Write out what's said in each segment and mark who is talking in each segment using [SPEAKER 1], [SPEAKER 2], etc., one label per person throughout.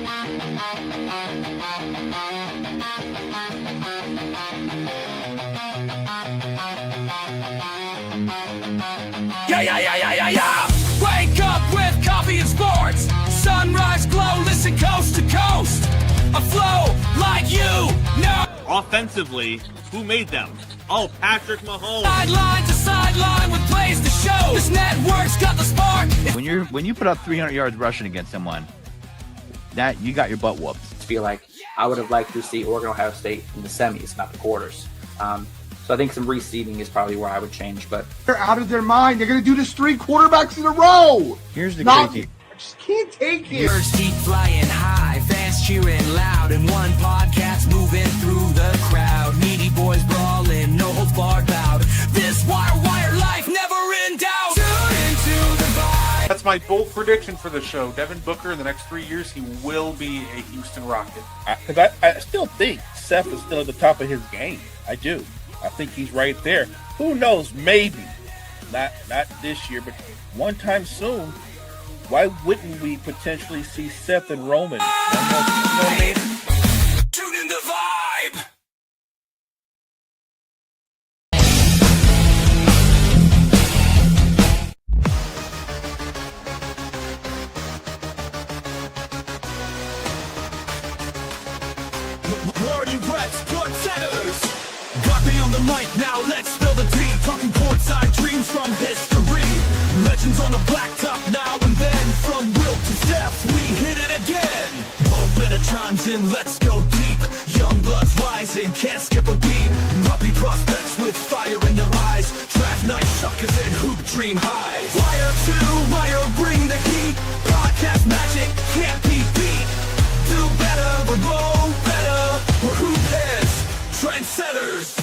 [SPEAKER 1] Yeah. Wake up with coffee and sports. Sunrise glow, listen coast to coast. A flow like you know.
[SPEAKER 2] Offensively, who made them? Oh, Patrick Mahomes.
[SPEAKER 1] Sideline to sideline with plays to show. This network's got the spark.
[SPEAKER 3] When you put up 300 yards rushing against someone, that you got your butt whooped.
[SPEAKER 4] I feel like I would have liked to see Oregon Ohio State in the semis, not the quarters. So I think some reseeding is probably where I would change. But
[SPEAKER 5] they're out of their mind. They're going to do this 3 quarterbacks in a row.
[SPEAKER 3] Here's the crazy.
[SPEAKER 5] I just can't take it.
[SPEAKER 1] Birds keep flying high, fans cheering loud, and one podcast moving through the crowd. Needy boys brawling, no holds barred bout. This wire life never in doubt. Tune into the vibe.
[SPEAKER 6] That's my bold prediction for the show. Devin Booker, in the next 3 years, he will be a Houston Rocket.
[SPEAKER 7] Because I still think Seth is still at the top of his game. I do. I think he's right there. Who knows? Maybe. Not this year, but one time soon. Why wouldn't we potentially see Seth and Roman?
[SPEAKER 1] Tune in the vibe. Warrior Reds, good centers. Got me on the mic now, let's spill the tea. Talking courtside dreams from history. Legends on the blacktop now and then. From Will to Steph, we hit it again. Both chimes in, let's go deep. Young blood's rising, can't skip a beat. Puppy prospects with fire in their eyes. Draft night suckers and hoop dream highs. Wire to wire, bring the heat. Podcast magic can't be beat. Do better, we're roll better. We're hoop heads, trendsetters.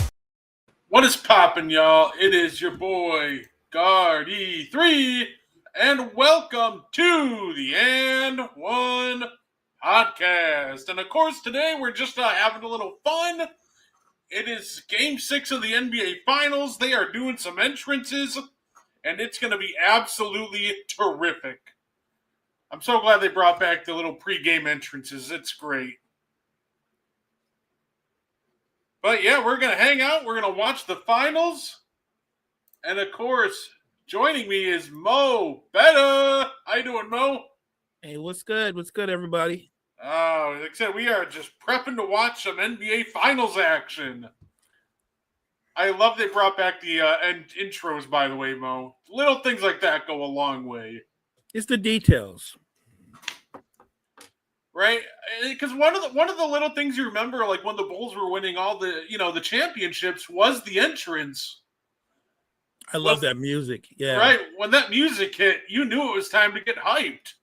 [SPEAKER 6] What is poppin', y'all? It is your boy, Guard-E3, and welcome to the And One Podcast. And of course, today we're just having a little fun. It is Game 6 of the NBA Finals. They are doing some entrances, and it's going to be absolutely terrific. I'm so glad they brought back the little pregame entrances. It's great. But yeah, we're going to hang out. We're going to watch the finals. And of course, joining me is Mo Betta. How you doing, Mo?
[SPEAKER 7] Hey, what's good? What's good, everybody?
[SPEAKER 6] Oh, like I said, we are just prepping to watch some NBA Finals action. I love they brought back the intros, by the way, Mo. Little things like that go a long way.
[SPEAKER 7] It's the details.
[SPEAKER 6] Right? Because one of the little things you remember, like when the Bulls were winning all the, the championships, was the entrance.
[SPEAKER 7] I love that music. Yeah.
[SPEAKER 6] Right. When that music hit, you knew it was time to get hyped.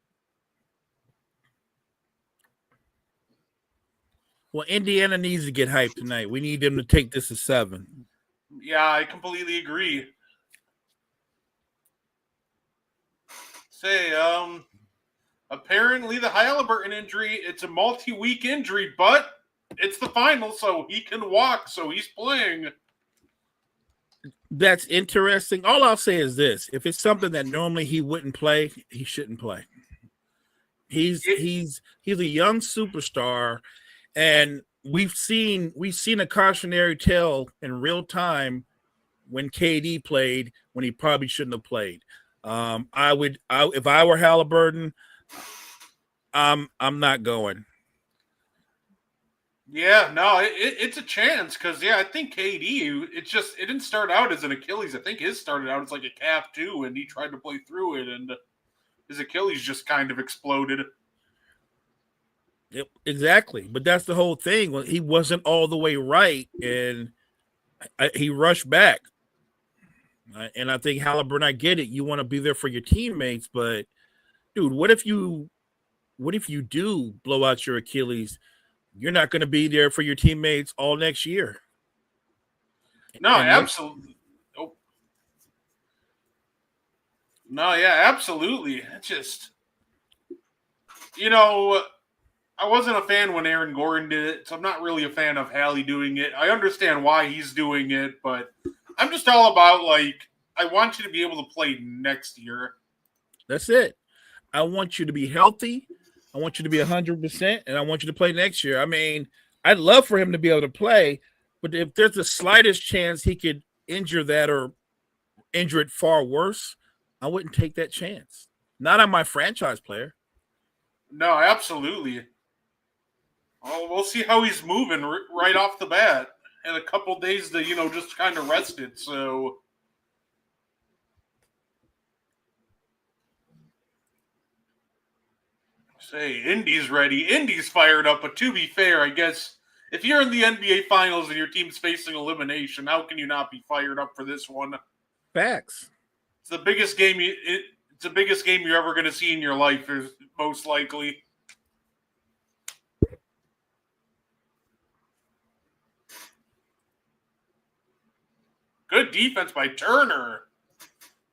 [SPEAKER 7] Well, Indiana needs to get hyped tonight. We need them to take this to 7.
[SPEAKER 6] Yeah, I completely agree. Say, apparently the Halliburton injury, it's a multi-week injury, but it's the final, so he can walk, so he's playing.
[SPEAKER 7] That's interesting. All I'll say is this. If it's something that normally he wouldn't play, he shouldn't play. He's a young superstar, and we've seen a cautionary tale in real time when KD played when he probably shouldn't have played. If I were Halliburton, I'm not going.
[SPEAKER 6] Yeah, no, it's a chance because, I think KD, it didn't start out as an Achilles. I think his started out as like a calf too, and he tried to play through it, and his Achilles just kind of exploded.
[SPEAKER 7] Yep, exactly. But that's the whole thing. He wasn't all the way right, and he rushed back. And I think Halliburton, I get it. You want to be there for your teammates, but dude, what if you do blow out your Achilles? You're not going to be there for your teammates all next year.
[SPEAKER 6] No, absolutely. Oh. No, yeah, absolutely. It's just, I wasn't a fan when Aaron Gordon did it, so I'm not really a fan of Hallie doing it. I understand why he's doing it, but I'm just all about, I want you to be able to play next year.
[SPEAKER 7] That's it. I want you to be healthy. I want you to be 100%, and I want you to play next year. I mean, I'd love for him to be able to play, but if there's the slightest chance he could injure that or injure it far worse, I wouldn't take that chance. Not on my franchise player.
[SPEAKER 6] No, absolutely. Well, we'll see how he's moving right off the bat. And a couple days to, just kind of rest it. So, say, Indy's ready. Indy's fired up. But to be fair, I guess if you're in the NBA Finals and your team's facing elimination, how can you not be fired up for this one?
[SPEAKER 7] Facts.
[SPEAKER 6] It's the biggest game. It's the biggest game you're ever going to see in your life, is most likely. Good defense by Turner.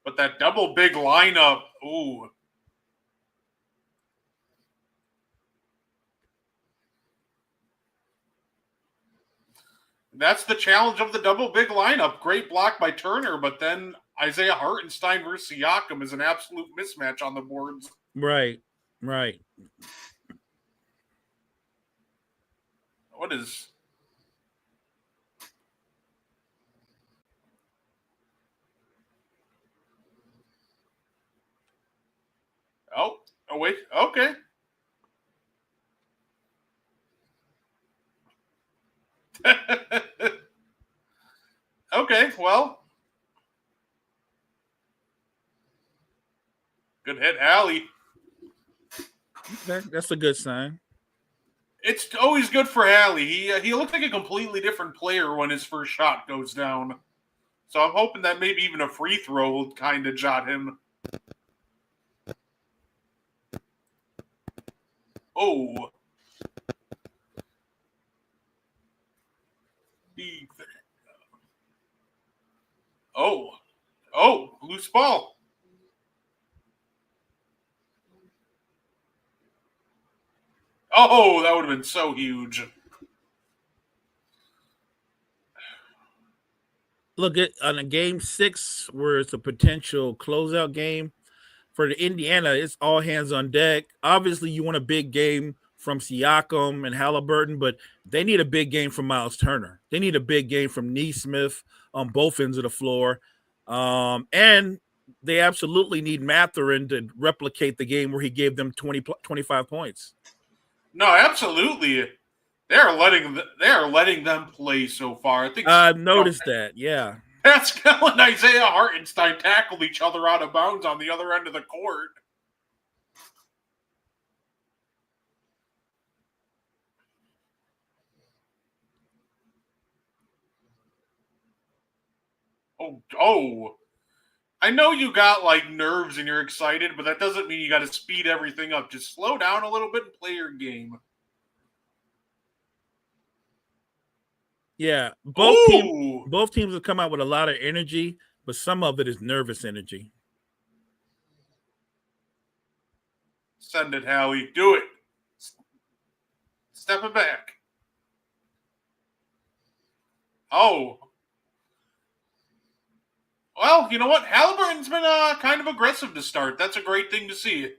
[SPEAKER 6] But that double big lineup, ooh. That's the challenge of the double big lineup. Great block by Turner, but then Isaiah Hartenstein versus Siakam is an absolute mismatch on the boards.
[SPEAKER 7] Right.
[SPEAKER 6] What is... Oh, wait. Okay. Okay, well. Good hit, Allie.
[SPEAKER 7] That's a good sign.
[SPEAKER 6] It's always good for Allie. He looked like a completely different player when his first shot goes down. So I'm hoping that maybe even a free throw will kind of jot him. Oh. Oh, loose ball. Oh, that would have been so huge.
[SPEAKER 7] Look at on a game 6 where it's a potential closeout game for the Indiana, it's all hands on deck. Obviously, you want a big game from Siakam and Halliburton, but they need a big game from Miles Turner. They need a big game from Neesmith on both ends of the floor. And they absolutely need Mathurin to replicate the game where he gave them 25 points.
[SPEAKER 6] No, absolutely. They are letting them play so far. I think
[SPEAKER 7] I've noticed that. Yeah.
[SPEAKER 6] Pascal and Isaiah Hartenstein tackled each other out of bounds on the other end of the court. Oh. I know you got like nerves and you're excited, but that doesn't mean you got to speed everything up. Just slow down a little bit and play your game.
[SPEAKER 7] Yeah, both teams have come out with a lot of energy, but some of it is nervous energy.
[SPEAKER 6] Send it, Howie. Do it. Step it back. Oh. Well, you know what? Halliburton's been kind of aggressive to start. That's a great thing to see.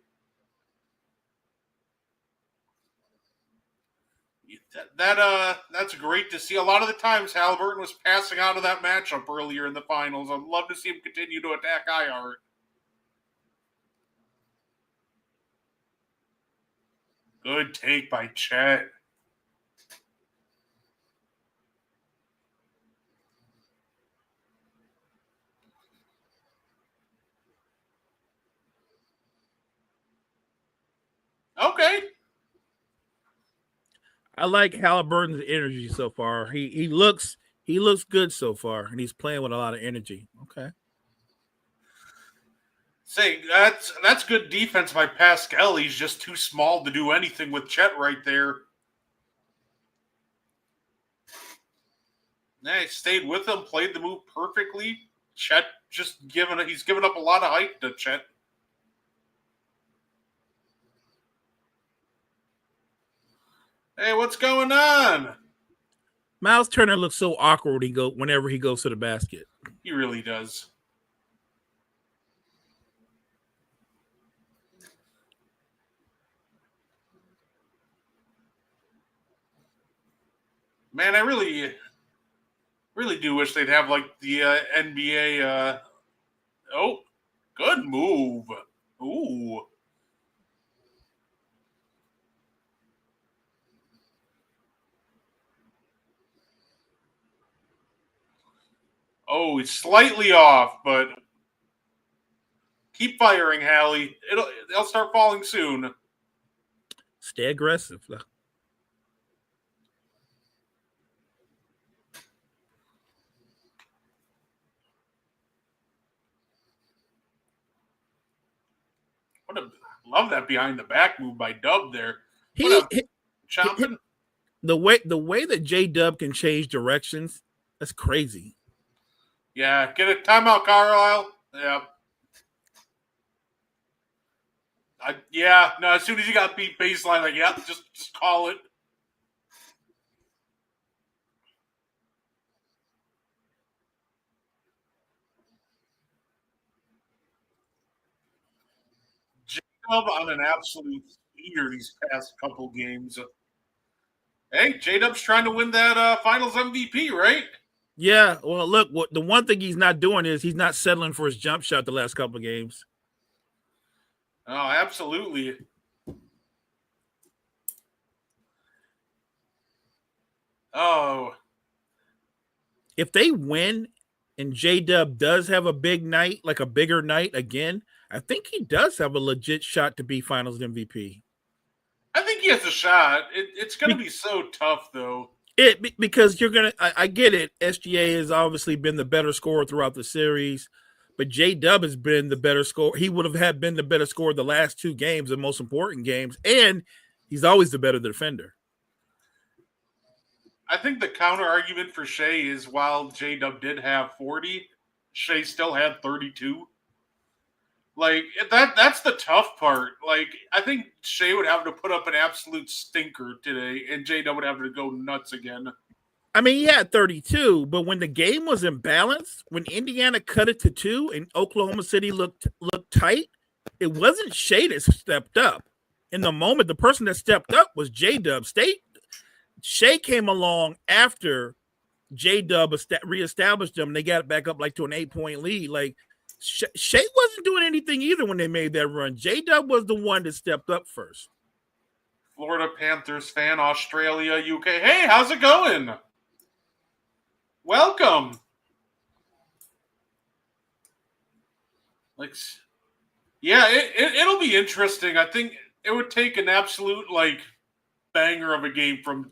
[SPEAKER 6] That's great to see. A lot of the times Halliburton was passing out of that matchup earlier in the finals. I'd love to see him continue to attack iHeart. Good take by Chet. Okay.
[SPEAKER 7] I like Halliburton's energy so far. He looks good so far, and he's playing with a lot of energy. Okay.
[SPEAKER 6] Say that's good defense by Pascal. He's just too small to do anything with Chet right there. Yeah, he stayed with him, played the move perfectly. Chet he's given up a lot of height to Chet. Hey, what's going on?
[SPEAKER 7] Miles Turner looks so awkward whenever he goes to the basket.
[SPEAKER 6] He really does. Man, I really do wish they'd have like the NBA. Oh, good move. Ooh. Oh, he's slightly off, but keep firing, Hallie. They'll start falling soon.
[SPEAKER 7] Stay aggressive.
[SPEAKER 6] Love that behind the back move by Dub there. Chomping.
[SPEAKER 7] The way that J-Dub can change directions, that's crazy.
[SPEAKER 6] Yeah, get a timeout, Carlisle. Yeah. No, as soon as you got beat baseline, like, yeah, just call it. J-Dub on an absolute eater these past couple games. Hey, J-Dub's trying to win that Finals MVP, right?
[SPEAKER 7] Yeah. Well, look, the one thing he's not doing is he's not settling for his jump shot the last couple of games.
[SPEAKER 6] Oh, absolutely. Oh.
[SPEAKER 7] If they win and J-Dub does have a big night, like a bigger night again, I think he does have a legit shot to be Finals MVP.
[SPEAKER 6] I think he has a shot. It's going to be so tough, though.
[SPEAKER 7] Because you're going to – I get it. SGA has obviously been the better scorer throughout the series, but J-Dub has been the better scorer. He would have been the better scorer the last two games, the most important games, and he's always the better defender.
[SPEAKER 6] I think the counter argument for Shea is while J-Dub did have 40, Shea still had 32. Like, that's the tough part. Like, I think Shea would have to put up an absolute stinker today, and J-Dub would have to go nuts again.
[SPEAKER 7] I mean, he had 32, but when the game was imbalanced, when Indiana cut it to 2 and Oklahoma City looked tight, it wasn't Shea that stepped up. In the moment, the person that stepped up was J-Dub. Shea came along after J-Dub reestablished them, and they got it back up like to an 8-point lead. Like, Shea wasn't doing anything either when they made that run. J-Dub was the one that stepped up first.
[SPEAKER 6] Florida Panthers fan, Australia, UK. Hey, how's it going? Welcome. Like, yeah, it'll be interesting. I think it would take an absolute like banger of a game from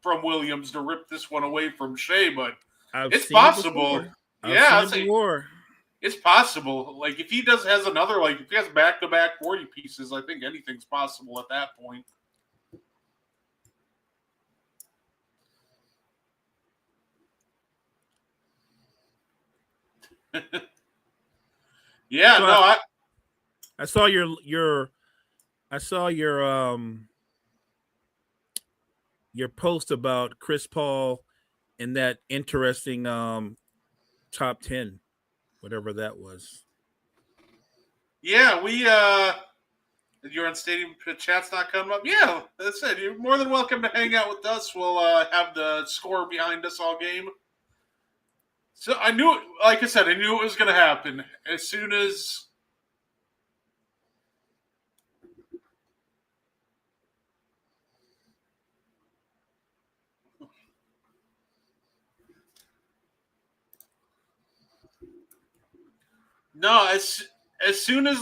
[SPEAKER 6] Williams to rip this one away from Shea, but it's possible. It's possible. Like if he has another, like if he has back-to-back 40 pieces, I think anything's possible at that point. Yeah,
[SPEAKER 7] so
[SPEAKER 6] no,
[SPEAKER 7] I saw your post about Chris Paul and that interesting top 10, whatever that was.
[SPEAKER 6] Yeah, you're on stadiumchats.com up. Yeah, that's it. You're more than welcome to hang out with us. We'll have the score behind us all game. So I knew, like I said, I knew it was going to happen as soon as. No, as soon as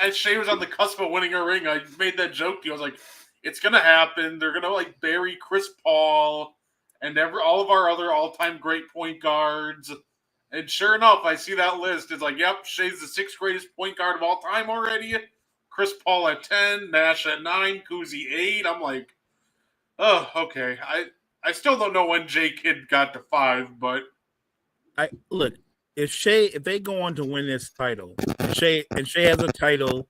[SPEAKER 6] as Shea was on the cusp of winning a ring, I made that joke to you. I was like, it's gonna happen. They're gonna like bury Chris Paul and all of our other all-time great point guards. And sure enough, I see that list. It's like, yep, Shea's the 6th greatest point guard of all time already. Chris Paul at 10, Nash at 9, Kuzi 8. I'm like, oh, okay. I still don't know when J Kidd got to 5, but
[SPEAKER 7] look. If they go on to win this title, and Shea has a title,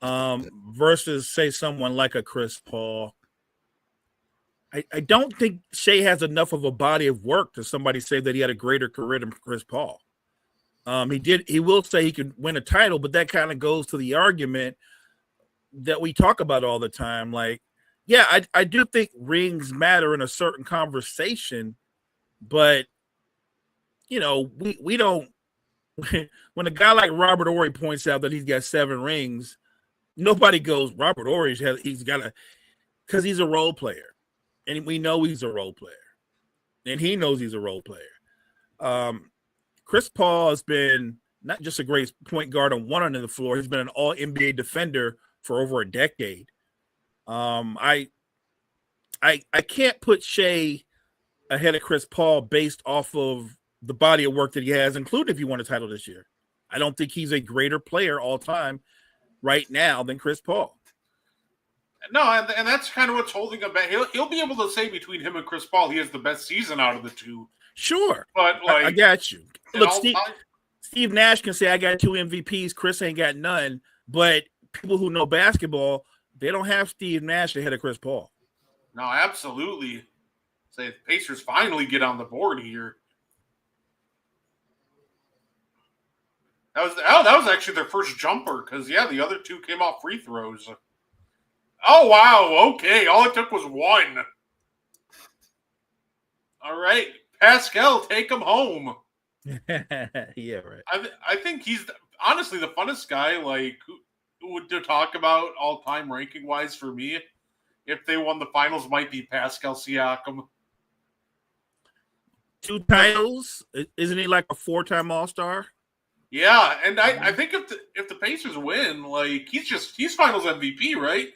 [SPEAKER 7] versus say someone like a Chris Paul, I don't think Shea has enough of a body of work to somebody say that he had a greater career than Chris Paul. He will say he could win a title, but that kind of goes to the argument that we talk about all the time. Like yeah, I do think rings matter in a certain conversation, but we don't. When a guy like Robert Ory points out that he's got 7 rings, nobody goes, Robert Ory he's got a, because he's a role player, and we know he's a role player, and he knows he's a role player. Chris Paul has been not just a great point guard on one end of the floor; he's been an All NBA defender for over a decade. I can't put Shea ahead of Chris Paul based off of the body of work that he has, including if he won a title this year. I don't think he's a greater player all time right now than Chris Paul.
[SPEAKER 6] No, and that's kind of what's holding him back. He'll be able to say between him and Chris Paul, he has the best season out of the two.
[SPEAKER 7] Sure,
[SPEAKER 6] but
[SPEAKER 7] I got you. Look,
[SPEAKER 6] Steve,
[SPEAKER 7] Steve Nash can say I got 2 MVPs. Chris ain't got none. But people who know basketball, they don't have Steve Nash ahead of Chris Paul.
[SPEAKER 6] No, absolutely. Say the Pacers finally get on the board here. That was actually their first jumper because the other 2 came off free throws. Oh wow, okay. All it took was 1. All right, Pascal, take him home.
[SPEAKER 7] Yeah, right.
[SPEAKER 6] I think he's honestly the funnest guy. Like who would to talk about all time ranking wise for me? If they won the finals, might be Pascal Siakam.
[SPEAKER 7] 2 titles, isn't he like a 4-time All-Star?
[SPEAKER 6] Yeah, and I think if the Pacers win, like he's Finals MVP, right?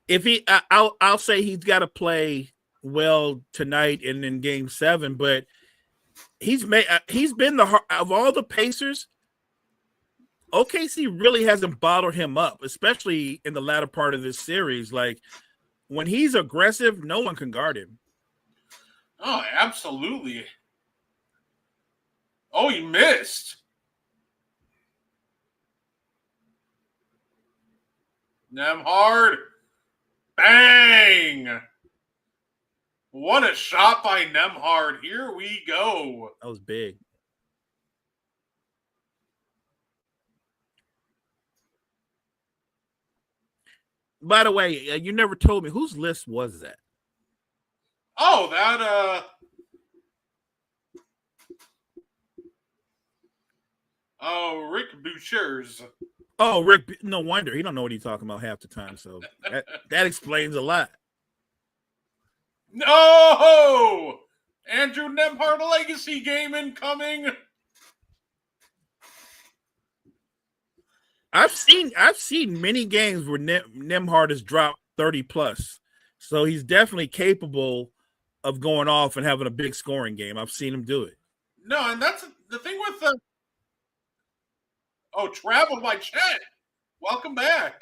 [SPEAKER 7] If I'll say he's got to play well tonight and in Game 7, but he's been of all the Pacers. OKC really hasn't bottled him up, especially in the latter part of this series. Like when he's aggressive, no one can guard him.
[SPEAKER 6] Oh, absolutely. Oh, he missed. Nemhard. Bang! What a shot by Nemhard. Here we go.
[SPEAKER 7] That was big. By the way, you never told me whose list was that?
[SPEAKER 6] Oh, that Oh, Rick Boucher's.
[SPEAKER 7] Oh, Rick, no wonder. He don't know what he's talking about half the time, so that explains a lot.
[SPEAKER 6] No! Andrew Nemhard legacy game incoming.
[SPEAKER 7] I've seen many games where Nemhard has dropped 30 plus. So he's definitely capable of going off and having a big scoring game. I've seen him do it.
[SPEAKER 6] No, and that's the thing with the Travel by Chet. Welcome back.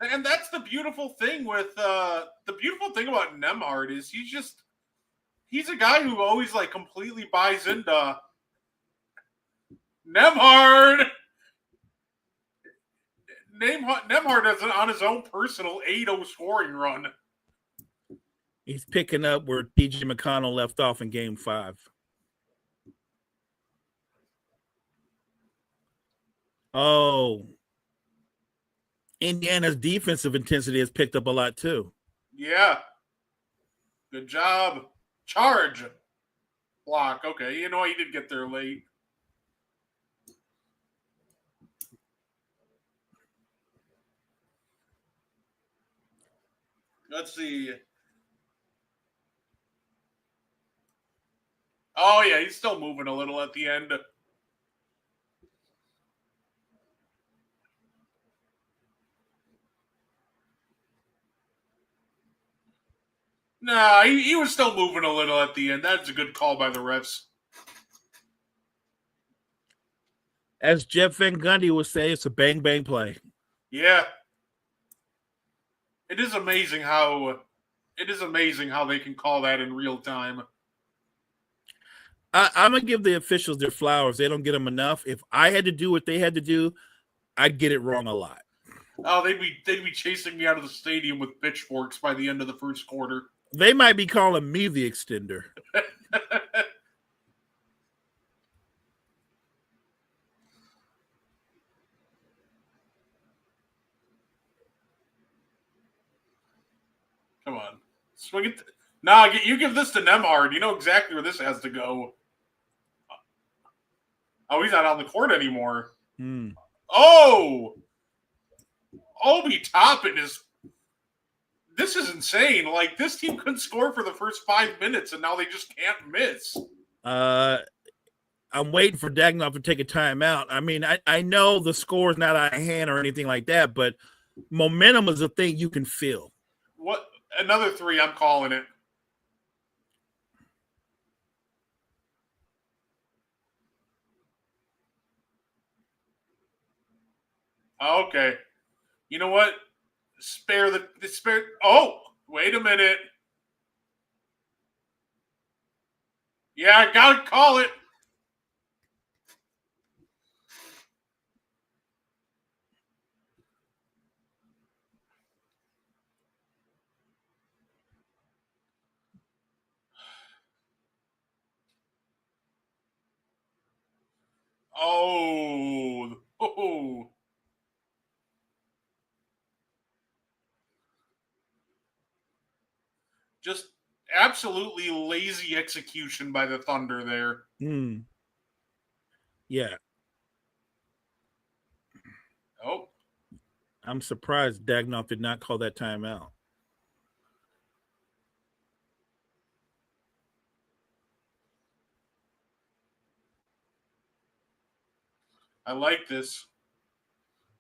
[SPEAKER 6] And that's the beautiful thing with the beautiful thing about Nemhard is he's a guy who always like completely buys into Nemhard. Nemhard is on his own personal 8-0 scoring run.
[SPEAKER 7] He's picking up where T.J. McConnell left off in Game 5. Oh, Indiana's defensive intensity has picked up a lot too.
[SPEAKER 6] Yeah. Good job. Charge. Block. Okay, you know he did get there late. Let's see. Oh, yeah, he's still moving a little at the end. Nah, he was still moving a little at the end. That's a good call by the refs.
[SPEAKER 7] As Jeff Van Gundy would say, it's a bang-bang play.
[SPEAKER 6] Yeah. It is amazing how they can call that in real time.
[SPEAKER 7] I'm going to give the officials their flowers. They don't get them enough. If I had to do what they had to do, I'd get it wrong a lot.
[SPEAKER 6] Oh, they'd be chasing me out of the stadium with pitchforks by the end of the first quarter.
[SPEAKER 7] They might be calling me the extender.
[SPEAKER 6] Come on. Swing it. Nah, you give this to Nemhard. You know exactly where this has to go. Oh, he's not on the court anymore. Oh! Obi Toppin is... This is insane. Like, this team couldn't score for the first 5 minutes, and now they just can't miss.
[SPEAKER 7] I'm waiting for Dagnov to take a timeout. I mean, I know the score is not out of hand or anything like that, but momentum is a thing you can feel.
[SPEAKER 6] What? Another 3, I'm calling it. Okay. You know what? Spare. Oh, wait a minute. Yeah, I gotta call it. Oh. Just absolutely lazy execution by the Thunder there.
[SPEAKER 7] Yeah.
[SPEAKER 6] Oh.
[SPEAKER 7] I'm surprised Dagnov did not call that timeout.
[SPEAKER 6] I like this.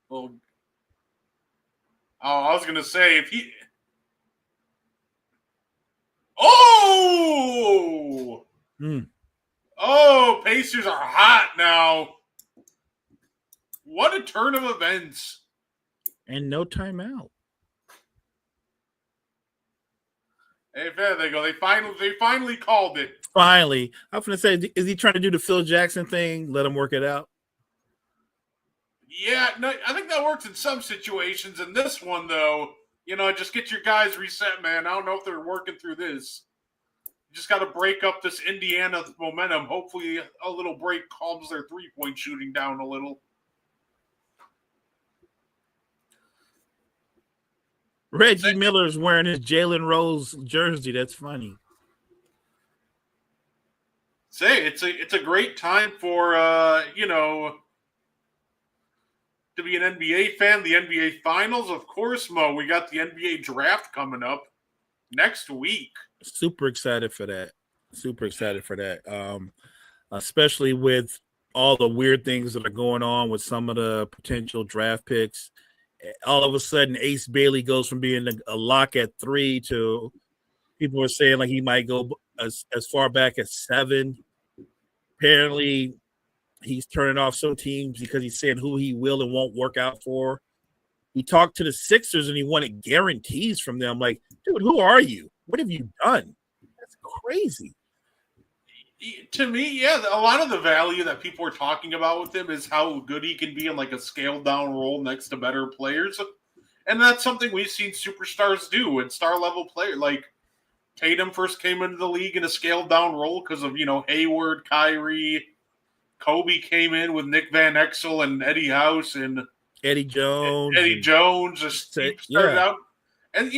[SPEAKER 6] Well, I was going to say, if he... Oh! Oh, Pacers are hot now. What a turn of events.
[SPEAKER 7] And no timeout.
[SPEAKER 6] Hey, there they go. They finally called it.
[SPEAKER 7] Finally. I was going to say, is he trying to do the Phil Jackson thing? Let him work it out?
[SPEAKER 6] Yeah, no, I think that works in some situations. In this one, though, just get your guys reset, man. I don't know if they're working through this. You just got to break up this Indiana momentum. Hopefully a little break calms their three-point shooting down a little.
[SPEAKER 7] Reggie Miller's wearing his Jalen Rose jersey. That's funny.
[SPEAKER 6] Say, it's a great time for, to be an NBA fan. The NBA Finals, of course, Mo. We got the NBA Draft coming up next week.
[SPEAKER 7] Super excited for that. Especially with all the weird things that are going on with some of the potential draft picks. All of a sudden, Ace Bailey goes from being a lock at 3 to people are saying like he might go as far back as 7. Apparently, he's turning off some teams because he's saying who he will and won't work out for. He talked to the Sixers and he wanted guarantees from them. Like, dude, who are you? What have you done? That's crazy.
[SPEAKER 6] To me, yeah, a lot of the value that people are talking about with him is how good he can be in like a scaled down role next to better players. And that's something we've seen superstars do and star level players. Like Tatum first came into the league in a scaled down role because of, Hayward, Kyrie. Kobe came in with Nick Van Exel and Eddie House and
[SPEAKER 7] Eddie Jones.
[SPEAKER 6] Just started out. And,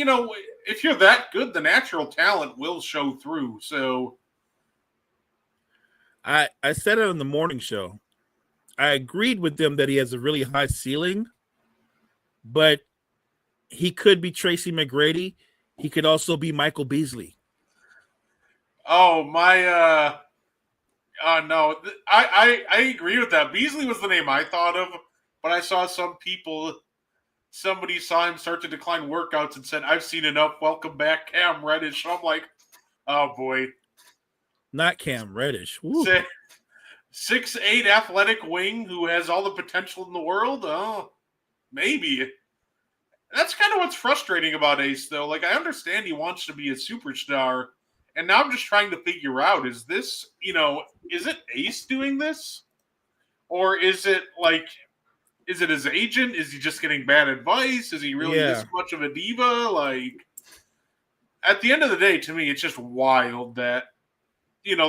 [SPEAKER 6] if you're that good, the natural talent will show through. So
[SPEAKER 7] I said it on the morning show. I agreed with them that he has a really high ceiling, but he could be Tracy McGrady. He could also be Michael Beasley.
[SPEAKER 6] Oh, my no, I agree with that. Beasley was the name I thought of, but I saw somebody saw him start to decline workouts and said, I've seen enough. Welcome back, Cam Reddish. I'm like, oh, boy.
[SPEAKER 7] Not Cam Reddish.
[SPEAKER 6] 6'8" athletic wing who has all the potential in the world? Oh, maybe. That's kind of what's frustrating about Ace, though. Like, I understand he wants to be a superstar, and now I'm just trying to figure out, is this, is it Ace doing this? Or is it his agent? Is he just getting bad advice? Is he really this much of a diva? Like, at the end of the day, to me, it's just wild that,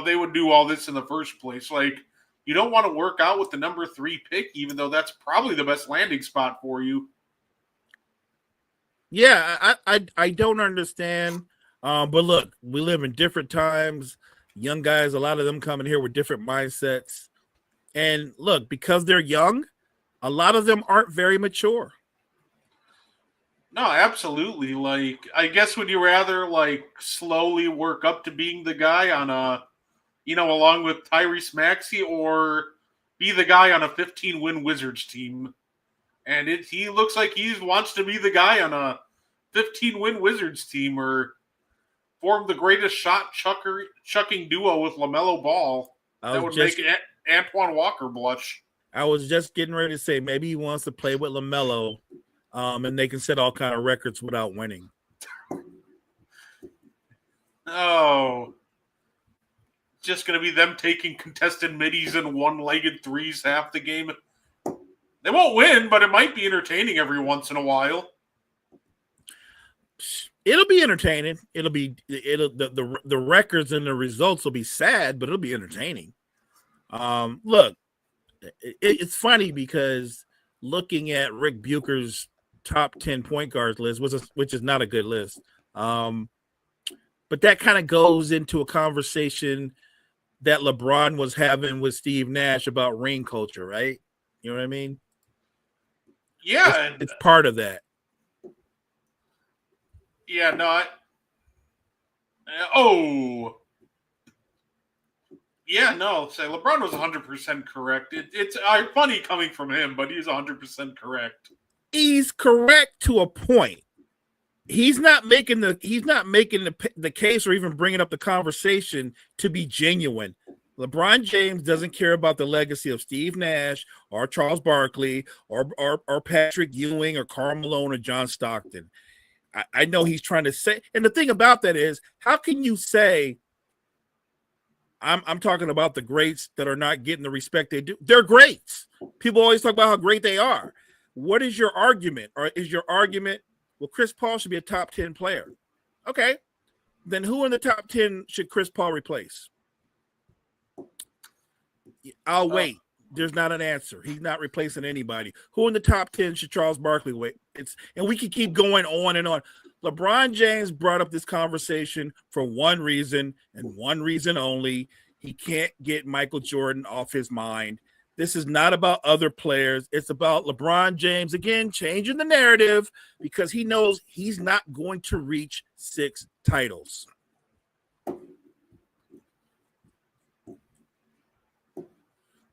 [SPEAKER 6] they would do all this in the first place. Like, you don't want to work out with the number 3 pick, even though that's probably the best landing spot for you.
[SPEAKER 7] Yeah, I don't understand. But look, we live in different times. Young guys, a lot of them coming here with different mindsets. And look, because they're young, a lot of them aren't very mature.
[SPEAKER 6] No, absolutely. Like, I guess would you rather like slowly work up to being the guy on a, along with Tyrese Maxey, or be the guy on a 15-win Wizards team? And he looks like he wants to be the guy on a 15-win Wizards team, or form the greatest chucking duo with LaMelo Ball.
[SPEAKER 7] I
[SPEAKER 6] That
[SPEAKER 7] was
[SPEAKER 6] would
[SPEAKER 7] just
[SPEAKER 6] make Antoine Walker blush.
[SPEAKER 7] I was just getting ready to say maybe he wants to play with LaMelo, and they can set all kind of records without winning.
[SPEAKER 6] Oh, just going to be them taking contested middies and one-legged threes half the game. They won't win, but it might be entertaining every once in a while.
[SPEAKER 7] It'll be entertaining. The records and the results will be sad, but it'll be entertaining. Look, it's funny because looking at Rick Bucher's top 10 point guards list, which is not a good list, but that kind of goes into a conversation that LeBron was having with Steve Nash about ring culture, right? You know what I mean?
[SPEAKER 6] Yeah,
[SPEAKER 7] it's part of that.
[SPEAKER 6] Yeah, no. Yeah, no. Say LeBron was 100% correct. It's funny coming from him, but he's 100% correct.
[SPEAKER 7] He's correct to a point. He's not making the case or even bringing up the conversation to be genuine. LeBron James doesn't care about the legacy of Steve Nash or Charles Barkley or Patrick Ewing or Karl Malone or John Stockton. I know he's trying to say, and the thing about that is, how can you say I'm talking about the greats that are not getting the respect they do? They're greats. People always talk about how great they are. What is your argument? Or is your argument, well, Chris Paul should be a top 10 player? Okay. Then who in the top 10 should Chris Paul replace? I'll wait. There's not an answer. He's not replacing anybody. Who in the top 10 should Charles Barkley wait? And we can keep going on and on. LeBron James brought up this conversation for one reason and one reason only. He can't get Michael Jordan off his mind. This is not about other players. It's about LeBron James, again, changing the narrative because he knows he's not going to reach 6 titles.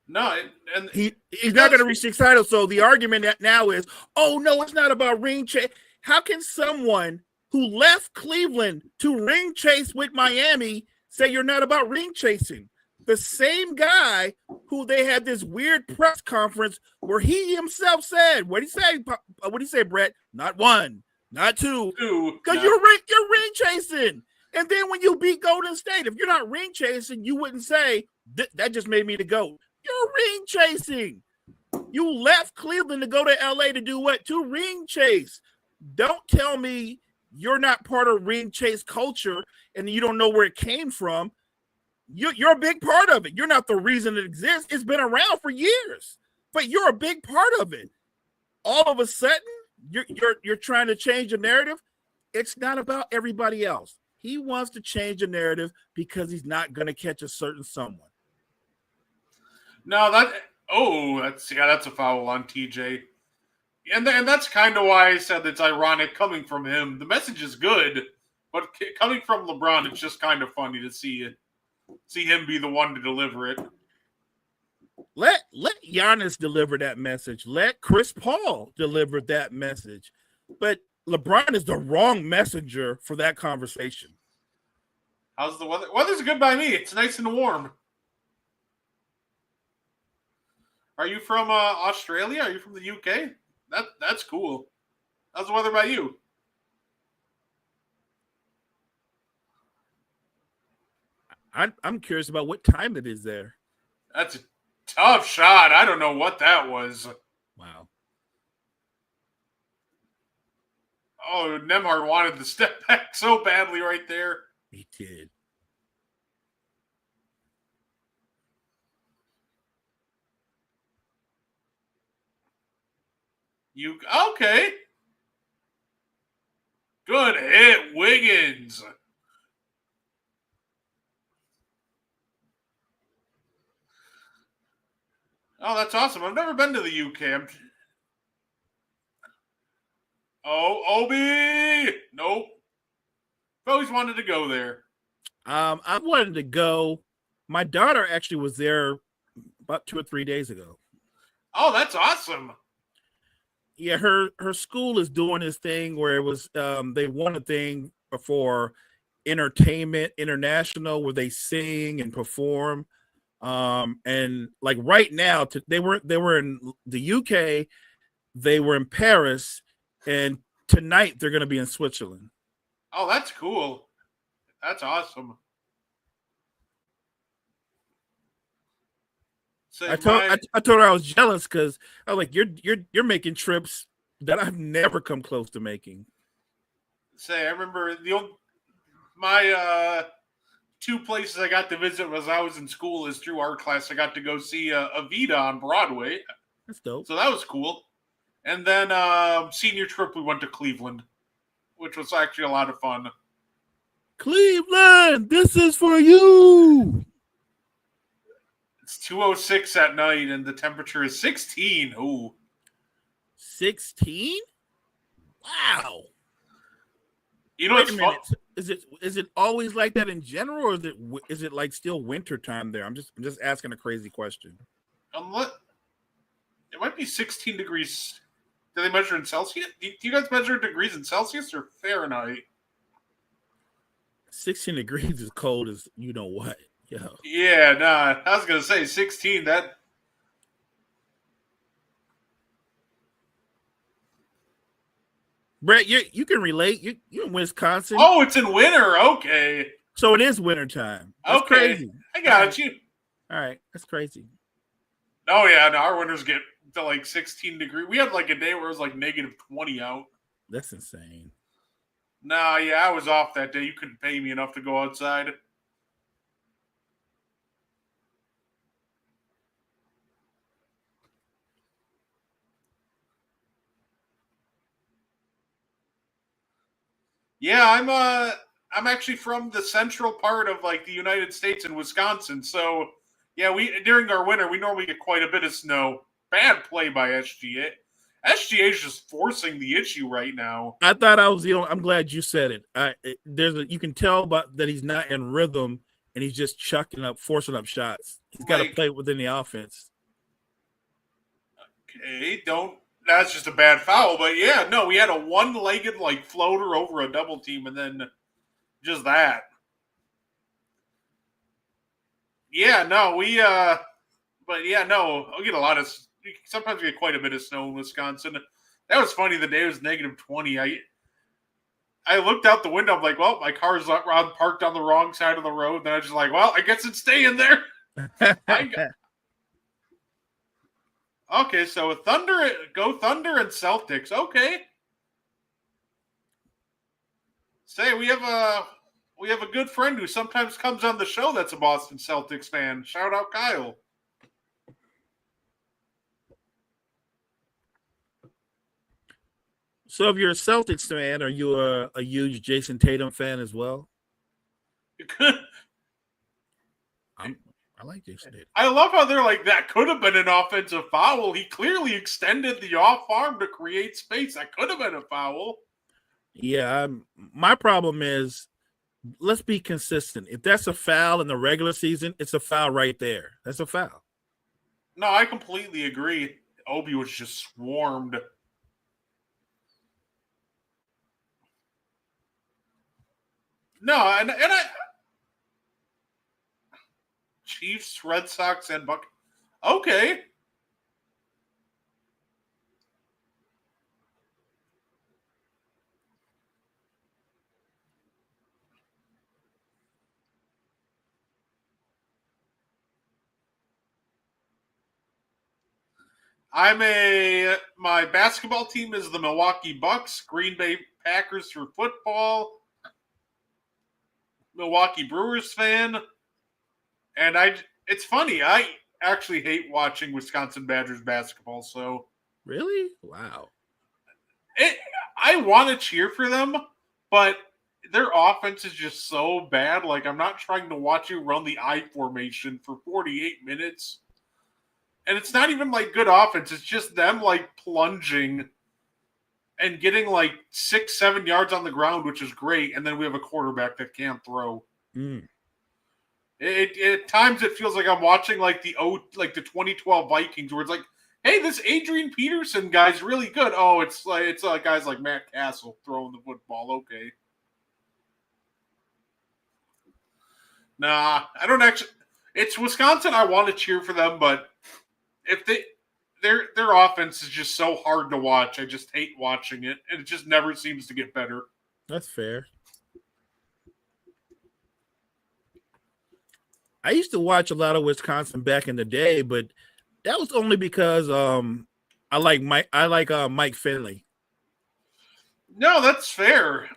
[SPEAKER 6] No, and
[SPEAKER 7] he's not going to reach 6 titles. So the argument now is, oh, no, it's not about ring chase. How can someone who left Cleveland to ring chase with Miami say you're not about ring chasing? The same guy who they had this weird press conference where he himself said, what'd he say, Brett? Not 1, not 2, because you're ring chasing. And then when you beat Golden State, if you're not ring chasing, you wouldn't say that just made me the GOAT. You're ring chasing. You left Cleveland to go to LA to do what? To ring chase. Don't tell me you're not part of ring chase culture and you don't know where it came from. You're a big part of it. You're not the reason it exists. It's been around for years, but you're a big part of it. All of a sudden, you're trying to change the narrative. It's not about everybody else. He wants to change the narrative because he's not going to catch a certain someone.
[SPEAKER 6] No, that's a foul on TJ. And that's kind of why I said it's ironic coming from him. The message is good, but coming from LeBron, it's just kind of funny to see him be the one to deliver it.
[SPEAKER 7] Let Giannis deliver that message. Let Chris Paul deliver that message. But LeBron is the wrong messenger for that conversation.
[SPEAKER 6] How's the weather? Weather's good by me. It's nice and warm. Are you from Australia? Are you from the UK? That's cool. How's the weather by you?
[SPEAKER 7] I'm curious about what time it is there.
[SPEAKER 6] That's a tough shot. I don't know what that was.
[SPEAKER 7] Wow.
[SPEAKER 6] Oh, Nemhard wanted to step back so badly right there.
[SPEAKER 7] He did.
[SPEAKER 6] Okay. Good hit, Wiggins. Oh, that's awesome. I've never been to the UK. Obi! Nope. I've always wanted to go there.
[SPEAKER 7] I wanted to go. My daughter actually was there about 2 or 3 days ago.
[SPEAKER 6] Oh, that's awesome.
[SPEAKER 7] Yeah, her school is doing this thing where it was they won a thing for entertainment international where they sing and perform. And like right now, they were in the UK, they were in Paris, and tonight they're going to be in Switzerland.
[SPEAKER 6] Oh, that's cool. That's awesome. So
[SPEAKER 7] I told her I was jealous because I was like, you're making trips that I've never come close to making.
[SPEAKER 6] I remember my 2 places I got to visit was I was in school is through art class. I got to go see Evita on Broadway.
[SPEAKER 7] That's dope.
[SPEAKER 6] So that was cool. And then senior trip we went to Cleveland, which was actually a lot of fun.
[SPEAKER 7] Cleveland, this is for you.
[SPEAKER 6] It's 2:06 at night, and the temperature is 16. Ooh,
[SPEAKER 7] 16? Wow.
[SPEAKER 6] you know
[SPEAKER 7] Wait
[SPEAKER 6] what's
[SPEAKER 7] a
[SPEAKER 6] fun?
[SPEAKER 7] minute. Is it always like that in general, or is it like still winter time there? I'm just asking a crazy question.
[SPEAKER 6] It might be 16 degrees. Do they measure in Celsius? Do you guys measure degrees in Celsius or Fahrenheit?
[SPEAKER 7] 16 degrees is cold as you know what. Yo.
[SPEAKER 6] Yeah, nah. I was gonna say 16. That
[SPEAKER 7] Brett, you can relate. You're in Wisconsin.
[SPEAKER 6] Oh, it's in winter. Okay.
[SPEAKER 7] So it is wintertime. That's
[SPEAKER 6] Okay.
[SPEAKER 7] crazy.
[SPEAKER 6] I got you.
[SPEAKER 7] All right. That's crazy.
[SPEAKER 6] Oh yeah, no, our winters get to like 16 degrees. We had like a day where it was like negative 20 out.
[SPEAKER 7] That's insane.
[SPEAKER 6] Nah, yeah, I was off that day. You couldn't pay me enough to go outside. Yeah, I'm actually from the central part of like the United States in Wisconsin. So yeah, we during our winter we normally get quite a bit of snow. Bad play by SGA. SGA is just forcing the issue right now.
[SPEAKER 7] I thought I was the only. I'm glad you said it. You can tell that he's not in rhythm and he's just forcing up shots. He's got to play within the offense.
[SPEAKER 6] Okay, that's just a bad foul. But yeah, no, we had a one-legged like floater over a double team, and then just that. Yeah, no, but yeah, no, I'll get a lot of. Sometimes we get quite a bit of snow in Wisconsin. That was funny. The day was negative 20. I looked out the window. I'm like, well, my car's parked on the wrong side of the road. Then I was just like, well, I guess it's staying there. Okay, so go Thunder and Celtics. Okay. We have a good friend who sometimes comes on the show that's a Boston Celtics fan. Shout out Kyle.
[SPEAKER 7] So if you're a Celtics fan, are you a huge Jason Tatum fan as well? I like Jason Tatum.
[SPEAKER 6] I love how they're like, that could have been an offensive foul. He clearly extended the off arm to create space. That could have been a foul.
[SPEAKER 7] Yeah, my problem is, let's be consistent. If that's a foul in the regular season, it's a foul right there. That's a foul.
[SPEAKER 6] No, I completely agree. Obi was just swarmed. No, and I Chiefs, Red Sox, and Buck. Okay. My basketball team is the Milwaukee Bucks, Green Bay Packers for football, Milwaukee Brewers fan, and it's funny, I actually hate watching Wisconsin Badgers basketball, so.
[SPEAKER 7] Really? Wow.
[SPEAKER 6] I want to cheer for them, but their offense is just so bad. Like, I'm not trying to watch you run the I formation for 48 minutes. And it's not even like good offense. It's just them like plunging and getting like 6-7 yards on the ground, which is great. And then we have a quarterback that can't throw.
[SPEAKER 7] Mm.
[SPEAKER 6] At times it feels like I'm watching like the 2012 Vikings, where it's like, hey, this Adrian Peterson guy's really good. Oh, it's guys like Matt Castle throwing the football. Okay. Nah, I don't actually. It's Wisconsin. I want to cheer for them, but if their offense is just so hard to watch. I just hate watching it, and it just never seems to get better.
[SPEAKER 7] That's fair. I used to watch a lot of Wisconsin back in the day, but that was only because I like Mike Finley.
[SPEAKER 6] No, that's fair.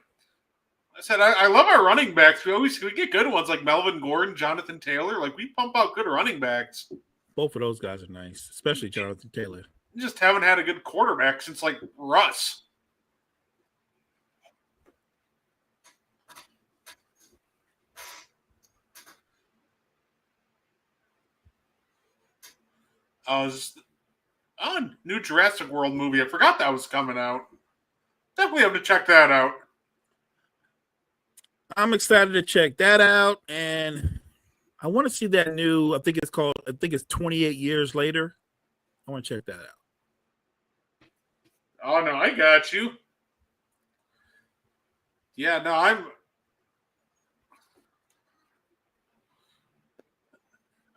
[SPEAKER 6] I said I love our running backs. We get good ones like Melvin Gordon, Jonathan Taylor. Like, we pump out good running backs.
[SPEAKER 7] Both of those guys are nice, especially Jonathan Taylor.
[SPEAKER 6] We just haven't had a good quarterback since like Russ. New Jurassic World movie. I forgot that was coming out. Definitely have to check that out.
[SPEAKER 7] I'm excited to check that out, and I want to see that new. I think it's 28 Years Later. I want to check that out.
[SPEAKER 6] Oh no, I got you. Yeah, no, I'm.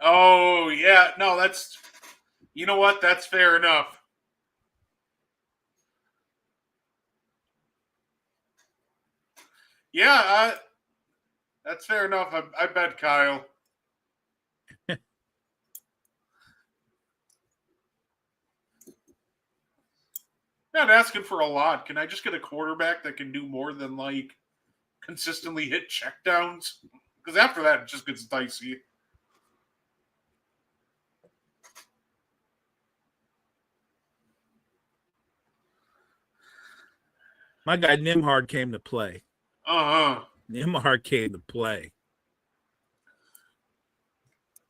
[SPEAKER 6] Oh yeah, no, that's. You know what? That's fair enough. Yeah, that's fair enough. I bet Kyle. Not asking for a lot. Can I just get a quarterback that can do more than like consistently hit checkdowns? Because after that, it just gets dicey.
[SPEAKER 7] My guy Nimhard came to play.
[SPEAKER 6] Uh-huh.
[SPEAKER 7] Nimhard came to play.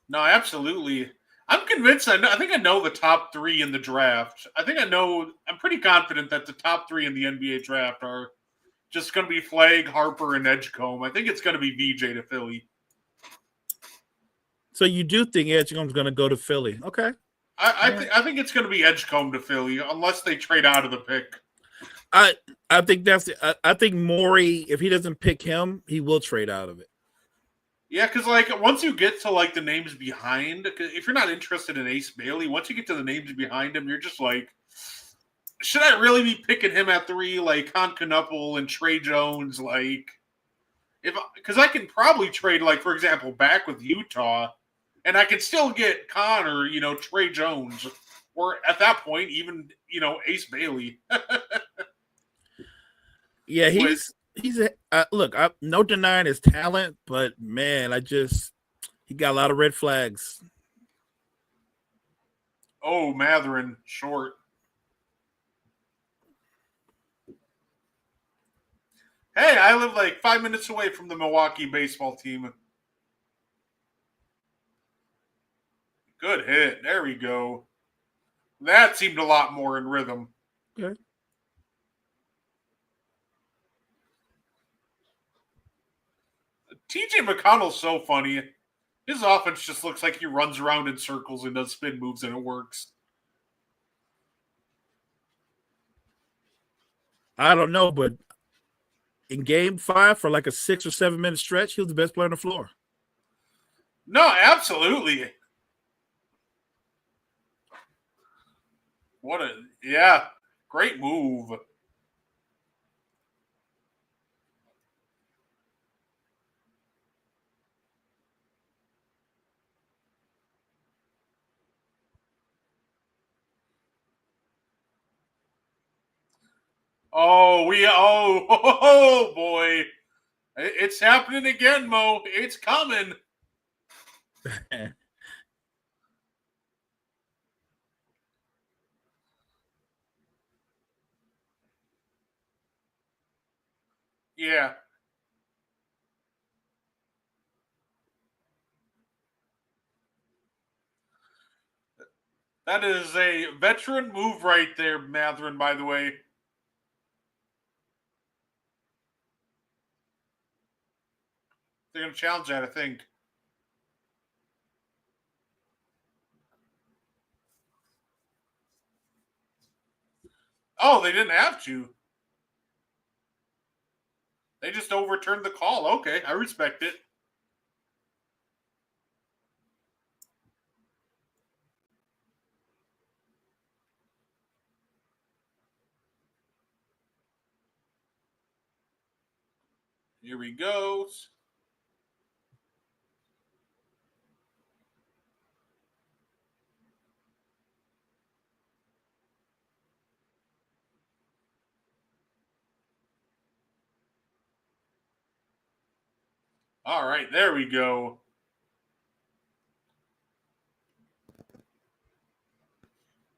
[SPEAKER 6] No, absolutely. I'm convinced. I think I know the top 3 in the draft. I'm pretty confident that the top 3 in the NBA draft are just going to be Flagg, Harper, and Edgecombe. I think it's going to be VJ to Philly.
[SPEAKER 7] So you do think Edgecombe's going to go to Philly? Okay.
[SPEAKER 6] I think it's going to be Edgecombe to Philly unless they trade out of the pick.
[SPEAKER 7] I think I think Morey, if he doesn't pick him, he will trade out of it.
[SPEAKER 6] Yeah, because like once you get to like the names behind, if you're not interested in Ace Bailey, once you get to the names behind him, you're just like, should I really be picking him at 3? Like Con Knuppel and Trey Jones, like because I can probably trade like for example back with Utah, and I can still get Con or Trey Jones, or at that point even Ace Bailey.
[SPEAKER 7] Yeah, he's look. No denying his talent, but man, he got a lot of red flags.
[SPEAKER 6] Oh, Matherin, short. Hey, I live like 5 minutes away from the Milwaukee baseball team. Good hit. There we go. That seemed a lot more in rhythm.
[SPEAKER 7] Okay.
[SPEAKER 6] TJ McConnell's so funny. His offense just looks like he runs around in circles and does spin moves and it works.
[SPEAKER 7] I don't know, but in game 5 for like a 6 or 7 minute stretch, he was the best player on the floor.
[SPEAKER 6] No, absolutely. Great move. Oh boy. It's happening again, Mo. It's coming. Yeah. That is a veteran move right there, Matherin, by the way. They're going to challenge that, I think. Oh, they didn't have to. They just overturned the call. Okay, I respect it. Here we go. All right, there we go.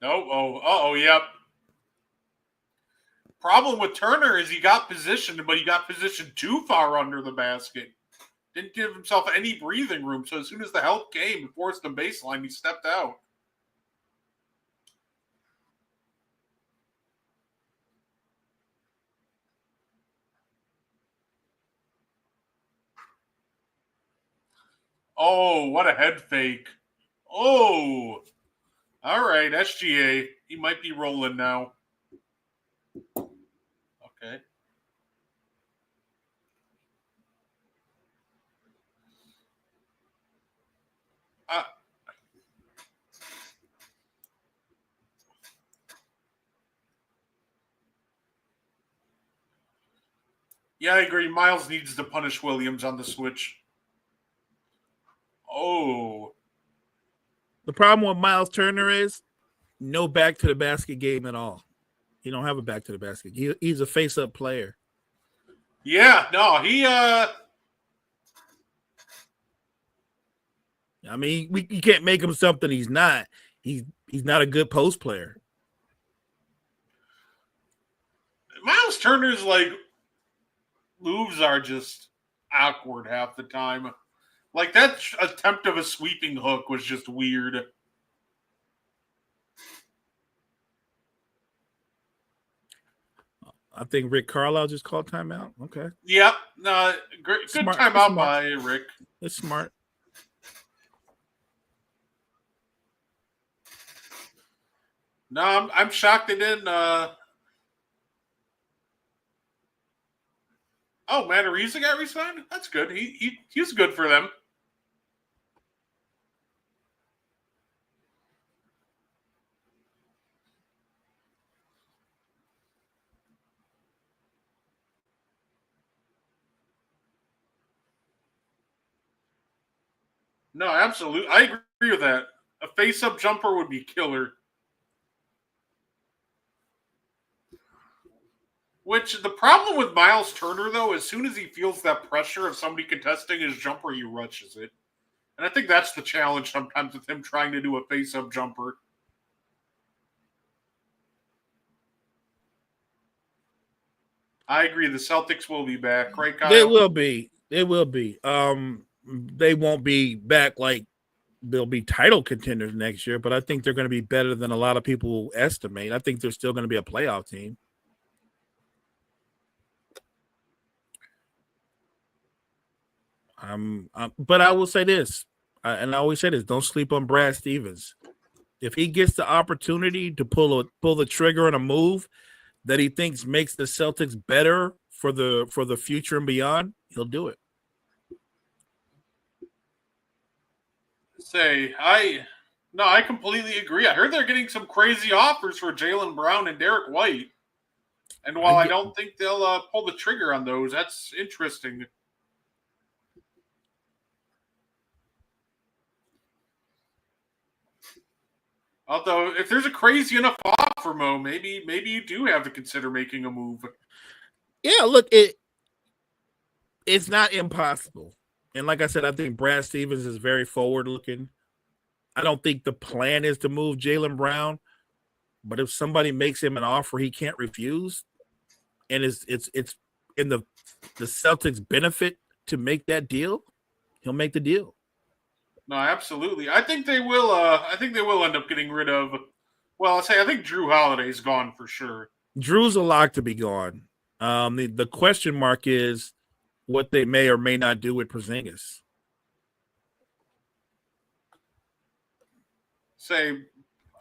[SPEAKER 6] Nope. Oh, yep. Problem with Turner is he got positioned, but he got positioned too far under the basket. Didn't give himself any breathing room. So as soon as the help came and forced him baseline, he stepped out. Oh, what a head fake. Oh. All right, SGA. He might be rolling now. Okay. Yeah, I agree. Miles needs to punish Williams on the switch. Oh.
[SPEAKER 7] The problem with Miles Turner is no back to the basket game at all. He don't have a back to the basket. He's a face up player.
[SPEAKER 6] Yeah, no, he
[SPEAKER 7] I mean, you can't make him something he's not. He's not a good post player.
[SPEAKER 6] Miles Turner's like moves are just awkward half the time. Like that attempt of a sweeping hook was just weird.
[SPEAKER 7] I think Rick Carlisle just called timeout. Okay.
[SPEAKER 6] Yep. No, good
[SPEAKER 7] Smart.
[SPEAKER 6] timeout by Rick.
[SPEAKER 7] It's smart.
[SPEAKER 6] No, I'm shocked they didn't. Oh, Matt Ariza got re-signed? That's good. He's good for them. No, absolutely. I agree with that. A face-up jumper would be killer. Which the problem with Miles Turner, though, as soon as he feels that pressure of somebody contesting his jumper, he rushes it. And I think that's the challenge sometimes with him trying to do a face-up jumper. I agree. The Celtics will be back, right, Kyle?
[SPEAKER 7] They will be. They will be. They won't be back like they'll be title contenders next year, but I think they're going to be better than a lot of people estimate. I think they're still going to be a playoff team. But I will say this, and I always say this: don't sleep on Brad Stevens. If he gets the opportunity to pull the trigger on a move that he thinks makes the Celtics better for the future and beyond, he'll do it.
[SPEAKER 6] I completely agree. I heard they're getting some crazy offers for Jaylen Brown and Derek White. And while I don't think they'll pull the trigger on those, that's interesting. Although, if there's a crazy enough offer, Mo, maybe you do have to consider making a move.
[SPEAKER 7] Yeah, look, it's not impossible. And like I said, I think Brad Stevens is very forward-looking. I don't think the plan is to move Jaylen Brown, but if somebody makes him an offer he can't refuse, and in the Celtics benefit to make that deal, he'll make the deal.
[SPEAKER 6] No, absolutely. I think they will. I think they will end up getting rid of. Well, I think Drew Holiday's gone for sure.
[SPEAKER 7] Drew's a lock to be gone. The question mark is what they may or may not do with Porzingis.
[SPEAKER 6] I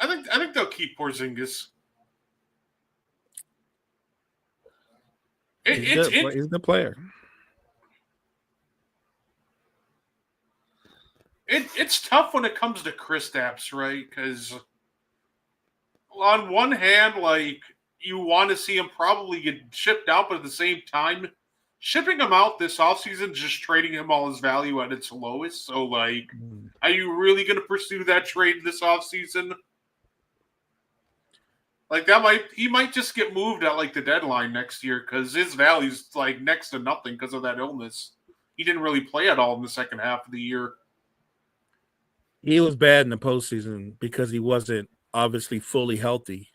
[SPEAKER 6] think they'll keep Porzingis.
[SPEAKER 7] He's a good player.
[SPEAKER 6] It's tough when it comes to Kristaps, right? Because on one hand, like, you want to see him probably get shipped out, but at the same time, shipping him out this offseason, just trading him all his value at its lowest. So, like, are you really going to pursue that trade this offseason? Like, he might just get moved at, like, the deadline next year because his value's, like, next to nothing because of that illness. He didn't really play at all in the second half of the year.
[SPEAKER 7] He was bad in the postseason because he wasn't obviously fully healthy.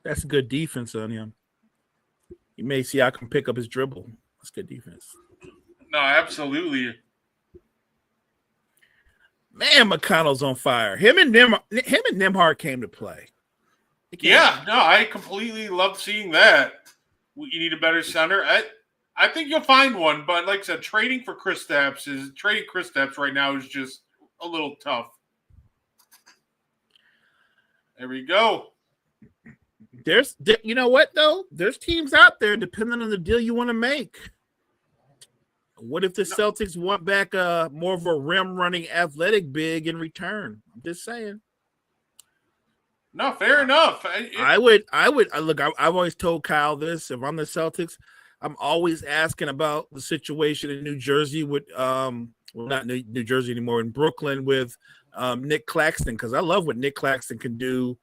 [SPEAKER 7] That's good defense on him. You may see I can pick up his dribble. That's good defense.
[SPEAKER 6] No, absolutely.
[SPEAKER 7] Man, McConnell's on fire. Him and Nembhard came to play.
[SPEAKER 6] Yeah, no, I completely love seeing that. You need a better center. I think you'll find one, but like I said, trading Kristaps right now is just a little tough. There we go.
[SPEAKER 7] You know what though? There's teams out there depending on the deal you want to make. What if the Celtics want back more of a rim running athletic big in return? I'm just saying.
[SPEAKER 6] No, fair enough.
[SPEAKER 7] I would look. I've always told Kyle this. If I'm the Celtics, I'm always asking about the situation in New Jersey with not New Jersey anymore, in Brooklyn with Nick Claxton, because I love what Nick Claxton can do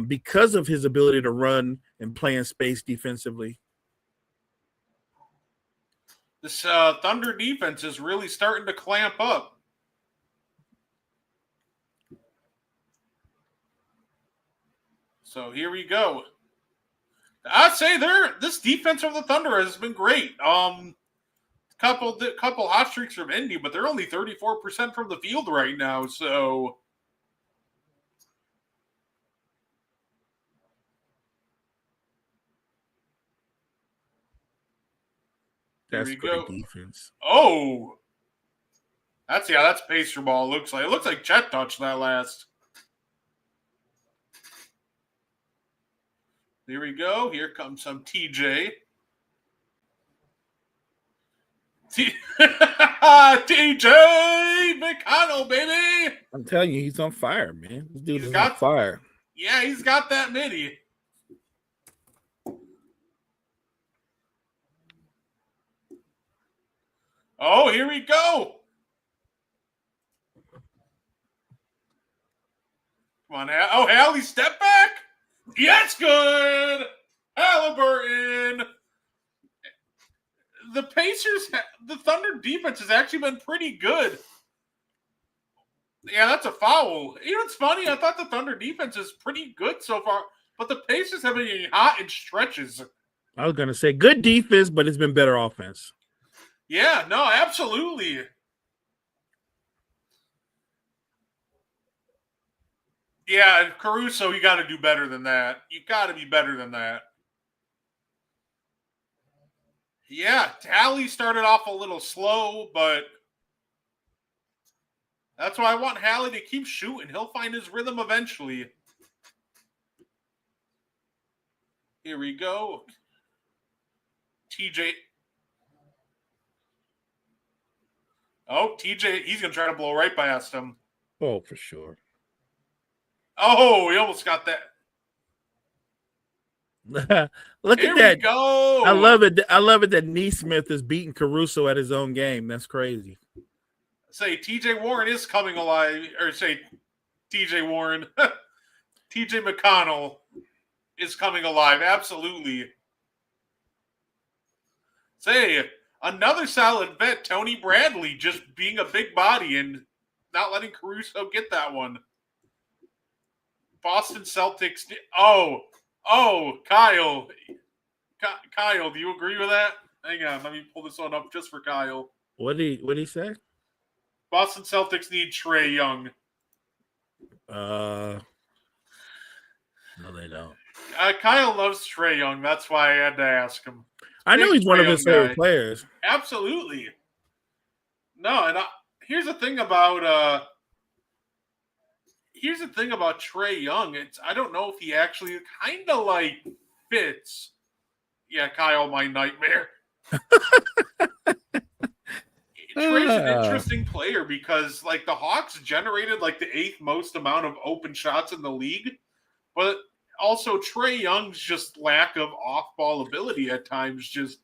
[SPEAKER 7] because of his ability to run and play in space defensively.
[SPEAKER 6] This Thunder defense is really starting to clamp up. So here we go. I'd say this defense of the Thunder has been great. Couple hot streaks from Indy, but they're only 34% from the field right now. So
[SPEAKER 7] That's great defense.
[SPEAKER 6] Oh, that's Pacer ball. Looks like it looks like Chet touched that last. Here we go. Here comes some TJ. TJ McConnell, baby.
[SPEAKER 7] I'm telling you, he's on fire, man. This dude is
[SPEAKER 6] on
[SPEAKER 7] fire.
[SPEAKER 6] Yeah, he's got that mini. Oh, here we go. Come on, oh, Hallie, step back. Yeah, it's good. Halliburton. The Thunder defense has actually been pretty good. Yeah, that's a foul. You know what's funny? I thought the Thunder defense is pretty good so far, but the Pacers have been getting hot in stretches.
[SPEAKER 7] I was going to say good defense, but it's been better offense.
[SPEAKER 6] Yeah, no, absolutely. Yeah, Caruso, you got to do better than that. You got to be better than that. Yeah, Tally started off a little slow, but that's why I want Hallie to keep shooting. He'll find his rhythm eventually. Here we go. TJ. Oh, TJ, he's going to try to blow right past him.
[SPEAKER 7] Oh, for sure.
[SPEAKER 6] Oh, he almost got that.
[SPEAKER 7] Look
[SPEAKER 6] Here
[SPEAKER 7] at
[SPEAKER 6] we
[SPEAKER 7] that.
[SPEAKER 6] go.
[SPEAKER 7] I love it. I love it that Neesmith is beating Caruso at his own game. That's crazy.
[SPEAKER 6] Say TJ Warren is coming alive, or say TJ Warren, TJ McConnell is coming alive. Absolutely. Say another solid bet, Tony Bradley, just being a big body and not letting Caruso get that one. Boston Celtics. Oh, Kyle. Kyle, do you agree with that? Hang on, let me pull this one up just for Kyle.
[SPEAKER 7] What did he say?
[SPEAKER 6] Boston Celtics need Trae Young.
[SPEAKER 7] No, they don't.
[SPEAKER 6] Kyle loves Trae Young. That's why I had to ask him.
[SPEAKER 7] I know he's one of his favorite
[SPEAKER 6] guy.
[SPEAKER 7] players.
[SPEAKER 6] Absolutely. No, and here's the thing about Trae Young. I don't know if he actually kind of like fits. Yeah, Kyle, my nightmare. Trae's an interesting player because like the Hawks generated like the 8th most amount of open shots in the league, but also Trae Young's just lack of off-ball ability at times just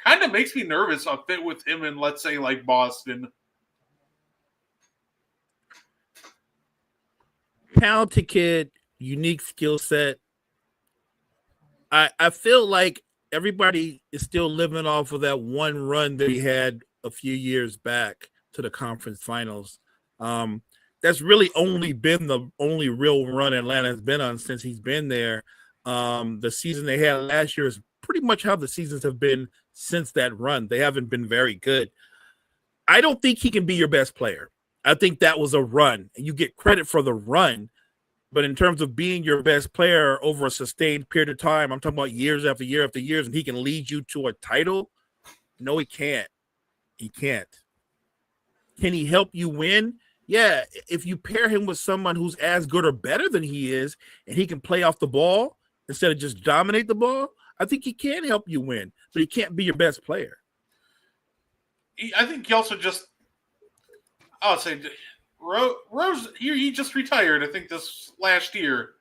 [SPEAKER 6] kind of makes me nervous a fit with him in, let's say, like Boston.
[SPEAKER 7] Talented kid, unique skill set. I feel like everybody is still living off of that one run that he had a few years back to the conference finals. That's really only been the only real run Atlanta has been on since he's been there. The season they had last year is pretty much how the seasons have been since that run. They haven't been very good. I don't think he can be your best player. I think that was a run. You get credit for the run. But in terms of being your best player over a sustained period of time, I'm talking about years after year after years, and he can lead you to a title. No, he can't. He can't. Can he help you win? Yeah, if you pair him with someone who's as good or better than he is, and he can play off the ball instead of just dominate the ball, I think he can help you win, but he can't be your best player.
[SPEAKER 6] I think he also just, I'll say, Rose, he just retired, I think, this last year.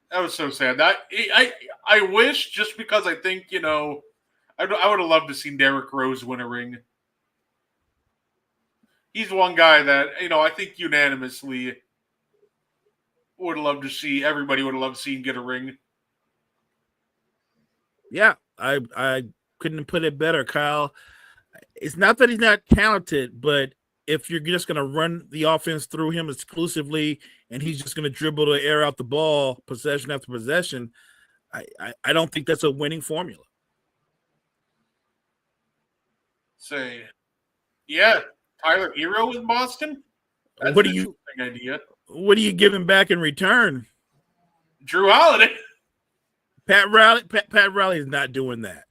[SPEAKER 6] That was so sad. I wish, just because I think, I would have loved to see Derrick Rose win a ring. He's one guy that, I think unanimously would have loved to see, everybody would have loved to see him get a ring.
[SPEAKER 7] Yeah, I couldn't put it better, Kyle. It's not that he's not talented, but if you're just going to run the offense through him exclusively and he's just going to dribble to air out the ball possession after possession, I don't think that's a winning formula.
[SPEAKER 6] Say, yeah, Tyler Hero in Boston? That's
[SPEAKER 7] What
[SPEAKER 6] an
[SPEAKER 7] do you
[SPEAKER 6] interesting idea.
[SPEAKER 7] What are you giving back in return?
[SPEAKER 6] Drew Holiday.
[SPEAKER 7] Pat Riley is not doing that.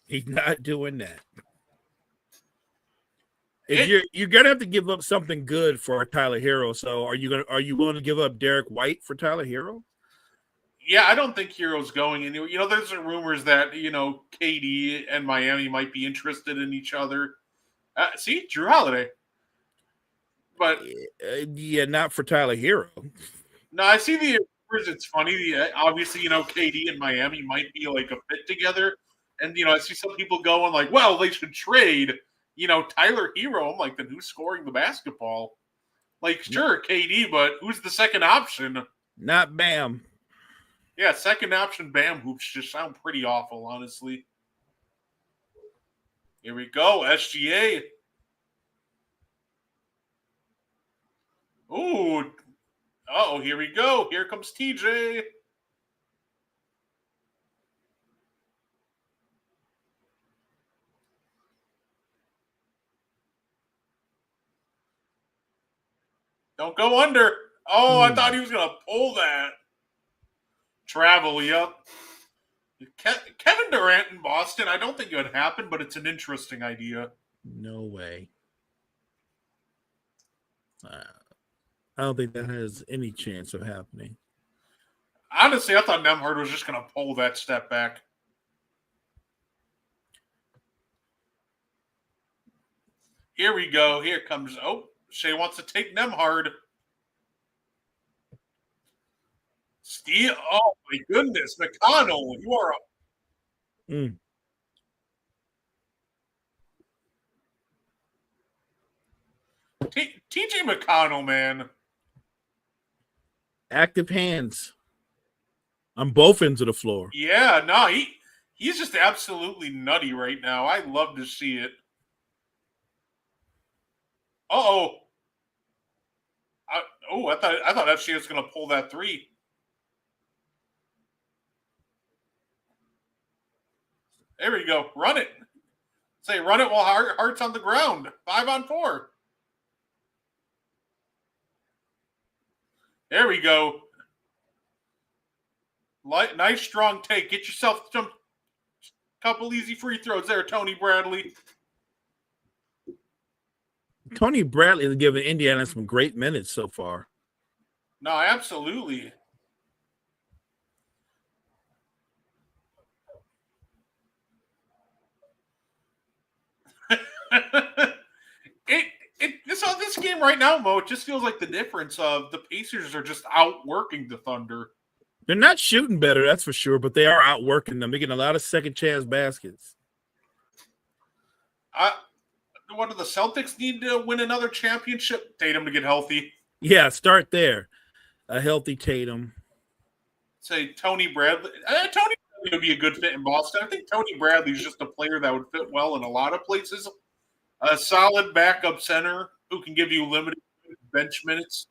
[SPEAKER 7] He's not doing that. You're gonna have to give up something good for Tyler Hero. So are you willing to give up Derek White for Tyler Hero?
[SPEAKER 6] Yeah, I don't think Hero's going anywhere. There's some rumors that KD and Miami might be interested in each other. See, Drew Holiday. But
[SPEAKER 7] yeah, not for Tyler Hero.
[SPEAKER 6] no, I see the rumors. It's funny. Obviously, KD and Miami might be like a fit together, and I see some people going like, "Well, they should trade." Tyler Hero. I'm like, then who's scoring the basketball? Like, sure, KD, but who's the second option?
[SPEAKER 7] Not Bam.
[SPEAKER 6] Yeah, second option Bam hoops just sound pretty awful, honestly. Here we go, SGA. Ooh. Uh-oh, here we go. Here comes TJ. Don't go under. Oh, I thought he was going to pull that. Travel, yep. Kevin Durant in Boston, I don't think it would happen, but it's an interesting idea.
[SPEAKER 7] No way. I don't think that has any chance of happening.
[SPEAKER 6] Honestly, I thought Nemhard was just going to pull that step back. Here we go. Here comes. Oh, Shea wants to take Nemhard. Steve. Oh my goodness, McConnell, you are. TJ McConnell, man.
[SPEAKER 7] Active hands on both ends of the floor.
[SPEAKER 6] Yeah, no, he's just absolutely nutty right now. I love to see it. Uh-oh. I thought FCA was going to pull that three. There we go. Run it. Say, run it while Hart's on the ground. 5-on-4. There we go. Nice, strong take. Get yourself some couple easy free throws there, Tony Bradley.
[SPEAKER 7] Tony Bradley has given Indiana some great minutes so far.
[SPEAKER 6] No, absolutely. This game right now, Mo, it just feels like the difference of the Pacers are just outworking the Thunder.
[SPEAKER 7] They're not shooting better, that's for sure, but they are outworking them. They're getting a lot of second chance baskets.
[SPEAKER 6] What do the Celtics need to win another championship? Tatum to get healthy.
[SPEAKER 7] Yeah, start there. A healthy Tatum.
[SPEAKER 6] Say Tony Bradley. Tony Bradley would be a good fit in Boston. I think Tony Bradley's just a player that would fit well in a lot of places. A solid backup center who can give you limited bench minutes.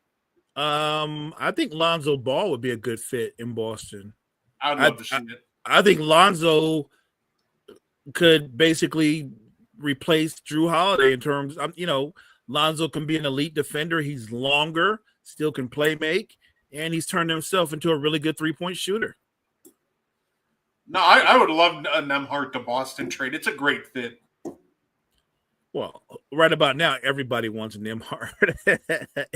[SPEAKER 7] I think Lonzo Ball would be a good fit in Boston.
[SPEAKER 6] I'd love to see it.
[SPEAKER 7] I think Lonzo could basically replace Drew Holiday in terms of, Lonzo can be an elite defender. He's longer, still can play make, and he's turned himself into a really good three-point shooter.
[SPEAKER 6] No, I would love a Nemhard to Boston trade. It's a great fit.
[SPEAKER 7] Well, right about now, everybody wants Nemhard.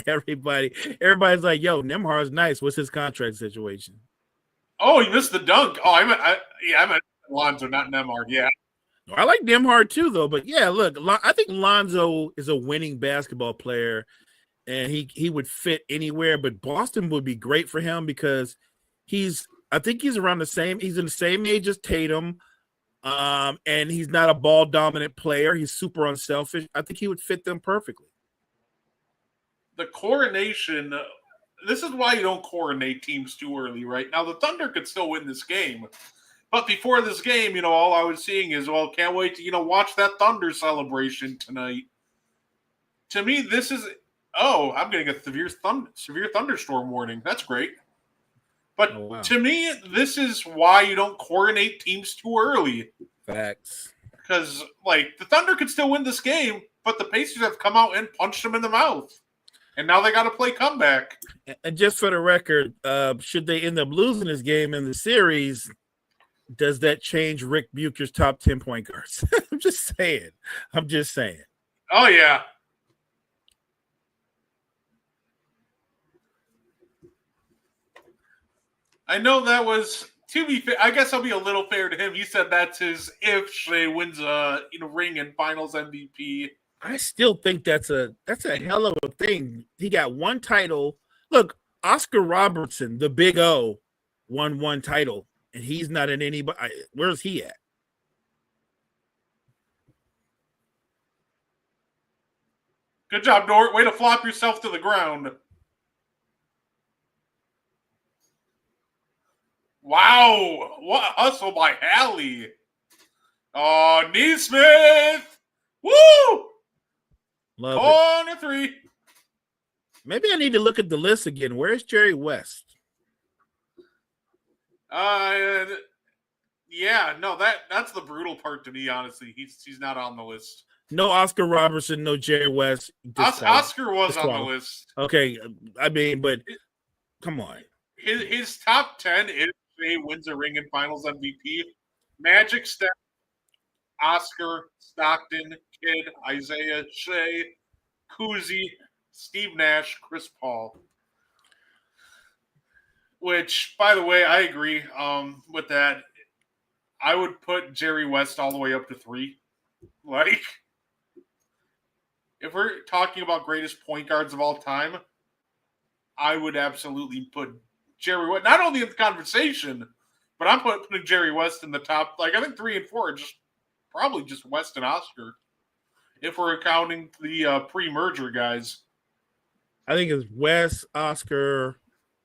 [SPEAKER 7] Everybody's like, "Yo, Nemhard's nice. What's his contract situation?"
[SPEAKER 6] Oh, you missed the dunk. Oh, I meant Lonzo, not Nemhard. Yeah,
[SPEAKER 7] I like Nemhard too, though. But yeah, look, I think Lonzo is a winning basketball player, and he would fit anywhere. But Boston would be great for him because I think he's around the same. He's in the same age as Tatum. And he's not a ball dominant player. He's super unselfish. I think he would fit them perfectly.
[SPEAKER 6] The coronation. This is why you don't coronate teams too early, right? Now the Thunder could still win this game, but before this game, all I was seeing is, well, can't wait to watch that Thunder celebration tonight. To me, this is I'm getting a severe thunderstorm warning. That's great. But To me, this is why you don't coronate teams too early.
[SPEAKER 7] Facts.
[SPEAKER 6] Because, the Thunder could still win this game, but the Pacers have come out and punched them in the mouth. And now they got to play comeback.
[SPEAKER 7] And just for the record, should they end up losing this game in the series, does that change Rick Bucher's top 10 point guards? I'm just saying.
[SPEAKER 6] Oh, yeah. I know that was, to be fair, I guess I'll be a little fair to him. He said that's his if Shea wins a ring and finals MVP.
[SPEAKER 7] I still think that's a hell of a thing. He got one title. Look, Oscar Robertson, the Big O, won one title, and he's not in anybody. Where's he at?
[SPEAKER 6] Good job, Dort. Way to flop yourself to the ground. Wow, what a hustle by Hallie. Oh, Neesmith. Woo!
[SPEAKER 7] Love
[SPEAKER 6] Corner three.
[SPEAKER 7] Maybe I need to look at the list again. Where's Jerry West?
[SPEAKER 6] Yeah, no, that's the brutal part to me, honestly. He's not on the list.
[SPEAKER 7] No Oscar Robertson, no Jerry West.
[SPEAKER 6] Oscar was on the list.
[SPEAKER 7] Okay, I mean, but come on.
[SPEAKER 6] His top 10 is Shea wins a ring and finals MVP. Magic, Steph, Oscar, Stockton, Kidd, Isaiah, Shea, Kuzi, Steve Nash, Chris Paul. Which, by the way, I agree with that. I would put Jerry West all the way up to 3. if we're talking about greatest point guards of all time, I would absolutely put Jerry West not only in the conversation, but I'm putting Jerry West in the top. Like I think 3 and 4 are just probably just West and Oscar, if we're counting the pre-merger guys.
[SPEAKER 7] I think it's Wes, Oscar,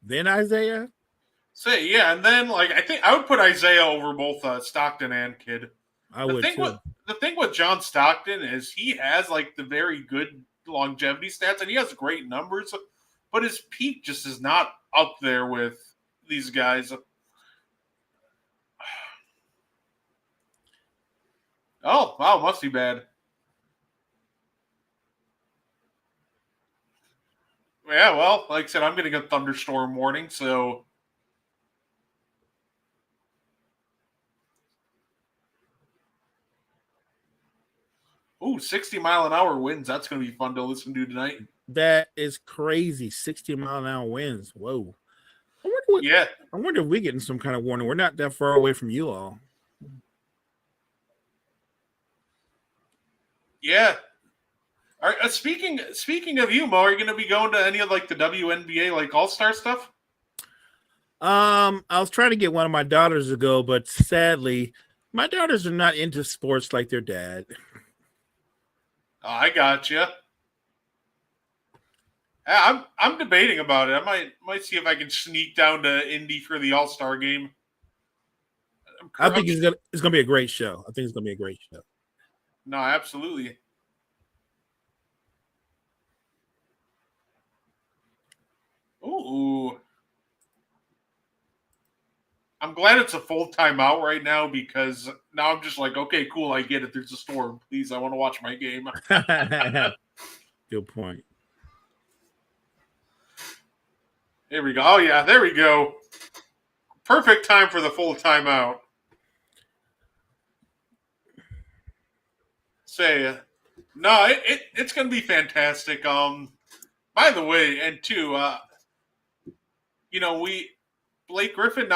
[SPEAKER 7] then Isaiah.
[SPEAKER 6] Say yeah, and then like I think I would put Isaiah over both Stockton and Kidd.
[SPEAKER 7] I would too.
[SPEAKER 6] The thing with John Stockton is he has like the very good longevity stats and he has great numbers, but his peak just is not up there with these guys. Oh wow, must be bad. Yeah, well, like I said, I'm getting a thunderstorm warning, so. Ooh, 60-mile-an-hour winds. That's going to be fun to listen to tonight.
[SPEAKER 7] That is crazy. 60-mile-an-hour winds. Whoa.
[SPEAKER 6] Yeah.
[SPEAKER 7] I wonder if we're getting some kind of warning. We're not that far away from you all.
[SPEAKER 6] Yeah. All right, speaking of you, Mo, are you going to be going to any of like the WNBA like All-Star stuff?
[SPEAKER 7] I was trying to get one of my daughters to go, but sadly, my daughters are not into sports like their dad.
[SPEAKER 6] Oh, I got you. I'm debating about it. I might see if I can sneak down to Indy for the All-Star game.
[SPEAKER 7] I think it's gonna be a great show. I think it's gonna be a great show.
[SPEAKER 6] No, absolutely. Ooh. I'm glad it's a full timeout right now because now I'm just like, okay, cool, I get it. There's a storm. Please, I want to watch my game.
[SPEAKER 7] Good point.
[SPEAKER 6] There we go. Oh, yeah, there we go. Perfect time for the full timeout. No, it's going to be fantastic. By the way, and two, Blake Griffin,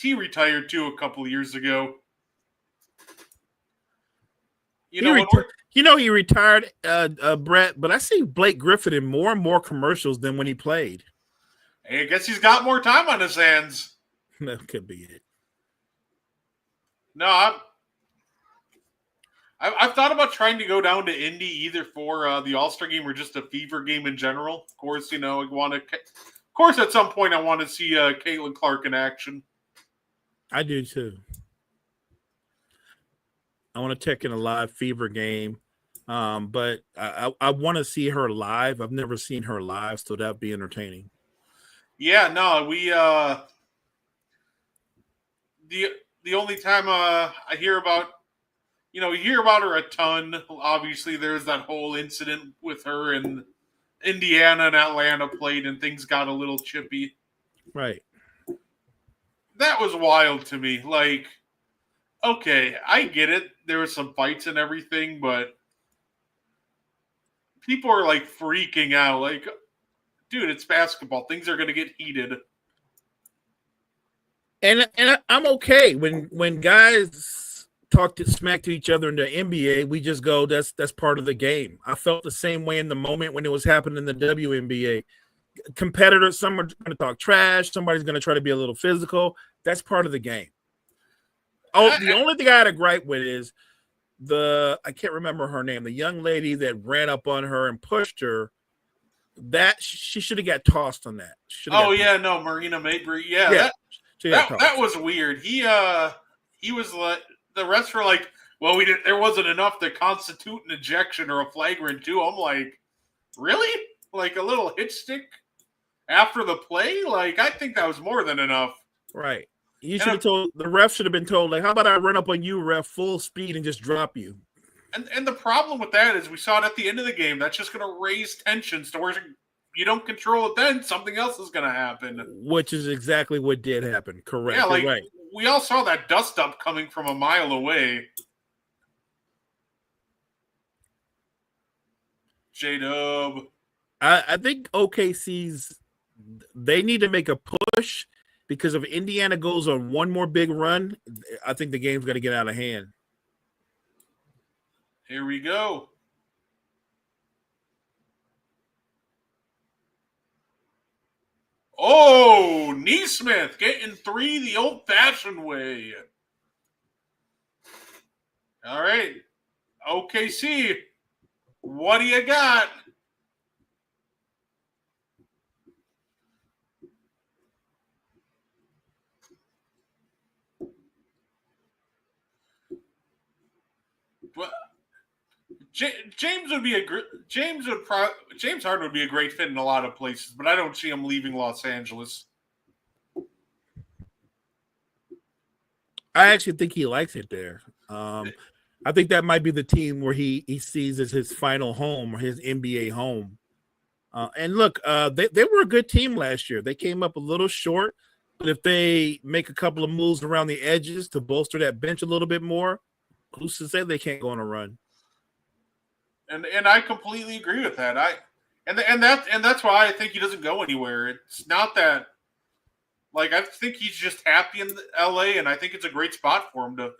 [SPEAKER 6] he retired too a couple of years ago.
[SPEAKER 7] He retired, Brett, but I see Blake Griffin in more and more commercials than when he played.
[SPEAKER 6] Hey, I guess he's got more time on his hands.
[SPEAKER 7] That could be it.
[SPEAKER 6] No, I've thought about trying to go down to Indy either for the All-Star game or just a Fever game in general. Of course, at some point I want to see Caitlin Clark in action.
[SPEAKER 7] I do too. I want to check in a live Fever game, but I want to see her live. I've never seen her live, so that'd be entertaining.
[SPEAKER 6] Yeah, no, we the only time I hear about, we hear about her a ton. Obviously, there's that whole incident with her and Indiana and Atlanta played, and things got a little chippy.
[SPEAKER 7] Right.
[SPEAKER 6] That was wild to me. Like, okay, I get it. There was some fights and everything, but people are like freaking out. Like, dude, it's basketball. Things are going to get heated.
[SPEAKER 7] And I'm okay when guys talk smack to each other in the NBA. We just go, that's part of the game. I felt the same way in the moment when it was happening in the WNBA. Competitors, some are going to talk trash. Somebody's going to try to be a little physical. That's part of the game. Oh, the only thing I had a gripe with is I can't remember her name, the young lady that ran up on her and pushed her. That she should have got tossed on that.
[SPEAKER 6] Marina Mabry. Yeah. That was weird. He was like, the refs were like, well, there wasn't enough to constitute an ejection or a flagrant 2. I'm like, really? Like a little hit stick after the play? Like, I think that was more than enough.
[SPEAKER 7] Right. You should have told the ref should have been told, like, how about I run up on you, ref, full speed and just drop you?
[SPEAKER 6] And the problem with that is we saw it at the end of the game. That's just going to raise tensions to where you don't control it, then something else is going to happen.
[SPEAKER 7] Which is exactly what did happen. Correct.
[SPEAKER 6] Yeah,
[SPEAKER 7] right.
[SPEAKER 6] We all saw that dust up coming from a mile away. J-Dub.
[SPEAKER 7] I think they need to make a push because if Indiana goes on one more big run, I think the game's going to get out of hand.
[SPEAKER 6] Here we go. Oh, Neesmith getting 3 the old-fashioned way. All right. OKC, what do you got? Well, James would be James Harden would be a great fit in a lot of places, but I don't see him leaving Los Angeles.
[SPEAKER 7] I actually think he likes it there. I think that might be the team where he sees as his final home or his NBA home. And look, they were a good team last year. They came up a little short, but if they make a couple of moves around the edges to bolster that bench a little bit more, who's to say they can't go on a run?
[SPEAKER 6] And I completely agree with that. That's why I think he doesn't go anywhere. It's not that, like, I think he's just happy in LA, and I think it's a great spot for him to,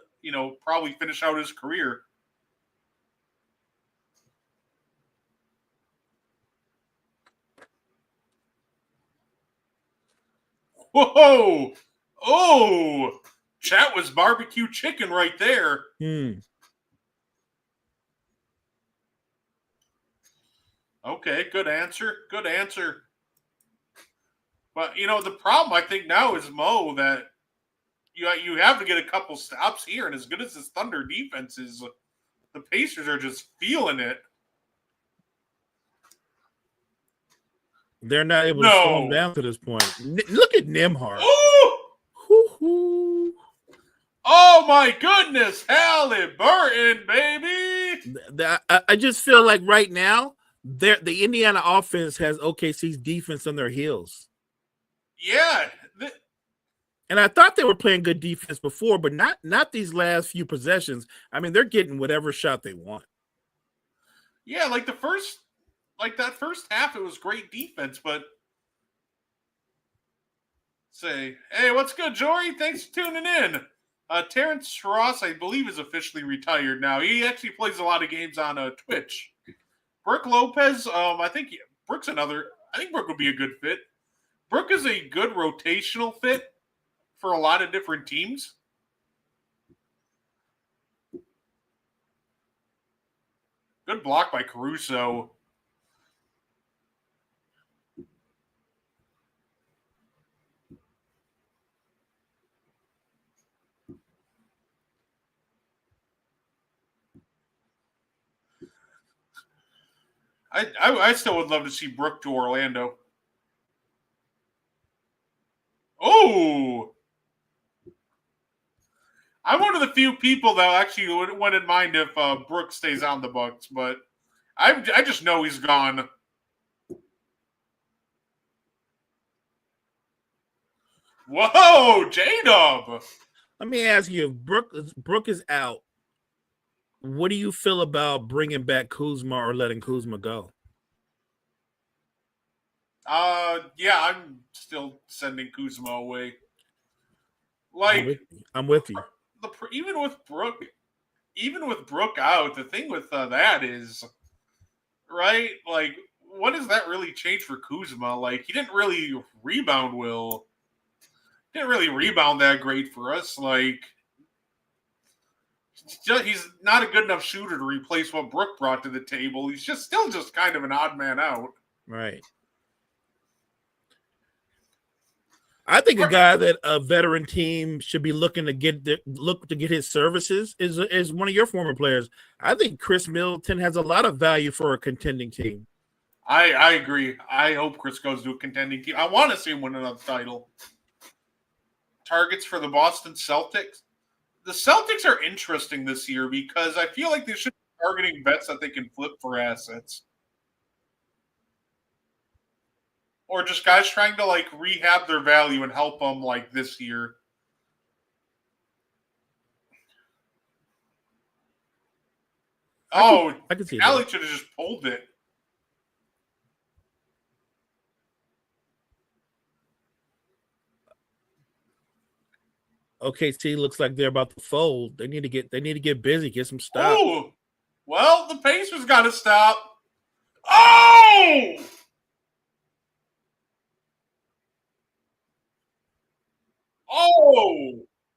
[SPEAKER 6] probably finish out his career. Whoa! Oh! That was barbecue chicken right there. Okay, good answer. Good answer. But, the problem I think now is, Mo, that you have to get a couple stops here, and as good as this Thunder defense is, the Pacers are just feeling it.
[SPEAKER 7] They're not able to slow him down to this point. Look at Nembhard.
[SPEAKER 6] Oh, my goodness. Halliburton, baby.
[SPEAKER 7] I just feel like right now, the Indiana offense has OKC's defense on their heels.
[SPEAKER 6] Yeah.
[SPEAKER 7] And I thought they were playing good defense before, but not these last few possessions. I mean, they're getting whatever shot they want.
[SPEAKER 6] Yeah, like that first half, it was great defense, but hey, what's good, Jory? Thanks for tuning in. Terrence Ross, I believe, is officially retired now. He actually plays a lot of games on Twitch. Brooke Lopez, I think Brooke would be a good fit. Brooke is a good rotational fit for a lot of different teams. Good block by Caruso. I still would love to see Brooke to Orlando. Oh! I'm one of the few people that actually wouldn't mind if Brooke stays on the Bucks, but I just know he's gone. Whoa, J-Dub!
[SPEAKER 7] Let me ask you, if Brooke is out, what do you feel about bringing back Kuzma or letting Kuzma go?
[SPEAKER 6] Yeah, I'm still sending Kuzma away. Like,
[SPEAKER 7] I'm with you.
[SPEAKER 6] Even with Brooke out, the thing with that is, right? Like, what does that really change for Kuzma? Like, he didn't really rebound well. Didn't really rebound that great for us. Like, he's not a good enough shooter to replace what Brooke brought to the table. He's still kind of an odd man out.
[SPEAKER 7] Right. I think a guy that a veteran team should be looking to get his services is one of your former players. I think Chris Middleton has a lot of value for a contending team.
[SPEAKER 6] I agree. I hope Chris goes to a contending team. I want to see him win another title. Targets for the Boston Celtics. The Celtics are interesting this year because I feel like they should be targeting bets that they can flip for assets. Or just guys trying to, like, rehab their value and help them, like, this year. I can see Alec should have just pulled it.
[SPEAKER 7] OKC looks like they're about to fold. They need to get busy, get some stops.
[SPEAKER 6] Oh, well, the Pacers got to stop. Oh!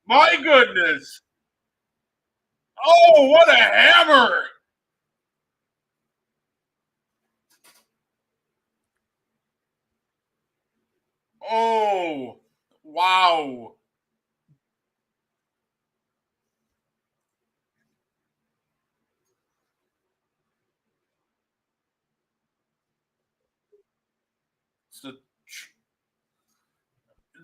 [SPEAKER 6] My goodness. Oh, what a hammer. Oh, wow. So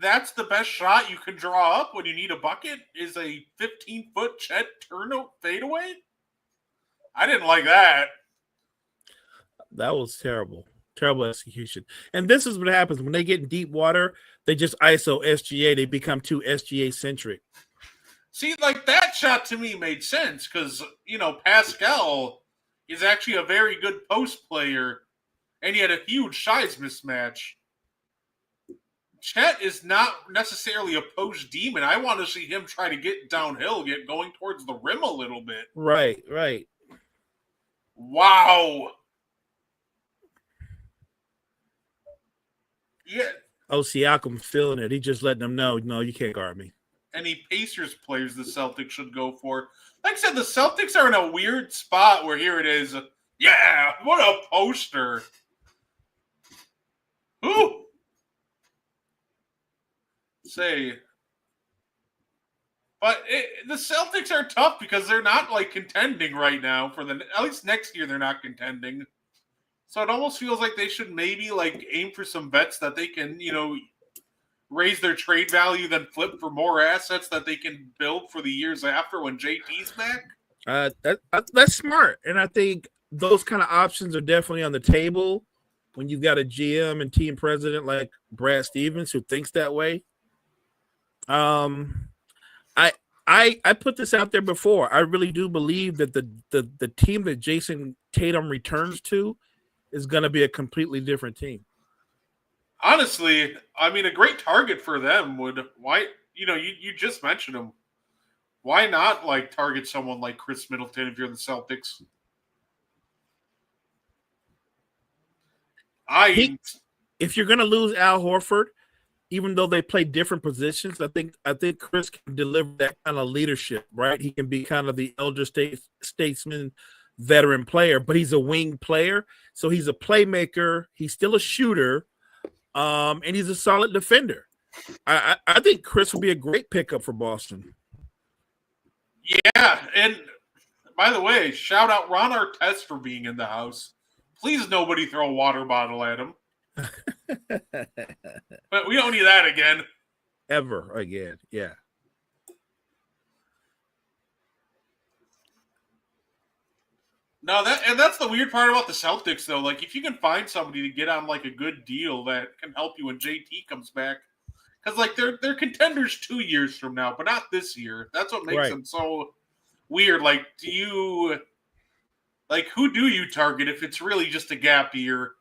[SPEAKER 6] that's the best shot you can draw up when you need a bucket is a 15-foot Chet turnover fadeaway? I didn't like that.
[SPEAKER 7] That was terrible. Terrible execution. And this is what happens when they get in deep water, they just ISO SGA. They become too SGA centric.
[SPEAKER 6] See, like that shot to me made sense because, Pascal is actually a very good post player and he had a huge size mismatch. Chet is not necessarily a post demon. I want to see him try to get downhill, get going towards the rim a little bit.
[SPEAKER 7] Right, right.
[SPEAKER 6] Wow. Yeah.
[SPEAKER 7] Oh, Siakam feeling it. He just letting them know, no, you can't guard me.
[SPEAKER 6] Any Pacers players the Celtics should go for. Like I said, the Celtics are in a weird spot where here it is. Yeah, what a poster. Ooh. But the Celtics are tough because they're not like contending right now at least next year they're not contending. So it almost feels like they should maybe like aim for some vets that they can, raise their trade value, then flip for more assets that they can build for the years after when JT's back.
[SPEAKER 7] That's smart. And I think those kind of options are definitely on the table when you've got a GM and team president like Brad Stevens who thinks that way. I put this out there before. I really do believe that the team that Jason Tatum returns to is going to be a completely different team.
[SPEAKER 6] Honestly, I mean, a great target for them you just mentioned him. Why not like target someone like Chris Middleton if you're the Celtics?
[SPEAKER 7] If you're going to lose Al Horford, even though they play different positions, I think Chris can deliver that kind of leadership, right? He can be kind of the elder statesman, veteran player, but he's a wing player. So he's a playmaker. He's still a shooter, and he's a solid defender. I think Chris would be a great pickup for Boston.
[SPEAKER 6] Yeah, and by the way, shout out Ron Artest for being in the house. Please nobody throw a water bottle at him. But we don't need that again.
[SPEAKER 7] Ever again, yeah.
[SPEAKER 6] No, that's the weird part about the Celtics, though. Like, if you can find somebody to get on like a good deal that can help you when JT comes back, because like they're contenders 2 years from now, but not this year. That's what makes them so weird. Like, who do you target if it's really just a gap year?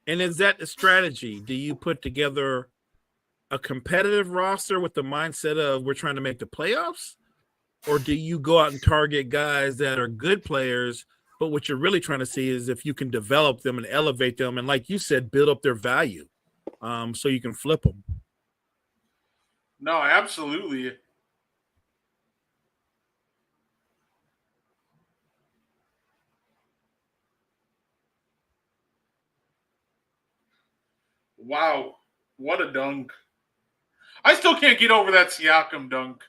[SPEAKER 7] And is that the strategy? Do you put together a competitive roster with the mindset of we're trying to make the playoffs? Or do you go out and target guys that are good players, but what you're really trying to see is if you can develop them and elevate them and, like you said, build up their value so you can flip them?
[SPEAKER 6] No, absolutely. Wow, what a dunk. I still can't get over that Siakam dunk.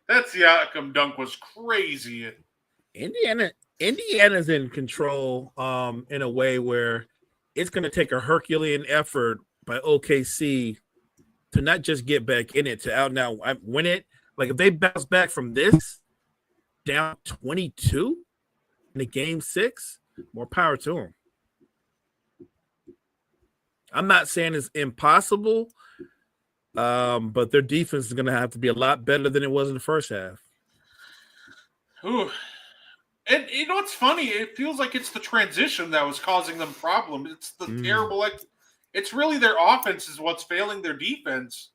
[SPEAKER 6] That Siakam dunk was crazy.
[SPEAKER 7] Indiana's in control in a way where it's going to take a Herculean effort by OKC to not just get back in it, to out now win it. Like if they bounce back from this down 22 in the game 6, more power to them. I'm not saying it's impossible, but their defense is going to have to be a lot better than it was in the first half.
[SPEAKER 6] Ooh. And you know what's funny? It feels like it's the transition that was causing them problems. It's the terrible. It's really their offense is what's failing their defense.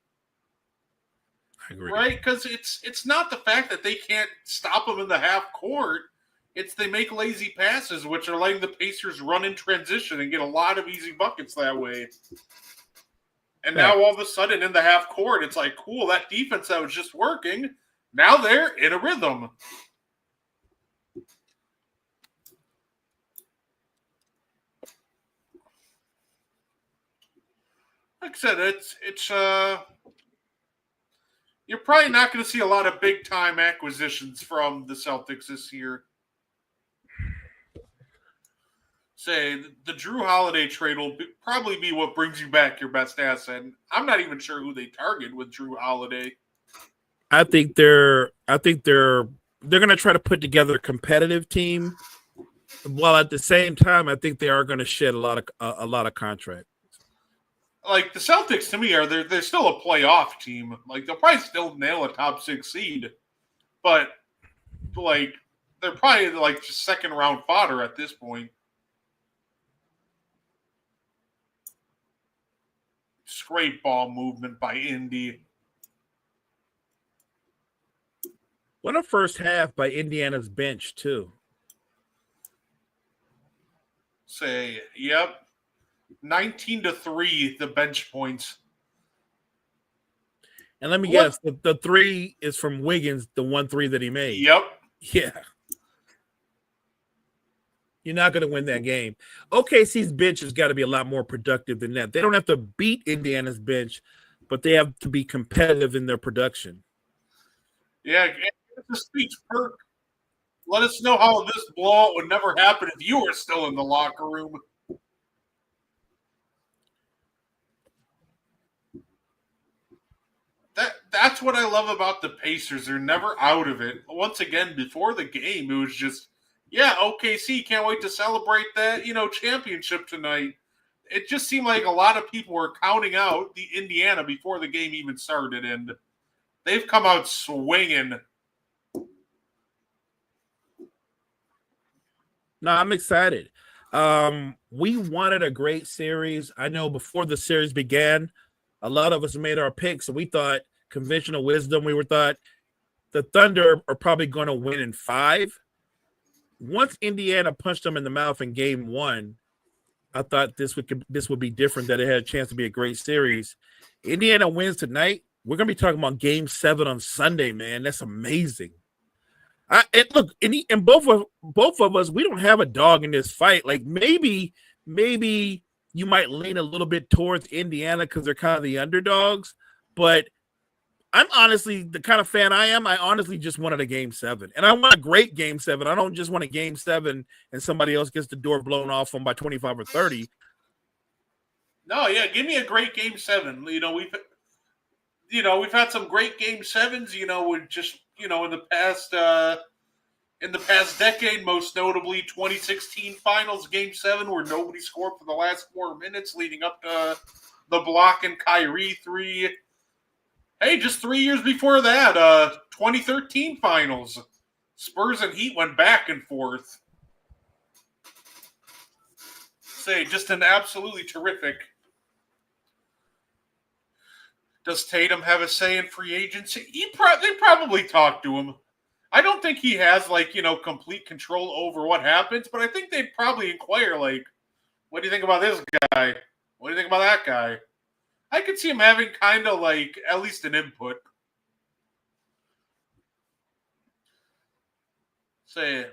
[SPEAKER 7] I agree.
[SPEAKER 6] Right? Because it's not the fact that they can't stop them in the half court. It's they make lazy passes, which are letting the Pacers run in transition and get a lot of easy buckets that way. And now all of a sudden in the half court, it's like, cool, that defense that was just working, now they're in a rhythm. Like I said, it's you're probably not going to see a lot of big time acquisitions from the Celtics this year. Say the Drew Holiday trade will probably be what brings you back your best asset. I'm not even sure who they target with Drew Holiday.
[SPEAKER 7] I think they're going to try to put together a competitive team, while at the same time, I think they are going to shed a lot of contract.
[SPEAKER 6] Like the Celtics, to me, they're still a playoff team. Like they'll probably still nail a top 6 seed, but like they're probably like just second round fodder at this point. It's great ball movement by Indy.
[SPEAKER 7] What a first half by Indiana's bench too.
[SPEAKER 6] Say, yep. 19-3, the bench points.
[SPEAKER 7] And let me guess, the 3 is from Wiggins, the 1-3 that he made.
[SPEAKER 6] Yep.
[SPEAKER 7] Yeah. You're not going to win that game. OKC's bench has got to be a lot more productive than that. They don't have to beat Indiana's bench, but they have to be competitive in their production.
[SPEAKER 6] Yeah, it's a speech perk. Let us know how this blowout would never happen if you were still in the locker room. That's what I love about the Pacers. They're never out of it. Once again, before the game, it was just, yeah, OKC can't wait to celebrate that, championship tonight. It just seemed like a lot of people were counting out the Indiana before the game even started, and they've come out swinging.
[SPEAKER 7] No, I'm excited. We wanted a great series. I know before the series began, a lot of us made our picks, and we thought conventional wisdom. We thought the Thunder are probably going to win in 5. Once Indiana punched them in the mouth in game 1, I thought this would be different, that it had a chance to be a great series. Indiana wins tonight. We're going to be talking about game 7 on Sunday, man. That's amazing. Look, and both of us, we don't have a dog in this fight. Like maybe you might lean a little bit towards Indiana because they're kind of the underdogs, but I'm honestly the kind of fan I am. I honestly just wanted a game 7, and I want a great game 7. I don't just want a game 7 and somebody else gets the door blown off them by 25 or 30.
[SPEAKER 6] No, yeah, give me a great game 7. We've had some great game 7s. With just in the past decade, most notably 2016 Finals Game 7, where nobody scored for the last 4 minutes leading up to the block and Kyrie 3. Hey, just 3 years before that, 2013 Finals, Spurs and Heat went back and forth. Say, just an absolutely terrific. Does Tatum have a say in free agency? They probably talk to him. I don't think he has, complete control over what happens, but I think they'd probably inquire, what do you think about this guy? What do you think about that guy? I could see him having kind of, at least an input. Say,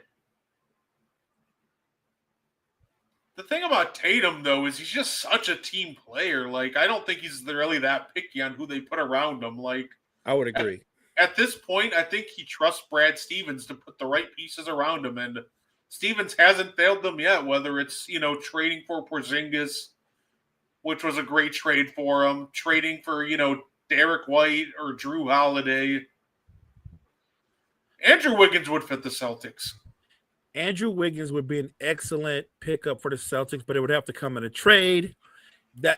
[SPEAKER 6] the thing about Tatum, though, is he's just such a team player. I don't think he's really that picky on who they put around him.
[SPEAKER 7] I would agree.
[SPEAKER 6] At this point, I think he trusts Brad Stevens to put the right pieces around him, and Stevens hasn't failed them yet, whether it's, trading for Porzingis, which was a great trade for him, trading for, Derek White or Drew Holiday. Andrew Wiggins would fit the Celtics.
[SPEAKER 7] Andrew Wiggins would be an excellent pickup for the Celtics, but it would have to come in a trade.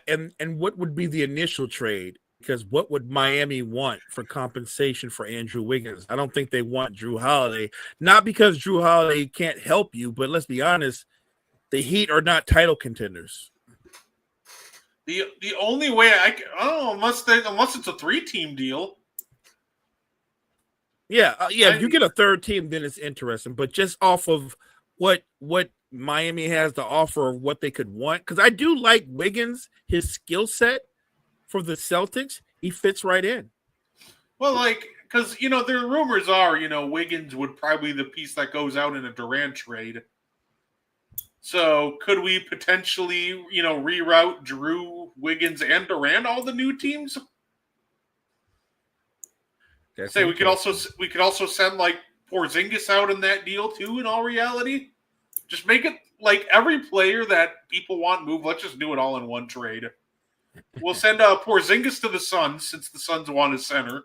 [SPEAKER 7] And what would be the initial trade? Because what would Miami want for compensation for Andrew Wiggins? I don't think they want Drew Holiday. Not because Drew Holiday can't help you, but let's be honest, the Heat are not title contenders.
[SPEAKER 6] The only way I don't know, unless it's a 3-team deal.
[SPEAKER 7] Yeah, if you get a third team, then it's interesting. But just off of what Miami has to offer, what they could want, because I do like Wiggins, his skill set for the Celtics, he fits right in.
[SPEAKER 6] Well, like, because, the rumors are, Wiggins would probably be the piece that goes out in a Durant trade. So could we potentially, reroute Drew, Wiggins, and Durant, all the new teams? Say we could also send like Porzingis out in that deal too. In all reality, just make it like every player that people want move. Let's just do it all in one trade. We'll send Porzingis to the Suns since the Suns want a center.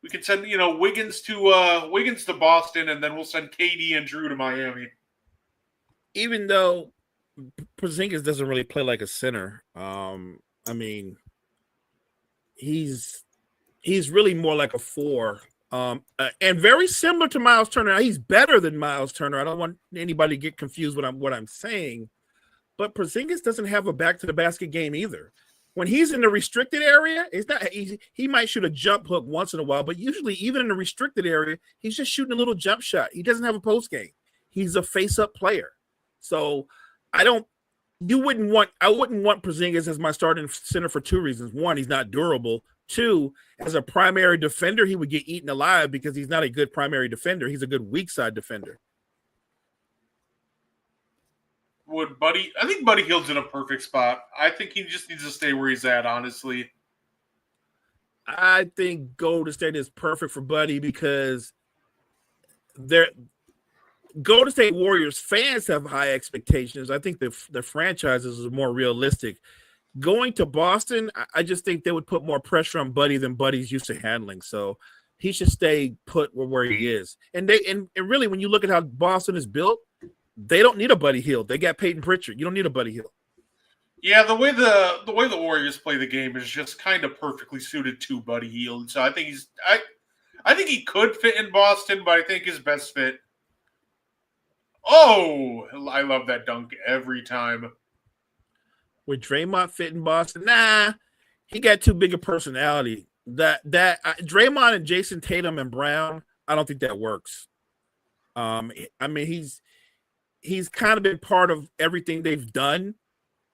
[SPEAKER 6] We can send Wiggins to Boston, and then we'll send KD and Drew to Miami.
[SPEAKER 7] Even though Porzingis doesn't really play like a center, I mean, he's really more like a 4, and very similar to Miles Turner. He's better than Miles Turner. I don't want anybody to get confused with what I'm saying, but Porzingis doesn't have a back to the basket game either. When he's in the restricted area, it's not easy. He might shoot a jump hook once in a while, but usually even in the restricted area, he's just shooting a little jump shot. He doesn't have a post game. He's a face-up player. So I wouldn't want Porzingis as my starting center for 2 reasons. 1, he's not durable. 2, as a primary defender, he would get eaten alive because he's not a good primary defender. He's a good weak side defender.
[SPEAKER 6] I think Buddy Hield's in a perfect spot. I think he just needs to stay where he's at, honestly.
[SPEAKER 7] I think Golden State is perfect for Buddy because Golden State Warriors fans have high expectations. I think the franchises is more realistic. Going to Boston, I just think they would put more pressure on Buddy than Buddy's used to handling. So he should stay put where he is. And really, when you look at how Boston is built, they don't need a Buddy Hield. They got Peyton Pritchard. You don't need a Buddy Hield.
[SPEAKER 6] Yeah, the way the Warriors play the game is just kind of perfectly suited to Buddy Hield. So I think I think he could fit in Boston, but I think his best fit. Oh, I love that dunk every time.
[SPEAKER 7] Would Draymond fit in Boston? Nah, he got too big a personality. Draymond and Jason Tatum and Brown, I don't think that works. I mean, he's kind of been part of everything they've done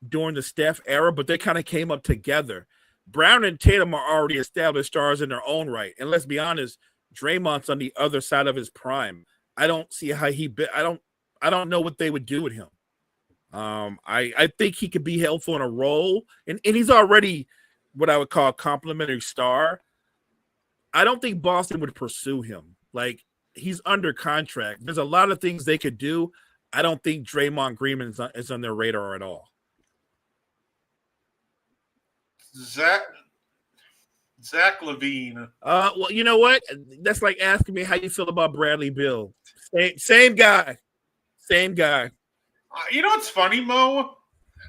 [SPEAKER 7] during the Steph era, but they kind of came up together. Brown and Tatum are already established stars in their own right, and let's be honest, Draymond's on the other side of his prime. I don't see how I don't know what they would do with him. I think he could be helpful in a role, and he's already what I would call a complimentary star. I don't think Boston would pursue him. Like, he's under contract. There's a lot of things they could do. I don't think Draymond Green is on their radar at all.
[SPEAKER 6] Zach LaVine.
[SPEAKER 7] Well, you know what? That's like asking me how you feel about Bradley Beal. Same guy. Same guy.
[SPEAKER 6] You know what's funny, Mo?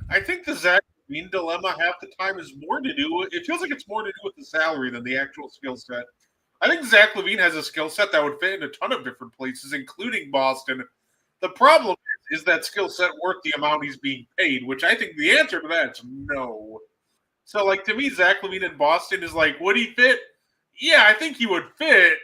[SPEAKER 6] I think the Zach LaVine dilemma half the time is more to do with, it feels like it's more to do with the salary than the actual skill set. I think Zach LaVine has a skill set that would fit in a ton of different places, including Boston. The problem is that skill set worth the amount he's being paid, which I think the answer to that is no. So, like, to me, Zach LaVine in Boston is like, would he fit? Yeah, I think he would fit,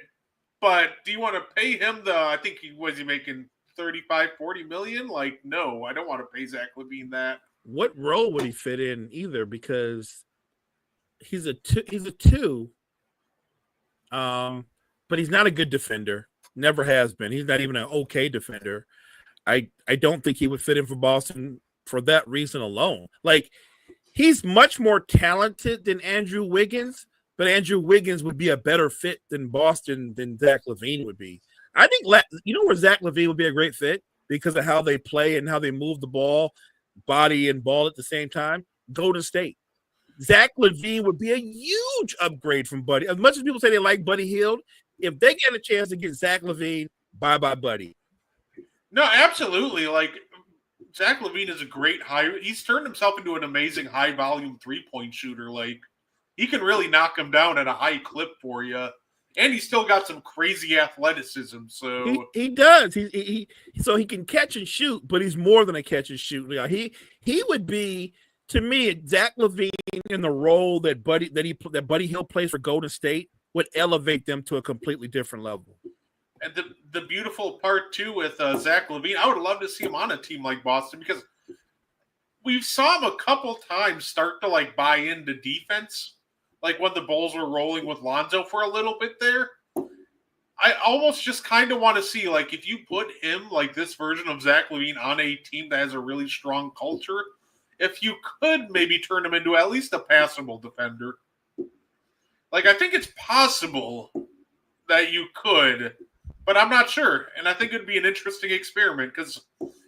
[SPEAKER 6] but do you want to pay him I think was he making 35, 40 million? Like, no, I don't want to pay Zach LaVine that.
[SPEAKER 7] What role would he fit in either? Because he's a two, but he's not a good defender. Never has been. He's not even an okay defender. I don't think he would fit in for Boston for that reason alone. Like, he's much more talented than Andrew Wiggins, but Andrew Wiggins would be a better fit than Boston than Zach LaVine would be. I think where Zach LaVine would be a great fit because of how they play and how they move the ball, body and ball at the same time. Golden State. Zach LaVine would be a huge upgrade from Buddy. As much as people say they like Buddy Hield, if they get a chance to get Zach LaVine, bye-bye Buddy.
[SPEAKER 6] No, absolutely. Like, Zach LaVine is a great he's turned himself into an amazing high-volume three-point shooter. Like, he can really knock him down at a high clip for you. And he's still got some crazy athleticism. So
[SPEAKER 7] he does. So he can catch and shoot, but he's more than a catch and shoot. He would be, to me, Zach LaVine in the role that Buddy Hield plays for Golden State would elevate them to a completely different level.
[SPEAKER 6] And the beautiful part too with Zach LaVine, I would love to see him on a team like Boston because we saw him a couple times start to like buy into defense, like when the Bulls were rolling with Lonzo for a little bit there. I almost just kind of want to see, like, if you put him, like this version of Zach LaVine, on a team that has a really strong culture, if you could maybe turn him into at least a passable defender. Like, I think it's possible that you could, but I'm not sure. And I think it'd be an interesting experiment because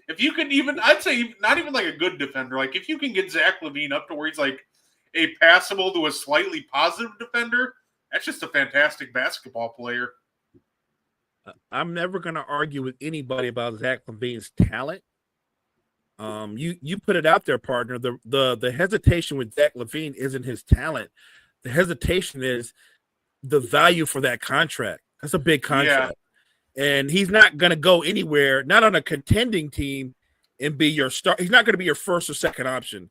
[SPEAKER 6] if you could even, I'd say not even like a good defender, like if you can get Zach LaVine up to where he's like a passable to a slightly positive defender, that's just a fantastic basketball player.
[SPEAKER 7] I'm never going to argue with anybody about Zach LaVine's talent. You put it out there, partner. The hesitation with Zach LaVine isn't his talent. The hesitation is the value for that contract. That's a big contract. Yeah. And he's not going to go anywhere, not on a contending team, and be your star. He's not going to be your first or second option.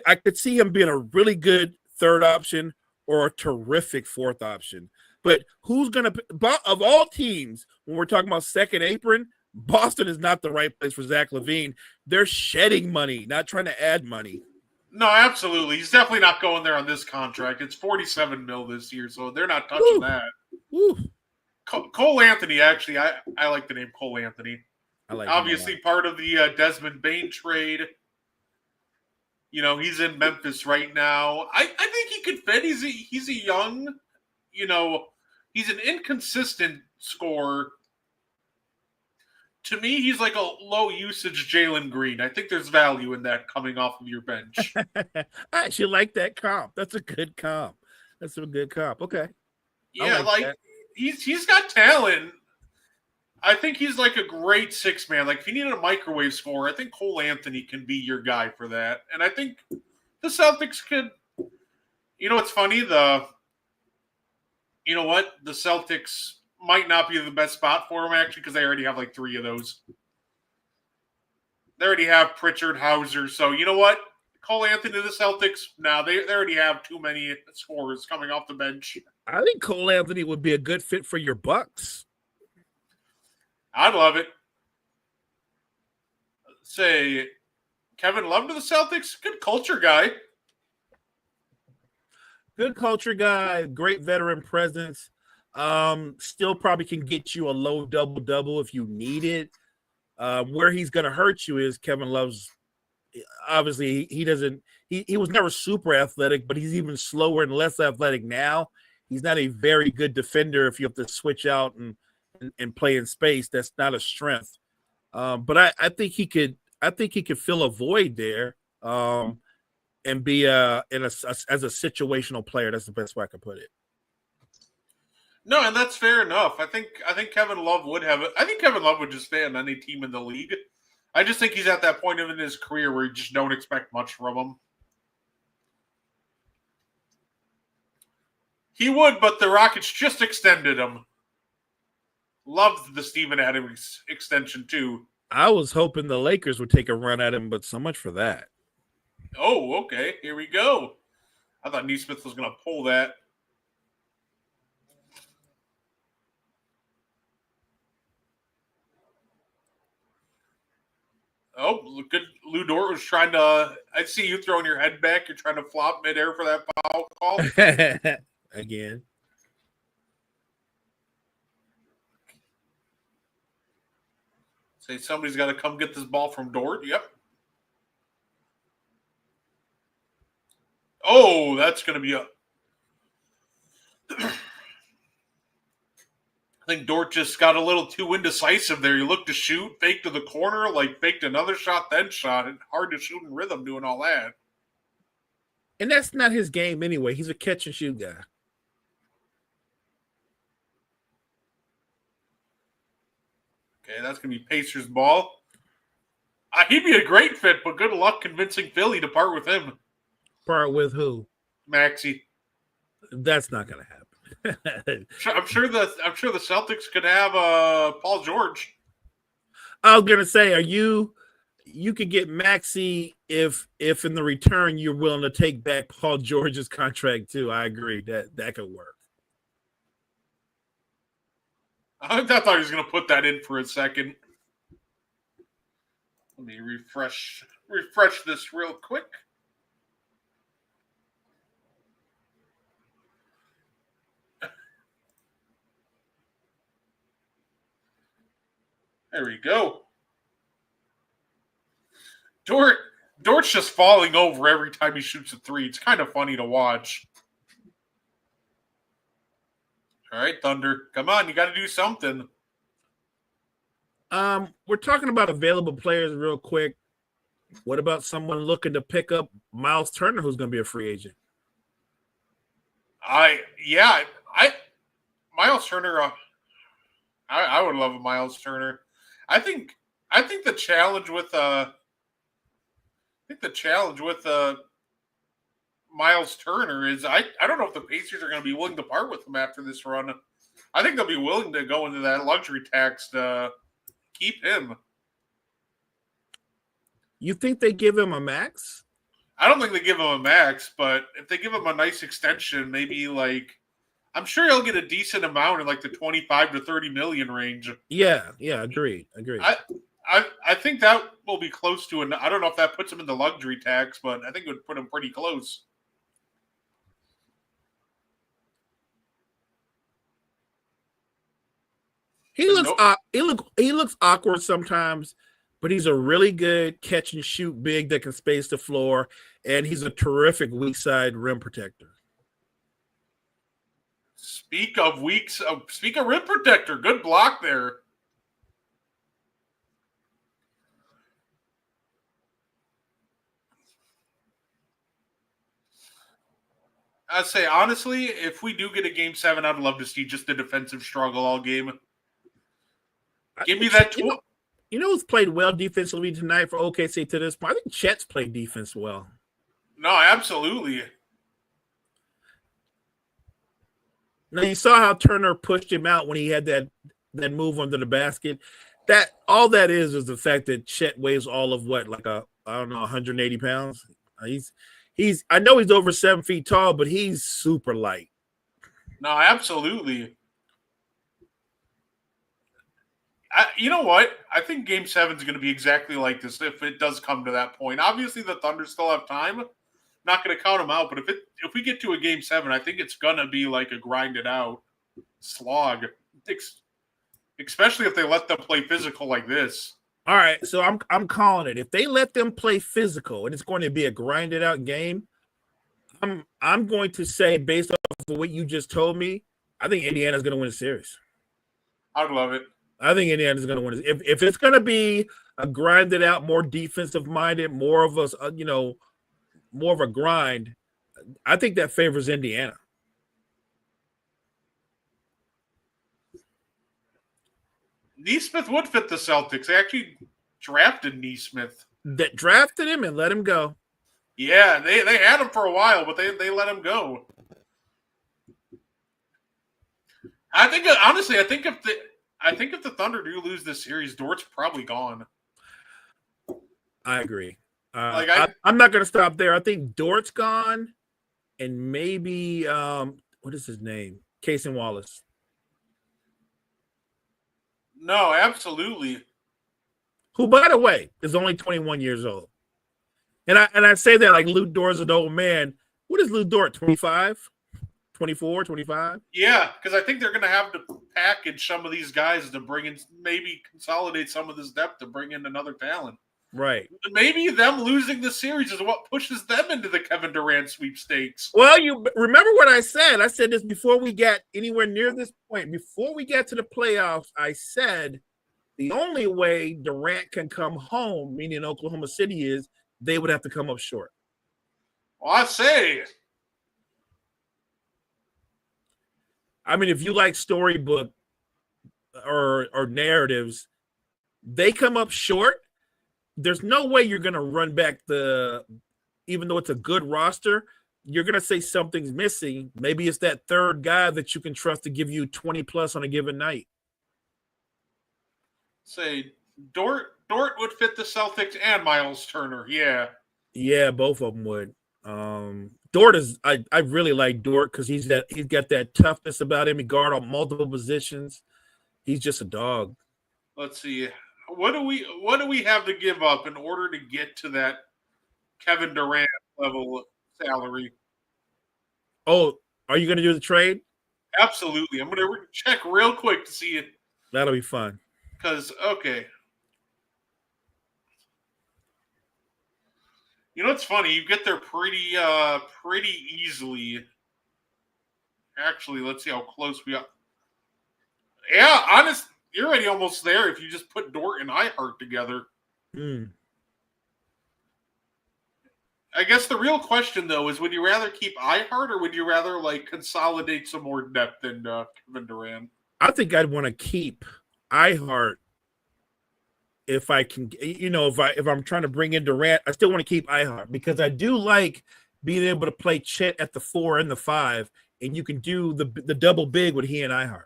[SPEAKER 7] I could see him being a really good third option or a terrific fourth option. But who's going to – of all teams, when we're talking about second apron, Boston is not the right place for Zach LaVine. They're shedding money, not trying to add money.
[SPEAKER 6] No, absolutely. He's definitely not going there on this contract. It's $47 million this year, so they're not touching that.
[SPEAKER 7] Woo.
[SPEAKER 6] Cole Anthony, actually, I like the name Cole Anthony.
[SPEAKER 7] I like
[SPEAKER 6] obviously part of the Desmond Bane trade. You know, he's in Memphis right now. I think he could fit. He's a young, you know, he's an inconsistent scorer. To me, he's like a low-usage Jalen Green. I think there's value in that coming off of your bench.
[SPEAKER 7] I actually like that comp. That's a good comp. That's a good comp. Okay.
[SPEAKER 6] Yeah, like he's got talent. I think he's like a great six-man. Like, if you needed a microwave scorer, I think Cole Anthony can be your guy for that. And I think the Celtics could – you know what's funny? You know what? The Celtics – might not be the best spot for him, actually, because they already have like 3 of those. They already have Pritchard, Hauser. So, you know what? Cole Anthony to the Celtics, no, they already have too many scorers coming off the bench.
[SPEAKER 7] I think Cole Anthony would be a good fit for your Bucks.
[SPEAKER 6] I'd love it. Say, Kevin Love to the Celtics, good culture guy.
[SPEAKER 7] Good culture guy, great veteran presence. Still probably can get you a low double-double if you need it. Where he's going to hurt you is Kevin Love's obviously he was never super athletic, but he's even slower and less athletic now. He's not a very good defender if you have to switch out and play in space. That's not a strength. But I think he could fill a void there and be as a situational player. That's the best way I can put it.
[SPEAKER 6] No, and that's fair enough. I think Kevin Love would have it. I think Kevin Love would just stay on any team in the league. I just think he's at that point in his career where you just don't expect much from him. He would, but the Rockets just extended him. Loved the Steven Adams extension, too.
[SPEAKER 7] I was hoping the Lakers would take a run at him, but so much for that.
[SPEAKER 6] Oh, okay. Here we go. I thought Neesmith was going to pull that. Oh, good. Lou Dort was trying to. I see you throwing your head back. You're trying to flop midair for that foul call.
[SPEAKER 7] Again.
[SPEAKER 6] Say somebody's got to come get this ball from Dort. Yep. Oh, that's going to be a. I think Dort just got a little too indecisive there. He looked to shoot, faked to the corner, like faked another shot, then shot. And hard to shoot in rhythm doing all that.
[SPEAKER 7] And that's not his game anyway. He's a catch and shoot guy.
[SPEAKER 6] Okay, that's going to be Pacers ball. He'd be a great fit, but good luck convincing Philly to part with him.
[SPEAKER 7] Part with who?
[SPEAKER 6] Maxey.
[SPEAKER 7] That's not going to happen.
[SPEAKER 6] I'm sure the Celtics could have Paul George.
[SPEAKER 7] I was gonna say, you could get Maxey if in the return you're willing to take back Paul George's contract too. I agree that could work.
[SPEAKER 6] I thought he was going to put that in for a second. Let me refresh this real quick. There we go. Dort's just falling over every time he shoots a three. It's kind of funny to watch. All right, Thunder. Come on, you got to do something.
[SPEAKER 7] We're talking about available players real quick. What about someone looking to pick up Miles Turner, who's going to be a free agent?
[SPEAKER 6] Miles Turner. I would love a Miles Turner. I think the challenge with Miles Turner is I don't know if the Pacers are going to be willing to part with him after this run. I think they'll be willing to go into that luxury tax to keep him.
[SPEAKER 7] You think they give him a max?
[SPEAKER 6] I don't think they give him a max, but if they give him a nice extension, maybe like I'm sure he'll get a decent amount in like the 25 to 30 million range.
[SPEAKER 7] Yeah, agreed.
[SPEAKER 6] I think that will be close to I don't know if that puts him in the luxury tax, but I think it would put him pretty close.
[SPEAKER 7] He looks awkward sometimes, but he's a really good catch and shoot big that can space the floor, and he's a terrific weak side rim protector.
[SPEAKER 6] Speak of rim protector, good block there. I'd say honestly, if we do get a game 7, I'd love to see just a defensive struggle all game. Give me that.
[SPEAKER 7] You know who's played well defensively tonight for OKC to this point? I think Chet's played defense well.
[SPEAKER 6] No, absolutely.
[SPEAKER 7] Now you saw how Turner pushed him out when he had that move under the basket. That all that is the fact that Chet weighs all of what, like 180 pounds. He's I know he's over 7 feet tall, but he's super light.
[SPEAKER 6] No, absolutely. You know what? I think Game 7 is going to be exactly like this if it does come to that point. Obviously, the Thunder still have time. Not going to count them out, but if we get to a Game 7, I think it's going to be like a grinded out slog, especially if they let them play physical like this.
[SPEAKER 7] All right, so I'm calling it. If they let them play physical and it's going to be a grinded out game, I'm going to say, based off of what you just told me, I think Indiana's going to win the series.
[SPEAKER 6] I'd love it.
[SPEAKER 7] I think Indiana's going to win it. If it's going to be a grinded out, more defensive minded, more of a grind, I think that favors Indiana.
[SPEAKER 6] Neesmith would fit the Celtics. They actually drafted Neesmith.
[SPEAKER 7] That drafted him and let him go.
[SPEAKER 6] Yeah, they had him for a while, but they let him go. I think if the Thunder do lose this series, Dort's probably gone.
[SPEAKER 7] I agree. I'm not going to stop there. I think Dort's gone, and maybe what is his name? Casey Wallace.
[SPEAKER 6] No, absolutely.
[SPEAKER 7] Who, by the way, is only 21 years old. And I say that like Lou Dort's an old man. What is Lou Dort, 25? 24, 25?
[SPEAKER 6] Yeah, because I think they're going to have to package some of these guys to bring in, maybe consolidate some of this depth to bring in another talent.
[SPEAKER 7] Right.
[SPEAKER 6] Maybe them losing the series is what pushes them into the Kevin Durant sweepstakes.
[SPEAKER 7] Well, you remember what I said. I said this before we get anywhere near this point. Before we get to the playoffs, I said the only way Durant can come home, meaning Oklahoma City, is they would have to come up short.
[SPEAKER 6] Well, I say.
[SPEAKER 7] I mean, if you like storybook or narratives, they come up short. There's no way you're going to run back even though it's a good roster, you're going to say something's missing. Maybe it's that third guy that you can trust to give you 20 plus on a given night.
[SPEAKER 6] Say Dort would fit the Celtics and Miles Turner. Yeah.
[SPEAKER 7] Yeah, both of them would. Dort is I really like Dort because he's got that toughness about him. He guard on multiple positions. He's just a dog.
[SPEAKER 6] Let's see. What do we have to give up in order to get to that Kevin Durant level salary?
[SPEAKER 7] Oh, are you going to do the trade?
[SPEAKER 6] Absolutely. I'm going to check real quick to see it.
[SPEAKER 7] That'll be fun.
[SPEAKER 6] Because, okay. You know what's funny? You get there pretty easily. Actually, let's see how close we are. Yeah, honest, you're already almost there if you just put Dort and Ihart together. I guess the real question, though, is would you rather keep Ihart or would you rather, like, consolidate some more depth in Kevin Durant?
[SPEAKER 7] I think I'd want to keep Ihart if I can, if I'm trying to bring in Durant. I still want to keep Ihart because I do like being able to play Chet at the 4 and the 5, and you can do the double big with he and Ihart.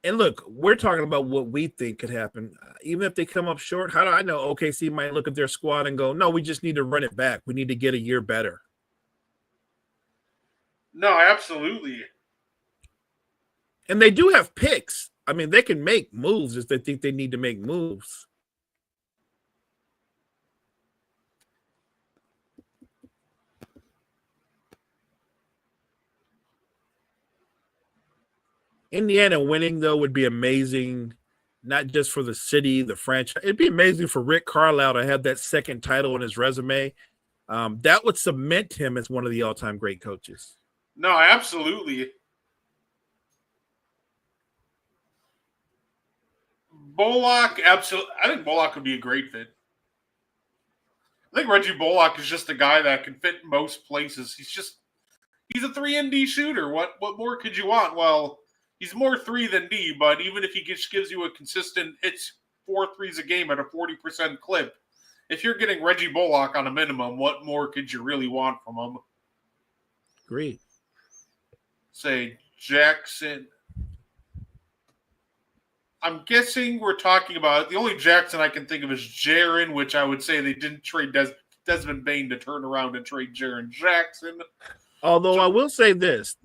[SPEAKER 7] And look, we're talking about what we think could happen. Even if they come up short, how do I know OKC might look at their squad and go, no, we just need to run it back. We need to get a year better.
[SPEAKER 6] No, absolutely.
[SPEAKER 7] And they do have picks. I mean, they can make moves if they think they need to make moves. Indiana winning, though, would be amazing, not just for the city, the franchise. It'd be amazing for Rick Carlisle to have that second title on his resume. That would cement him as one of the all-time great coaches.
[SPEAKER 6] No, absolutely. Bullock, absolutely. I think Bullock would be a great fit. I think Reggie Bullock is just a guy that can fit most places. He's a 3-and-D shooter. What more could you want? Well, he's more 3 than D, but even if he gives you a consistent hits 4 threes a game at a 40% clip, if you're getting Reggie Bullock on a minimum, what more could you really want from him?
[SPEAKER 7] Great.
[SPEAKER 6] Say Jackson. I'm guessing we're talking about the only Jackson I can think of is Jaren, which I would say they didn't trade Desmond Bain to turn around and trade Jaren Jackson.
[SPEAKER 7] Although I will say this,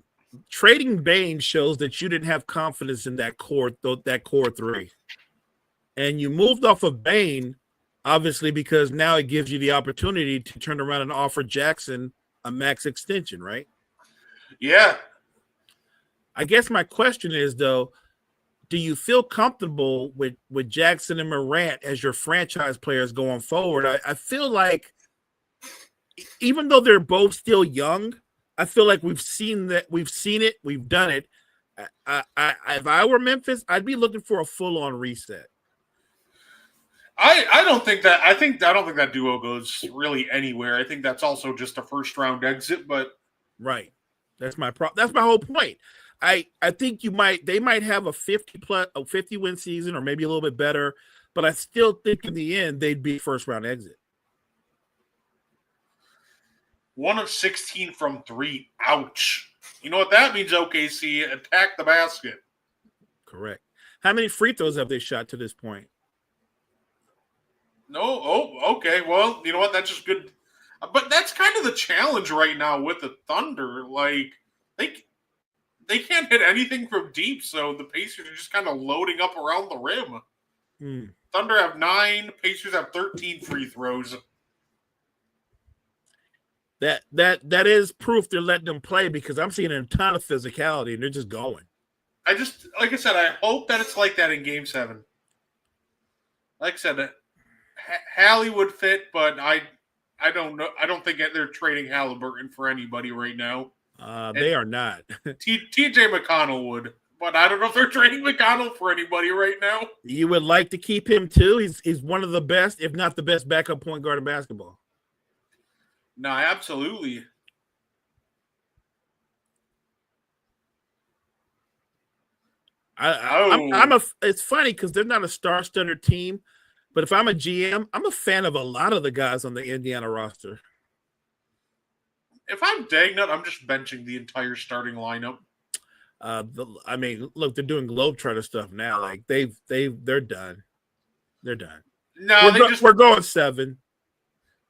[SPEAKER 7] trading Bain shows that you didn't have confidence in that core 3. And you moved off of Bain, obviously, because now it gives you the opportunity to turn around and offer Jackson a max extension, right?
[SPEAKER 6] Yeah.
[SPEAKER 7] I guess my question is, though, do you feel comfortable with Jackson and Morant as your franchise players going forward? I feel like even though they're both still young, I feel like we've seen it, we've done it. If I were Memphis, I'd be looking for a full-on reset.
[SPEAKER 6] I don't think that duo goes really anywhere. I think that's also just a first-round exit, but
[SPEAKER 7] right. That's my whole point. I think they might have a 50 win season or maybe a little bit better, but I still think in the end they'd be first-round exit.
[SPEAKER 6] 1 of 16 from 3. Ouch. You know what that means, OKC? Attack the basket.
[SPEAKER 7] Correct. How many free throws have they shot to this point?
[SPEAKER 6] No. Oh, okay. Well, you know what? That's just good. But that's kind of the challenge right now with the Thunder. Like, they can't hit anything from deep, so the Pacers are just kind of loading up around the rim. Thunder have 9. Pacers have 13 free throws.
[SPEAKER 7] That is proof they're letting them play because I'm seeing a ton of physicality and they're just going.
[SPEAKER 6] Like I said, I hope that it's like that in Game 7. Like I said, Hallie would fit, but I don't know. I don't think they're trading Halliburton for anybody right now.
[SPEAKER 7] They are not.
[SPEAKER 6] TJ McConnell would, but I don't know if they're trading McConnell for anybody right now.
[SPEAKER 7] You would like to keep him too. He's one of the best, if not the best, backup point guard in basketball.
[SPEAKER 6] No, absolutely.
[SPEAKER 7] It's funny because they're not a star-studded team, but if I'm a GM, I'm a fan of a lot of the guys on the Indiana roster.
[SPEAKER 6] If I'm Dagnut, I'm just benching the entire starting lineup.
[SPEAKER 7] Look, they're doing Globetrotter stuff now. Like they're done. They're done.
[SPEAKER 6] No,
[SPEAKER 7] we're going 7.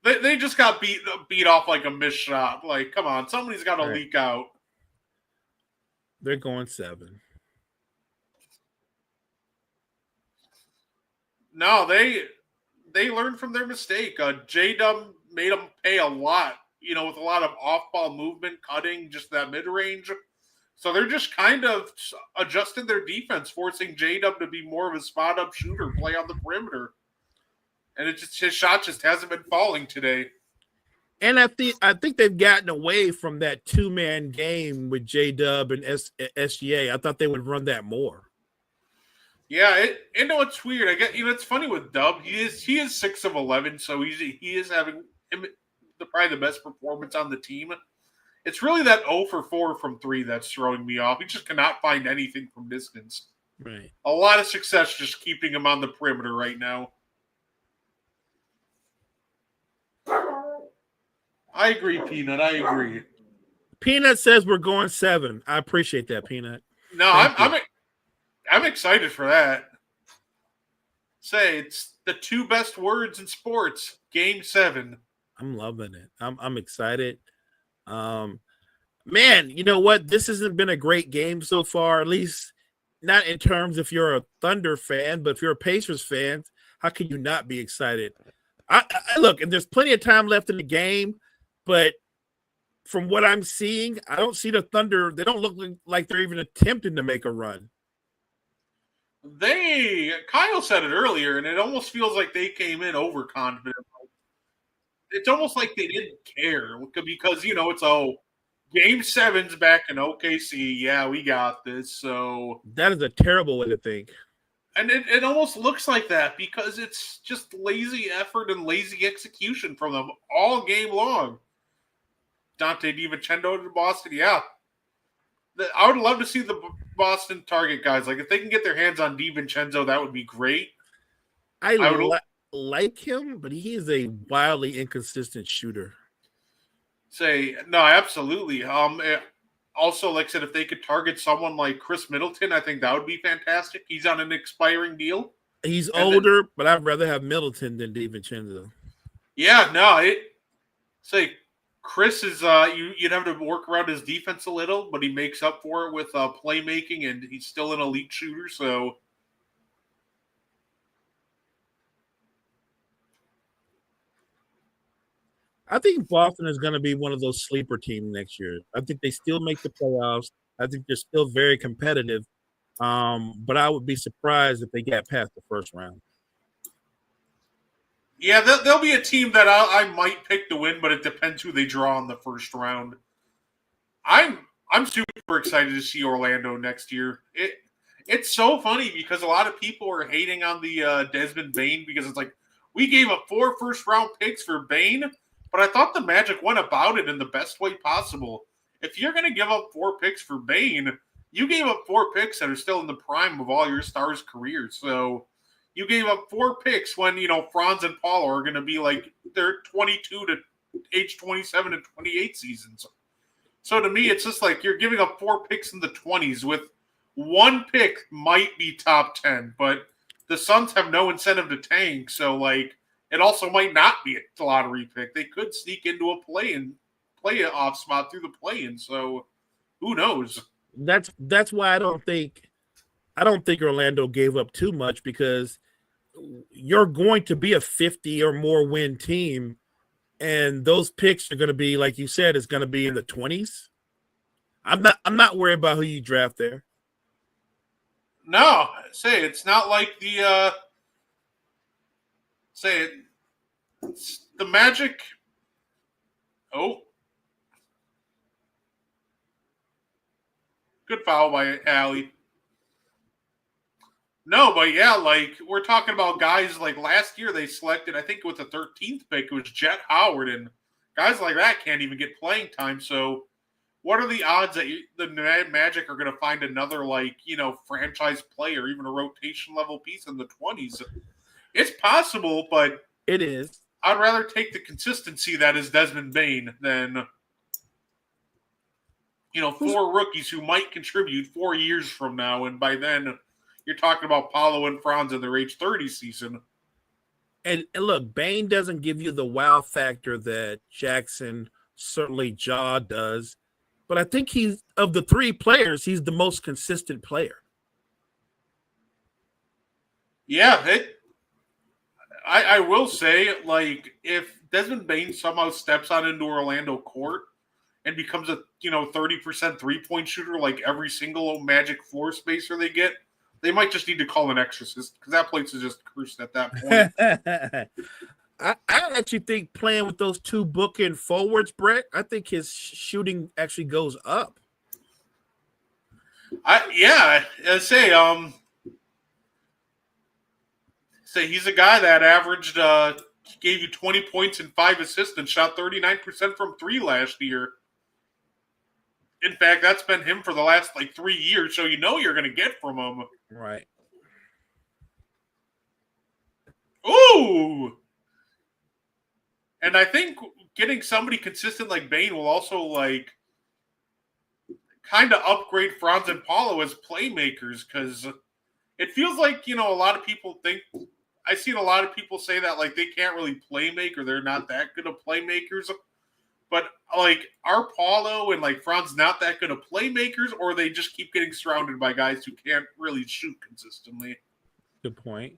[SPEAKER 6] They just got beat off like a missed shot. Like, come on, somebody's got to leak out.
[SPEAKER 7] They're going 7.
[SPEAKER 6] No, they learned from their mistake. J-Dub made them pay a lot, with a lot of off-ball movement, cutting, just that mid-range. So they're just kind of adjusting their defense, forcing J-Dub to be more of a spot-up shooter, play on the perimeter. And his shot just hasn't been falling today.
[SPEAKER 7] And I think they've gotten away from that 2-man game with J-Dub and SGA. I thought they would run that more.
[SPEAKER 6] Yeah, it's weird. I get it's funny with Dub. He is 6 of 11, so he is having probably the best performance on the team. It's really that 0 for 4 from 3 that's throwing me off. He just cannot find anything from distance.
[SPEAKER 7] Right.
[SPEAKER 6] A lot of success just keeping him on the perimeter right now. I agree, Peanut. I agree.
[SPEAKER 7] Peanut says we're going 7. I appreciate that, Peanut.
[SPEAKER 6] No, I'm excited for that. Say it's the 2 best words in sports. Game 7.
[SPEAKER 7] I'm loving it. I'm excited. Man, you know what? This hasn't been a great game so far, at least not in terms if you're a Thunder fan, but if you're a Pacers fan, how can you not be excited? I look, and there's plenty of time left in the game, but from what I'm seeing, I don't see the Thunder. They don't look like they're even attempting to make a run.
[SPEAKER 6] Kyle said it earlier, and it almost feels like they came in overconfident. It's almost like they didn't care because, it's, Game 7's back in OKC. Yeah, we got this. So
[SPEAKER 7] that is a terrible way to think.
[SPEAKER 6] And it almost looks like that because it's just lazy effort and lazy execution from them all game long. Dante DiVincenzo to Boston, yeah. I would love to see the Boston Target guys. Like, if they can get their hands on DiVincenzo, that would be great.
[SPEAKER 7] I would like him, but he is a wildly inconsistent shooter.
[SPEAKER 6] No, absolutely. Also, like I said, if they could target someone like Chris Middleton, I think that would be fantastic. He's on an expiring deal.
[SPEAKER 7] He's older, but I'd rather have Middleton than DiVincenzo.
[SPEAKER 6] Yeah, no, Chris is you'd have to work around his defense a little, but he makes up for it with playmaking, and he's still an elite shooter. So,
[SPEAKER 7] I think Boston is going to be one of those sleeper teams next year. I think they still make the playoffs. I think they're still very competitive, but I would be surprised if they get past the first round.
[SPEAKER 6] Yeah, they'll be a team that I might pick to win, but it depends who they draw in the first round. I'm super excited to see Orlando next year. It's so funny because a lot of people are hating on the Desmond Bane because it's like we gave up 4 first-round picks for Bane, but I thought the Magic went about it in the best way possible. If you're going to give up 4 picks for Bane, you gave up 4 picks that are still in the prime of all your stars' careers. So you gave up 4 picks when, Franz and Paul are going to be like they're 22 to age 27 and 28 seasons. So to me, it's just like you're giving up 4 picks in the 20s with 1 pick might be top 10, but the Suns have no incentive to tank. So, like, it also might not be a lottery pick. They could sneak into a play-off spot through the play-in. So, who knows?
[SPEAKER 7] That's why I don't think Orlando gave up too much, because you're going to be a 50 or more win team, and those picks are going to be, like you said, it's going to be in the 20s. I'm not worried about who you draft there.
[SPEAKER 6] No, it's not like it's the Magic. Oh, good foul by Allie. No, but yeah, like we're talking about guys like last year they selected, I think with the 13th pick, it was Jet Howard, and guys like that can't even get playing time. So what are the odds that the Magic are going to find another, franchise player, even a rotation level piece in the 20s? It's possible, but
[SPEAKER 7] it is.
[SPEAKER 6] I'd rather take the consistency that is Desmond Bane than, 4 rookies who might contribute 4 years from now. And by then, you're talking about Paulo and Franz in their age 30 season.
[SPEAKER 7] And look, Bane doesn't give you the wow factor that Jackson, certainly Ja, does. but I think he's of the three players, he's the most consistent player.
[SPEAKER 6] Yeah, I will say, like, if Desmond Bain somehow steps on into Orlando court and becomes a 30% 3-point shooter like every single Magic floor spacer they get, they might just need to call an exorcist because that place is just cursed at that point.
[SPEAKER 7] I actually think playing with those two bookend forwards, Brett, I think his shooting actually goes up.
[SPEAKER 6] I say he's a guy that averaged gave you 20 points and 5 assists and shot 39% from 3 last year. In fact, that's been him for the last 3 years, so you know you're going to get from him.
[SPEAKER 7] Right.
[SPEAKER 6] Ooh! And I think getting somebody consistent like Bain will also kind of upgrade Franz and Paulo as playmakers, because it feels like, a lot of people think I've seen a lot of people say that they can't really play make or they're not that good of playmakers. But are Paulo and Franz not that good of playmakers, or they just keep getting surrounded by guys who can't really shoot consistently?
[SPEAKER 7] Good point.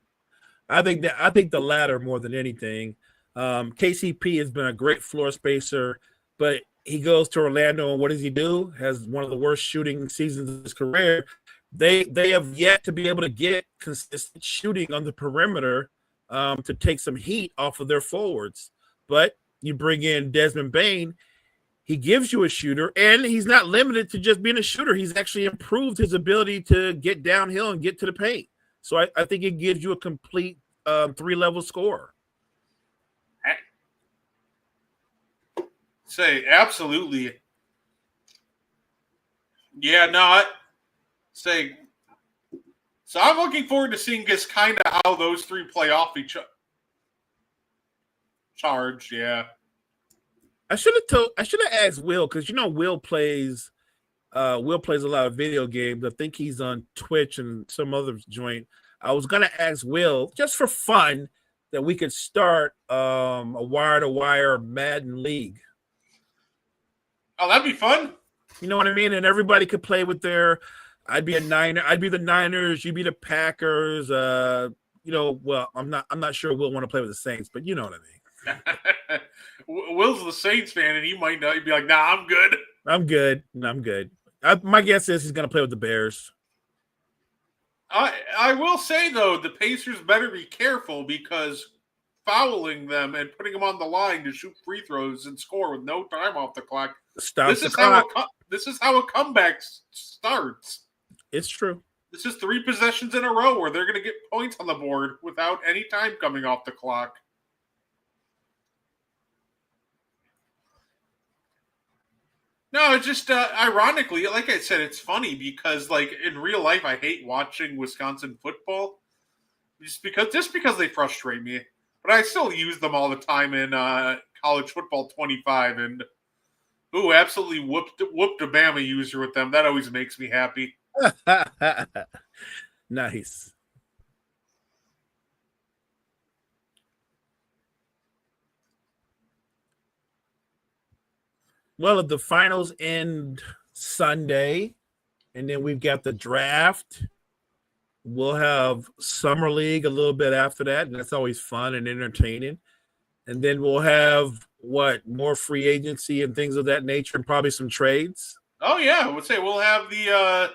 [SPEAKER 7] I think the latter more than anything. KCP has been a great floor spacer, but he goes to Orlando and what does he do? Has one of the worst shooting seasons of his career. They have yet to be able to get consistent shooting on the perimeter to take some heat off of their forwards. But you bring in Desmond Bain, he gives you a shooter, and he's not limited to just being a shooter. He's actually improved his ability to get downhill and get to the paint. So I think it gives you a complete 3-level scorer.
[SPEAKER 6] Say, absolutely. Yeah, no, so I'm looking forward to seeing just kind of how those three play off each other. Charge, yeah.
[SPEAKER 7] I should have asked Will, because Will plays a lot of video games. I think he's on Twitch and some other joint. I was gonna ask Will, just for fun, that we could start a wire-to-wire Madden league.
[SPEAKER 6] Oh, that'd be fun.
[SPEAKER 7] You know what I mean? And everybody could play with their. I'd be a Niner. I'd be the Niners. You'd be the Packers. Well, I'm not sure Will want to play with the Saints, but you know what I mean.
[SPEAKER 6] Will's the Saints fan, and he might not. He'd be like, "Nah, I'm good.
[SPEAKER 7] I'm good. My guess is he's gonna play with the Bears.
[SPEAKER 6] I will say though, the Pacers better be careful because fouling them and putting them on the line to shoot free throws and score with no time off the clock.
[SPEAKER 7] Stops the clock.
[SPEAKER 6] This is how a comeback starts.
[SPEAKER 7] It's true.
[SPEAKER 6] This is 3 possessions in a row where they're going to get points on the board without any time coming off the clock. No, it's just ironically, like I said, it's funny because in real life, I hate watching Wisconsin football just because they frustrate me. But I still use them all the time in college football 25, and absolutely whooped a Bama user with them. That always makes me happy.
[SPEAKER 7] Nice. Well, the finals end Sunday, and then we've got the draft. We'll have Summer League a little bit after that, and that's always fun and entertaining. And then we'll have more free agency and things of that nature, and probably some trades.
[SPEAKER 6] Oh yeah, I would say we'll have the.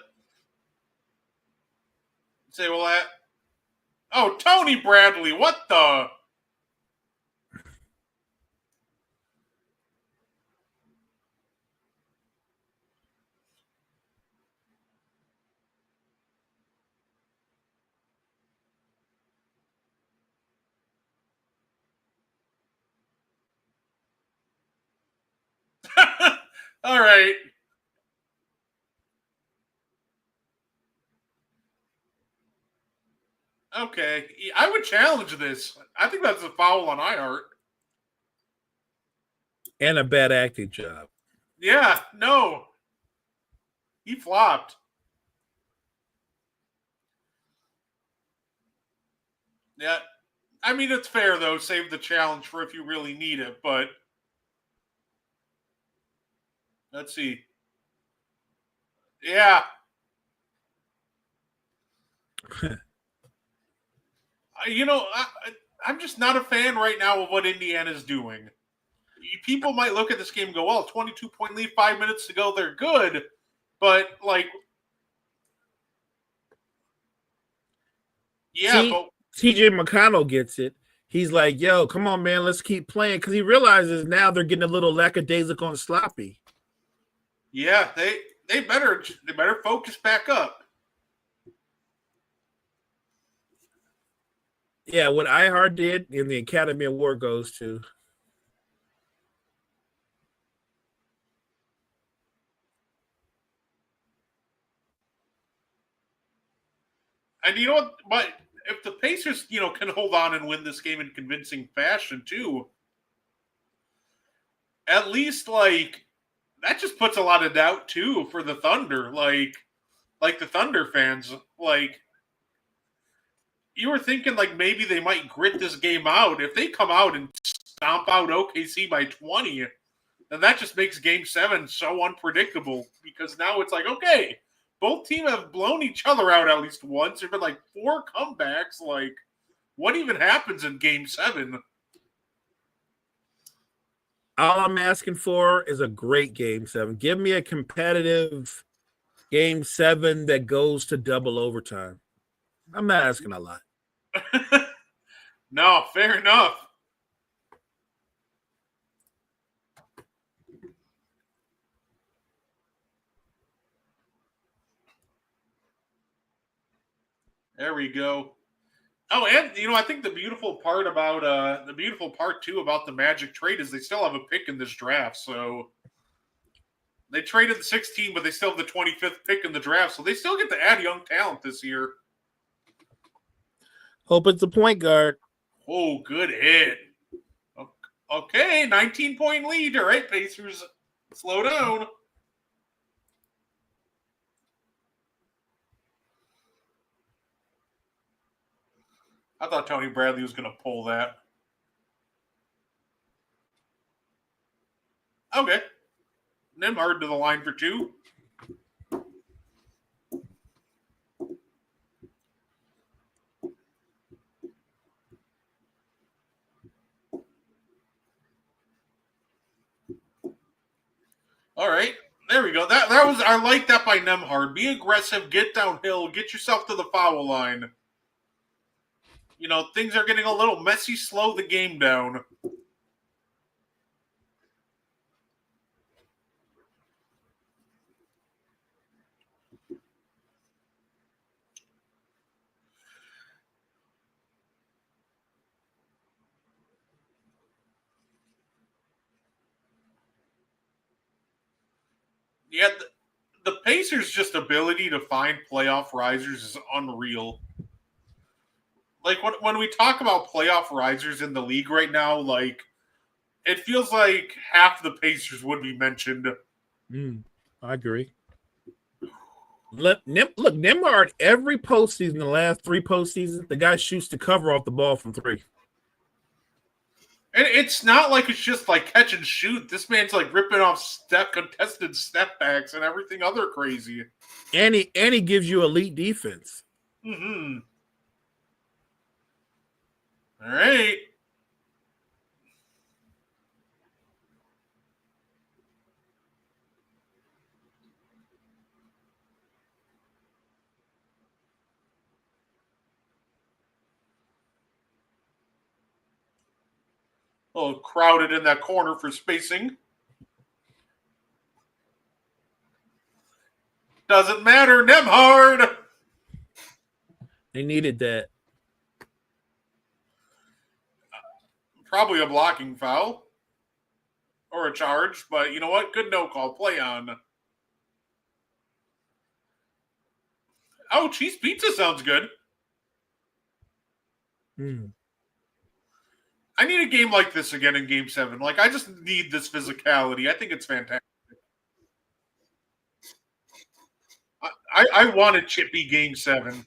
[SPEAKER 6] Oh, Tony Bradley, what the? All right. Okay. I would challenge this. I think that's a foul on iHeart.
[SPEAKER 7] And a bad acting job.
[SPEAKER 6] Yeah, no. He flopped. Yeah. I mean, it's fair, though. Save the challenge for if you really need it, but let's see. Yeah. I'm just not a fan right now of what Indiana's doing. People might look at this game and go, well, 22-point lead, 5 minutes to go, they're good. But, like, yeah, but
[SPEAKER 7] TJ McConnell gets it. He's like, yo, come on, man, let's keep playing. Because he realizes now they're getting a little lackadaisical and sloppy.
[SPEAKER 6] yeah, they better focus back up.
[SPEAKER 7] Yeah, what iHeart did and the Academy Award goes to.
[SPEAKER 6] And you know what? But if the Pacers, can hold on and win this game in convincing fashion too, at least like that just puts a lot of doubt too for the Thunder. Like the Thunder fans, like you were thinking like maybe they might grit this game out. If they come out and stomp out OKC by 20, then that just makes game 7 so unpredictable because now it's like, okay, both teams have blown each other out at least once. There have been like 4 comebacks. Like, what even happens in game 7?
[SPEAKER 7] All I'm asking for is a great game 7. Give me a competitive game 7 that goes to double overtime. I'm not asking a lot.
[SPEAKER 6] No, fair enough. There we go. Oh, and I think the beautiful part too about the Magic trade is they still have a pick in this draft. So they traded the 16, but they still have the 25th pick in the draft. So they still get to add young talent this year.
[SPEAKER 7] Hope it's a point guard.
[SPEAKER 6] Oh, good hit. Okay, 19-point lead. All right, Pacers, slow down. I thought Tony Bradley was going to pull that. Okay. Nembhard to the line for 2. All right. There we go. That was I like that by Nembhard. Be aggressive, get downhill, get yourself to the foul line. Things are getting a little messy. Slow the game down. Yeah, the Pacers' just ability to find playoff risers is unreal. Like when we talk about playoff risers in the league right now, like it feels like half the Pacers would be mentioned.
[SPEAKER 7] I agree. Look, Nembhard, every postseason, the last 3 postseasons, the guy shoots the cover off the ball from 3.
[SPEAKER 6] And it's not like it's just like catch and shoot. This man's like ripping off contested step backs and everything other crazy.
[SPEAKER 7] And he gives you elite defense.
[SPEAKER 6] Mm-hmm. All right. A little crowded in that corner for spacing. Doesn't matter. Nembhard.
[SPEAKER 7] They needed that.
[SPEAKER 6] Probably a blocking foul. Or a charge. But you know what? Good no call. Play on. Oh, cheese pizza sounds good. I need a game like this again in Game 7. Like, I just need this physicality. I think it's fantastic. I want a chippy Game 7.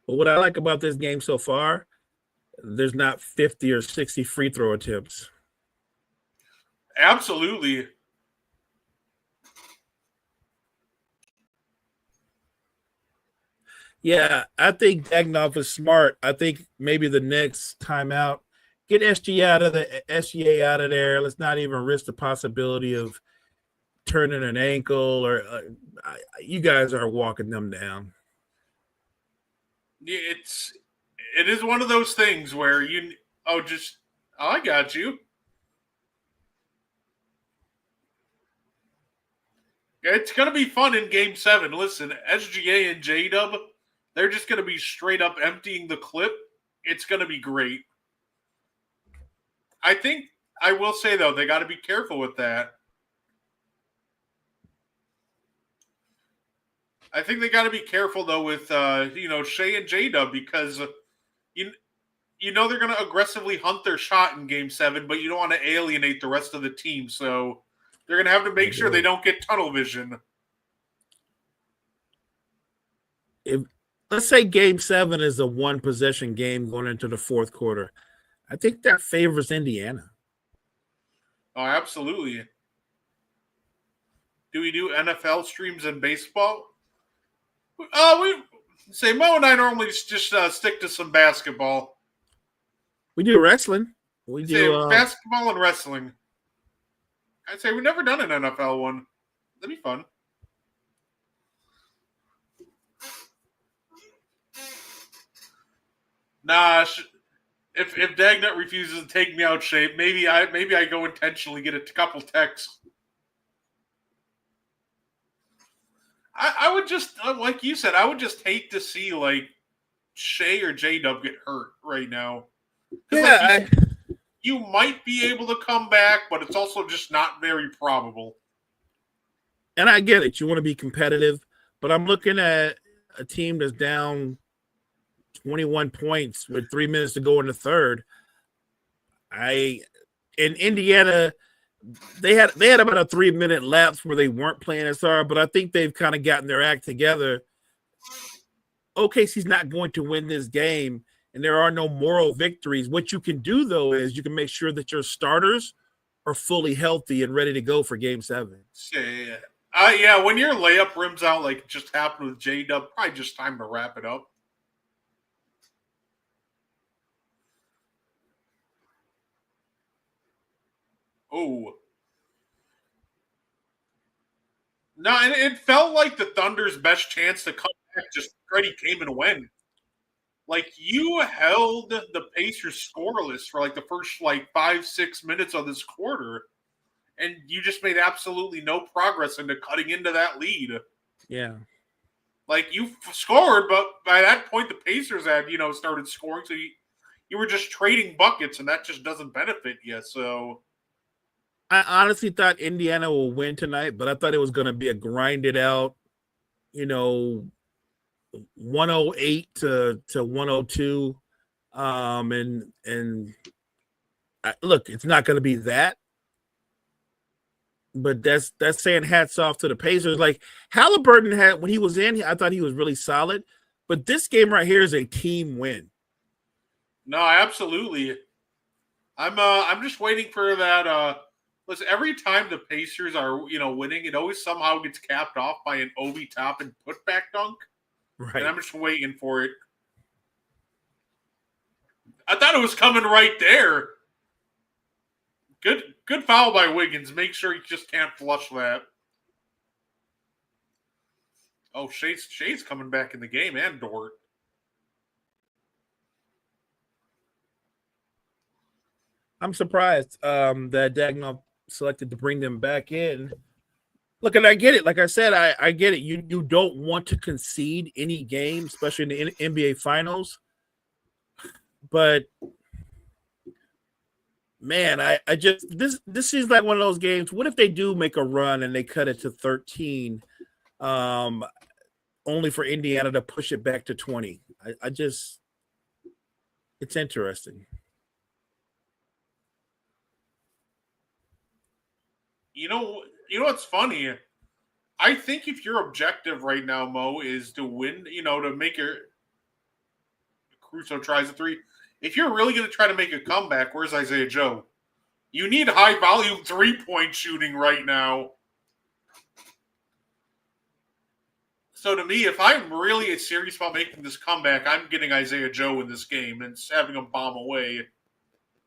[SPEAKER 7] But what I like about this game so far, there's not 50 or 60 free throw attempts.
[SPEAKER 6] Absolutely.
[SPEAKER 7] Yeah, I think Dagnov is smart. I think maybe the next timeout, get SGA out of there. Let's not even risk the possibility of turning an ankle or you guys are walking them down.
[SPEAKER 6] It is one of those things where I got you. It's gonna be fun in Game 7. Listen, SGA and J-Dub, they're just gonna be straight up emptying the clip. It's gonna be great. I think I will say though, they got to be careful with that. I think they got to be careful though with Shea and J-Dub because you know they're going to aggressively hunt their shot in Game 7, but you don't want to alienate the rest of the team. So they're going to have to make sure they don't get tunnel vision.
[SPEAKER 7] Let's say Game 7 is a one possession game going into the fourth quarter. I think that favors Indiana.
[SPEAKER 6] Oh, absolutely. Do we do NFL streams in baseball? We say Mo and I normally just stick to some basketball.
[SPEAKER 7] We do wrestling. We do
[SPEAKER 6] basketball and wrestling. I'd say we've never done an NFL one. That'd be fun. Nah, if Dagnut refuses to take me out shape, maybe I go intentionally get a couple texts. I would just, like you said, I would just hate to see like Shea or J-Dub get hurt right now.
[SPEAKER 7] Yeah,
[SPEAKER 6] you might be able to come back, but it's also just not very probable.
[SPEAKER 7] And I get it. You want to be competitive, but I'm looking at a team that's down 21 points with 3 minutes to go in the third. In Indiana, they had about a 3-minute lapse where they weren't playing as hard, but I think they've kind of gotten their act together. OKC's not going to win this game, and there are no moral victories. What you can do, though, is you can make sure that your starters are fully healthy and ready to go for Game 7.
[SPEAKER 6] Yeah, when your layup rims out like it just happened with J-Dub, probably just time to wrap it up. Oh. No, and it felt like the Thunder's best chance to come back just Freddie came and went. Like, you held the Pacers scoreless for like the first 5-6 minutes of this quarter, and you just made absolutely no progress into cutting into that lead.
[SPEAKER 7] Yeah.
[SPEAKER 6] Like, you scored, but by that point the Pacers had, started scoring, so you were just trading buckets, and that just doesn't benefit you, so...
[SPEAKER 7] I honestly thought Indiana will win tonight, but I thought it was going to be a grinded out, 108 to 102. Look, it's not going to be that. But that's saying hats off to the Pacers. Like Halliburton when he was in, I thought he was really solid. But this game right here is a team win.
[SPEAKER 6] No, absolutely. I'm just waiting for that. Listen, every time the Pacers are, winning, it always somehow gets capped off by an Obi Toppin putback dunk.
[SPEAKER 7] Right.
[SPEAKER 6] And I'm just waiting for it. I thought it was coming right there. Good foul by Wiggins. Make sure he just can't flush that. Oh, Shea's coming back in the game, and Dort.
[SPEAKER 7] I'm surprised that Dagnall selected to bring them back in. Look, and I get it. Like I said, I get it. You don't want to concede any game, especially in the NBA Finals. But man, I just this seems like one of those games. What if they do make a run and they cut it to 13, only for Indiana to push it back to 20? It's interesting.
[SPEAKER 6] You know what's funny? I think if your objective right now, Mo, is to win, to make your Caruso tries a three. If you're really going to try to make a comeback, where's Isaiah Joe? You need high-volume three-point shooting right now. So to me, if I'm really serious about making this comeback, I'm getting Isaiah Joe in this game and having him bomb away.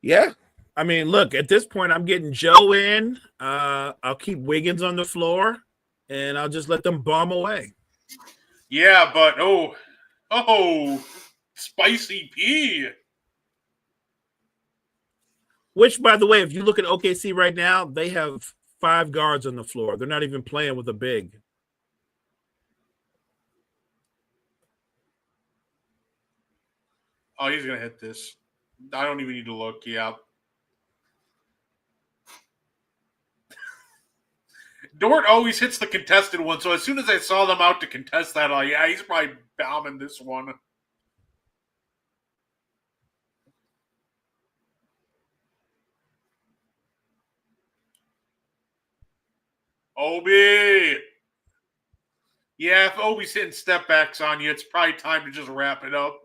[SPEAKER 7] Yeah. I mean, look, at this point, I'm getting Joe in. I'll keep Wiggins on the floor, and I'll just let them bomb away.
[SPEAKER 6] Yeah, but Spicy P.
[SPEAKER 7] Which, by the way, if you look at OKC right now, they have 5 guards on the floor. They're not even playing with a big.
[SPEAKER 6] Oh, he's going to hit this. I don't even need to look. Yeah. Dort always hits the contested one, so as soon as I saw them out to contest that, yeah, he's probably bombing this one. Obi! Yeah, if Obi's hitting step backs on you, it's probably time to just wrap it up.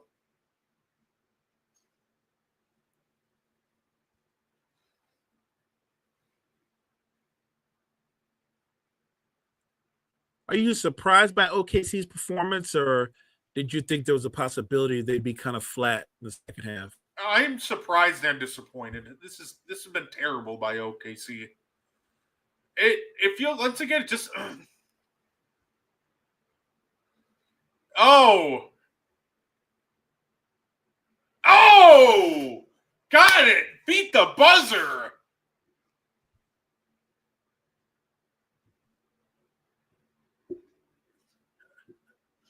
[SPEAKER 7] Are you surprised by OKC's performance, or did you think there was a possibility they'd be kind of flat in the second half?
[SPEAKER 6] I'm surprised and disappointed. This has been terrible by OKC. It feels, once again, it just oh, got it, beat the buzzer.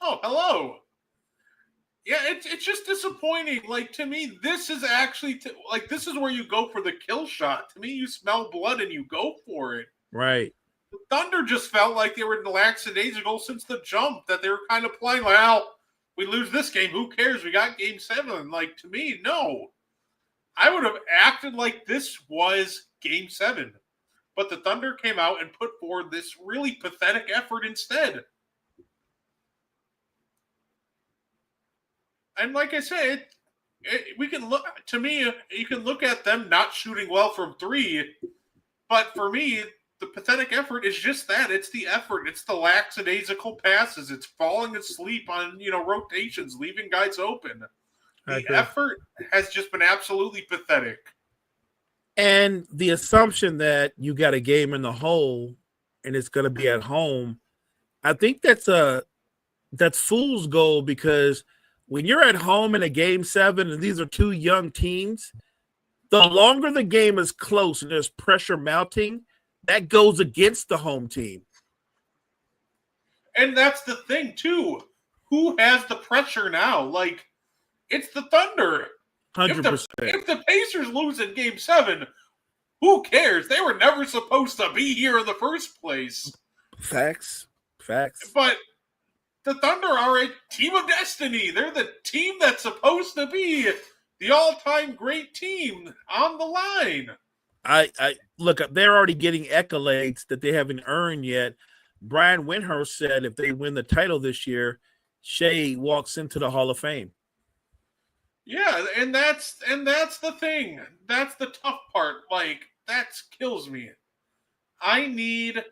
[SPEAKER 6] Oh, hello. Yeah, it's just disappointing. Like, to me, this is actually this is where you go for the kill shot. To me, you smell blood and you go for it.
[SPEAKER 7] Right.
[SPEAKER 6] The Thunder just felt like they were lackadaisical since the jump, that they were kind of playing, well, we lose this game, who cares? We got game 7. Like, to me, no. I would have acted like this was game 7. But the Thunder came out and put forward this really pathetic effort instead. And like I said, we can look, to me, you can look at them not shooting well from 3, but for me, the pathetic effort is just that. It's the effort. It's the lackadaisical passes. It's falling asleep on, rotations, leaving guys open. The effort has just been absolutely pathetic.
[SPEAKER 7] And the assumption that you got a game in the hole and it's going to be at home, I think that's fool's gold, because when you're at home in a game 7 and these are 2 young teams, the longer the game is close and there's pressure mounting, that goes against the home team.
[SPEAKER 6] And that's the thing, too. Who has the pressure now? Like, it's the Thunder.
[SPEAKER 7] 100%.
[SPEAKER 6] If the Pacers lose in game 7, who cares? They were never supposed to be here in the first place.
[SPEAKER 7] Facts.
[SPEAKER 6] But the Thunder are a team of destiny. They're the team that's supposed to be the all-time great team on the line.
[SPEAKER 7] I look, they're already getting accolades that they haven't earned yet. Brian Windhorst said if they win the title this year, Shea walks into the Hall of Fame.
[SPEAKER 6] Yeah, and that's the thing. That's the tough part. Like, that kills me. I need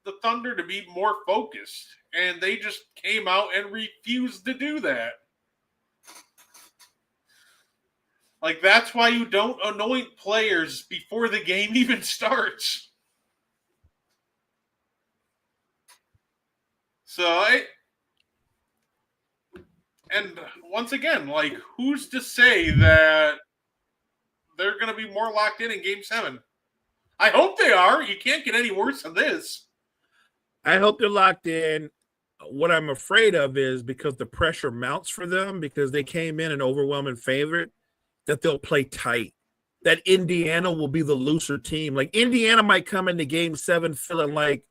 [SPEAKER 6] the Thunder to be more focused, and they just came out and refused to do that. Like, that's why you don't anoint players before the game even starts. And once again, like, who's to say that they're going to be more locked in game 7? I hope they are. You can't get any worse than this.
[SPEAKER 7] I hope they're locked in. What I'm afraid of is, because the pressure mounts for them, because they came in an overwhelming favorite, that they'll play tight. That Indiana will be the looser team. Like, Indiana might come into game 7 feeling like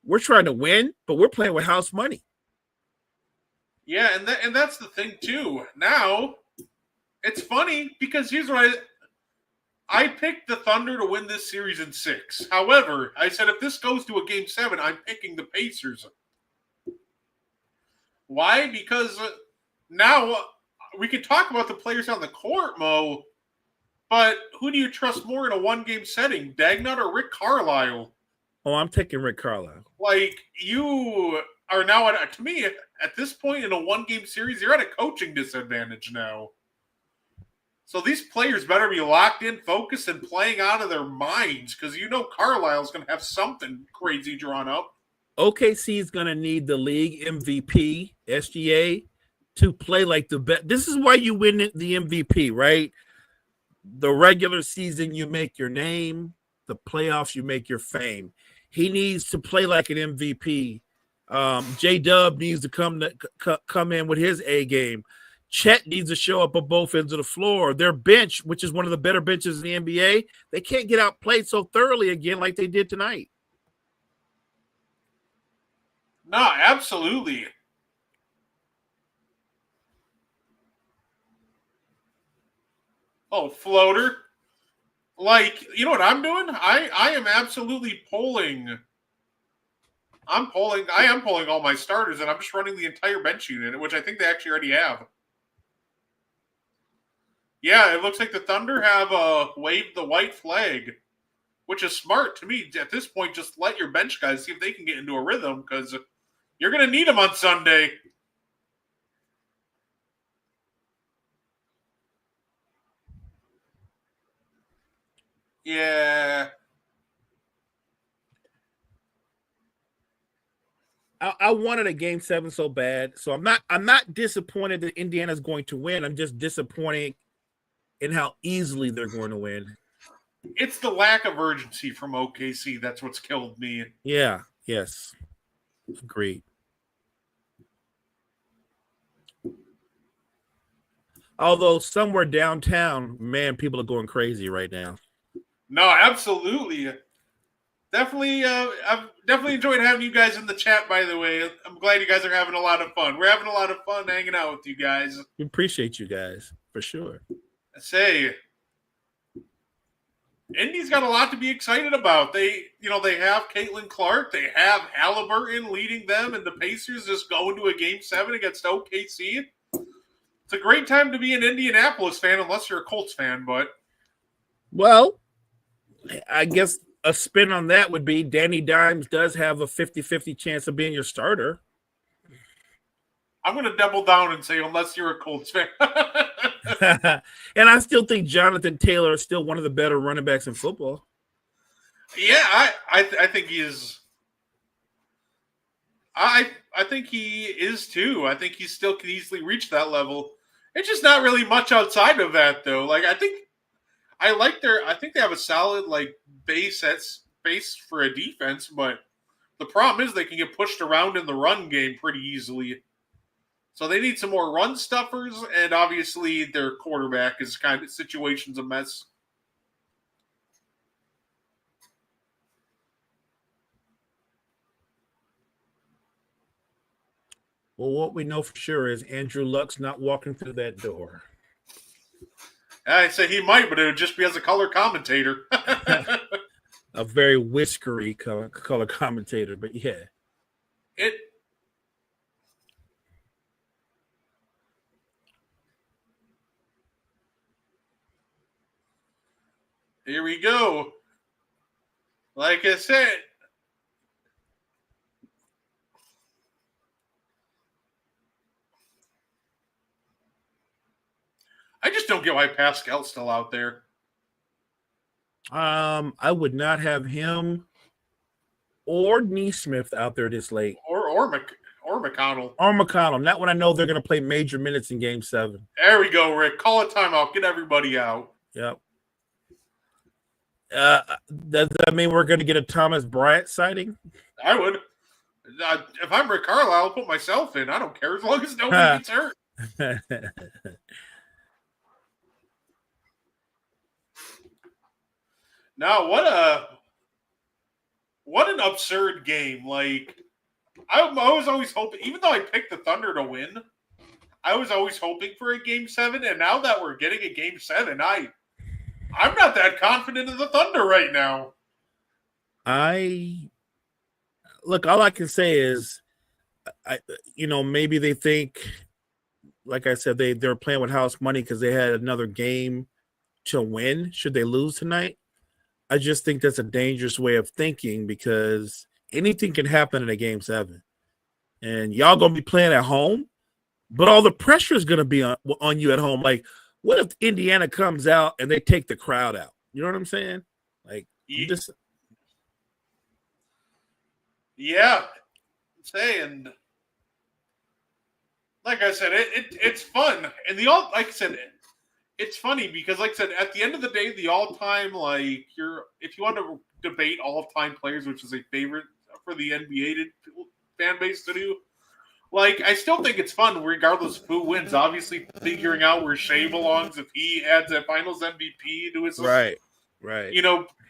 [SPEAKER 7] we're trying to win, but we're playing with house money.
[SPEAKER 6] Yeah, and that's the thing too. Now, it's funny because here's what I picked the Thunder to win this series in 6. However, I said if this goes to a game 7, I'm picking the Pacers. Why? Because now we could talk about the players on the court, Mo, but who do you trust more in a one-game setting, Dagnut or Rick Carlisle?
[SPEAKER 7] Oh, I'm taking Rick Carlisle.
[SPEAKER 6] Like, you are now, to me, at this point in a one-game series, you're at a coaching disadvantage now. So these players better be locked in, focused, and playing out of their minds, because you know Carlisle's going to have something crazy drawn up.
[SPEAKER 7] OKC is going to need the league MVP, SGA, to play like the best. This is why you win the MVP, right? The regular season, you make your name. The playoffs, you make your fame. He needs to play like an MVP. J-Dub needs to come in with his A game. Chet needs to show up at both ends of the floor. Their bench, which is one of the better benches in the NBA, they can't get outplayed so thoroughly again like they did tonight.
[SPEAKER 6] No, absolutely. Oh, floater. Like, you know what I'm doing? I am absolutely polling. I am polling all my starters, and I'm just running the entire bench unit, which I think they actually already have. Yeah, it looks like the Thunder have waved the white flag, which is smart to me. At this point, just let your bench guys see if they can get into a rhythm, because you're going to need them on Sunday. Yeah.
[SPEAKER 7] I wanted a game 7 so bad, so I'm not disappointed that Indiana's going to win. I'm just disappointed in how easily they're going to win.
[SPEAKER 6] It's the lack of urgency from OKC that's what's killed me.
[SPEAKER 7] Yeah, yes. Agreed. Although somewhere downtown, man, people are going crazy right now.
[SPEAKER 6] No, absolutely. Definitely, I've definitely enjoyed having you guys in the chat, by the way. I'm glad you guys are having a lot of fun. We're having a lot of fun hanging out with you guys.
[SPEAKER 7] We appreciate you guys, for sure.
[SPEAKER 6] I say, Indy's got a lot to be excited about. They have Caitlin Clark. They have Halliburton leading them, and the Pacers just go into a Game 7 against OKC. It's a great time to be an Indianapolis fan, unless you're a Colts fan, but...
[SPEAKER 7] Well, I guess a spin on that would be Danny Dimes does have a 50-50 chance of being your starter.
[SPEAKER 6] I'm going to double down and say unless you're a Colts fan.
[SPEAKER 7] And I still think Jonathan Taylor is still one of the better running backs in football.
[SPEAKER 6] Yeah, I think he is. I think he is too. I think he still can easily reach that level. It's just not really much outside of that, though. Like, I think they have a solid base for a defense, but the problem is they can get pushed around in the run game pretty easily. So they need some more run stuffers, and obviously their quarterback is kind of situation's a mess.
[SPEAKER 7] Well, what we know for sure is Andrew Luck's not walking through that door.
[SPEAKER 6] I say he might, but it would just be as a color commentator.
[SPEAKER 7] A very whiskery color commentator, but yeah.
[SPEAKER 6] Here we go. Like I said, I just don't get why Pascal's still out there.
[SPEAKER 7] I would not have him or Neesmith out there this late.
[SPEAKER 6] Or McConnell.
[SPEAKER 7] Or McConnell. Not when I know they're going to play major minutes in Game 7.
[SPEAKER 6] There we go, Rick. Call a timeout. Get everybody out.
[SPEAKER 7] Yep. Does that mean we're going to get a Thomas Bryant sighting?
[SPEAKER 6] I would. If I'm Rick Carlisle, I'll put myself in. I don't care as long as nobody gets hurt. Now, what an absurd game. Like, I was always hoping, even though I picked the Thunder to win, I was always hoping for a Game 7, and now that we're getting a Game 7, I'm not that confident in the Thunder right now.
[SPEAKER 7] Look, all I can say is, maybe they think like I said, they're playing with house money because they had another game to win. Should they lose tonight? I just think that's a dangerous way of thinking because anything can happen in a game 7, and y'all gonna be playing at home, but all the pressure is gonna be on you at home. Like, what if Indiana comes out and they take the crowd out? You know what I'm saying? Like,
[SPEAKER 6] yeah, saying, like I said, it's fun, and like I said, it's funny because, like I said, at the end of the day, the all-time, like, if you want to debate all-time players, which is a favorite for the NBA fan base to do, like, I still think it's fun regardless of who wins. Obviously, figuring out where Shea belongs if he adds that Finals MVP to his
[SPEAKER 7] right,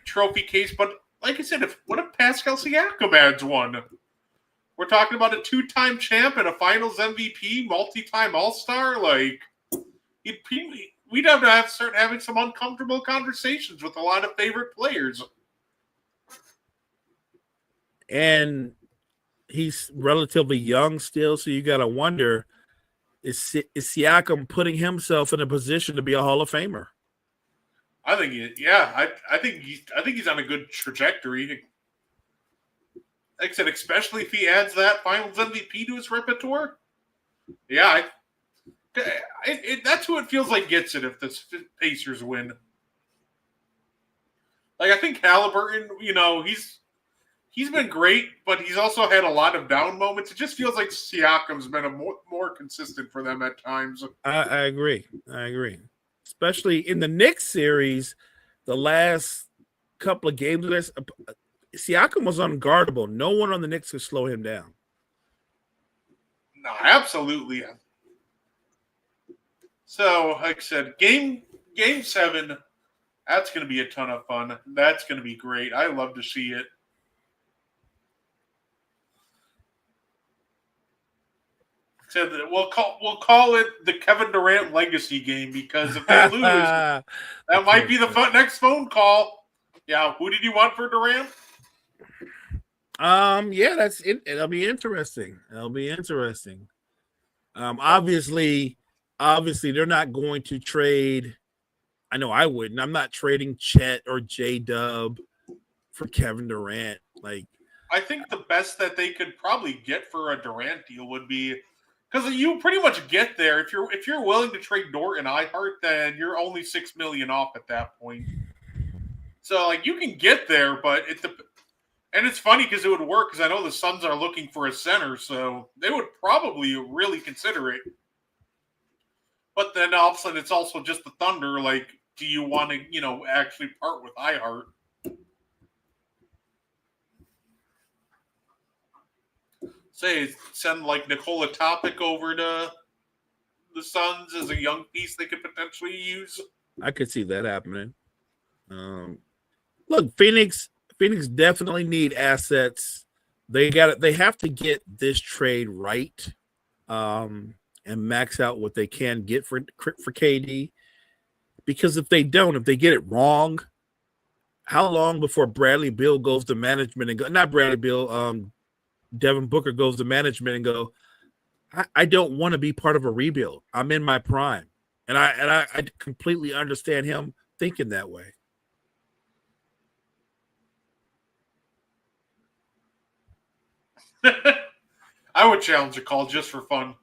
[SPEAKER 6] trophy case. But like I said, what if Pascal Siakam adds one? We're talking about a 2-time champ and a Finals MVP, multi-time All-Star. Like, we'd have to start having some uncomfortable conversations with a lot of favorite players.
[SPEAKER 7] And he's relatively young still, so you got to wonder, is Siakam putting himself in a position to be a Hall of Famer?
[SPEAKER 6] I think he's on a good trajectory. Like I said, especially if he adds that Finals MVP to his repertoire. Yeah, that's who it feels like gets it if the Pacers win. Like, I think Halliburton, he's been great, but he's also had a lot of down moments. It just feels like Siakam's been a more consistent for them at times.
[SPEAKER 7] I agree. Especially in the Knicks series, the last couple of games, Siakam was unguardable. No one on the Knicks could slow him down.
[SPEAKER 6] No, absolutely. So, like I said, game 7, that's going to be a ton of fun. That's going to be great. I love to see it. So we'll call it the Kevin Durant legacy game because if they lose, that might be the next phone call. Yeah, who did you want for Durant?
[SPEAKER 7] Yeah, that's it. It'll be interesting. Obviously, they're not going to trade. I know I wouldn't. I'm not trading Chet or J-Dub for Kevin Durant. Like,
[SPEAKER 6] I think the best that they could probably get for a Durant deal would be, because you pretty much get there if you're willing to trade Dort and Ihart, then you're only $6 million off at that point. So, like, you can get there, but and it's funny because it would work because I know the Suns are looking for a center, so they would probably really consider it. But then all of a sudden, it's also just the Thunder. Like, do you want to, actually part with Ihart? Say, send like Nikola Topic over to the Suns as a young piece they could potentially use.
[SPEAKER 7] I could see that happening. Look, Phoenix definitely need assets. They have to get this trade right, and max out what they can get for KD. Because if they get it wrong, how long before Bradley Beal goes to management and not Bradley Beal, Devin Booker goes to management and go, I don't want to be part of a rebuild. I'm in my prime. And I completely understand him thinking that way.
[SPEAKER 6] I would challenge a call just for fun.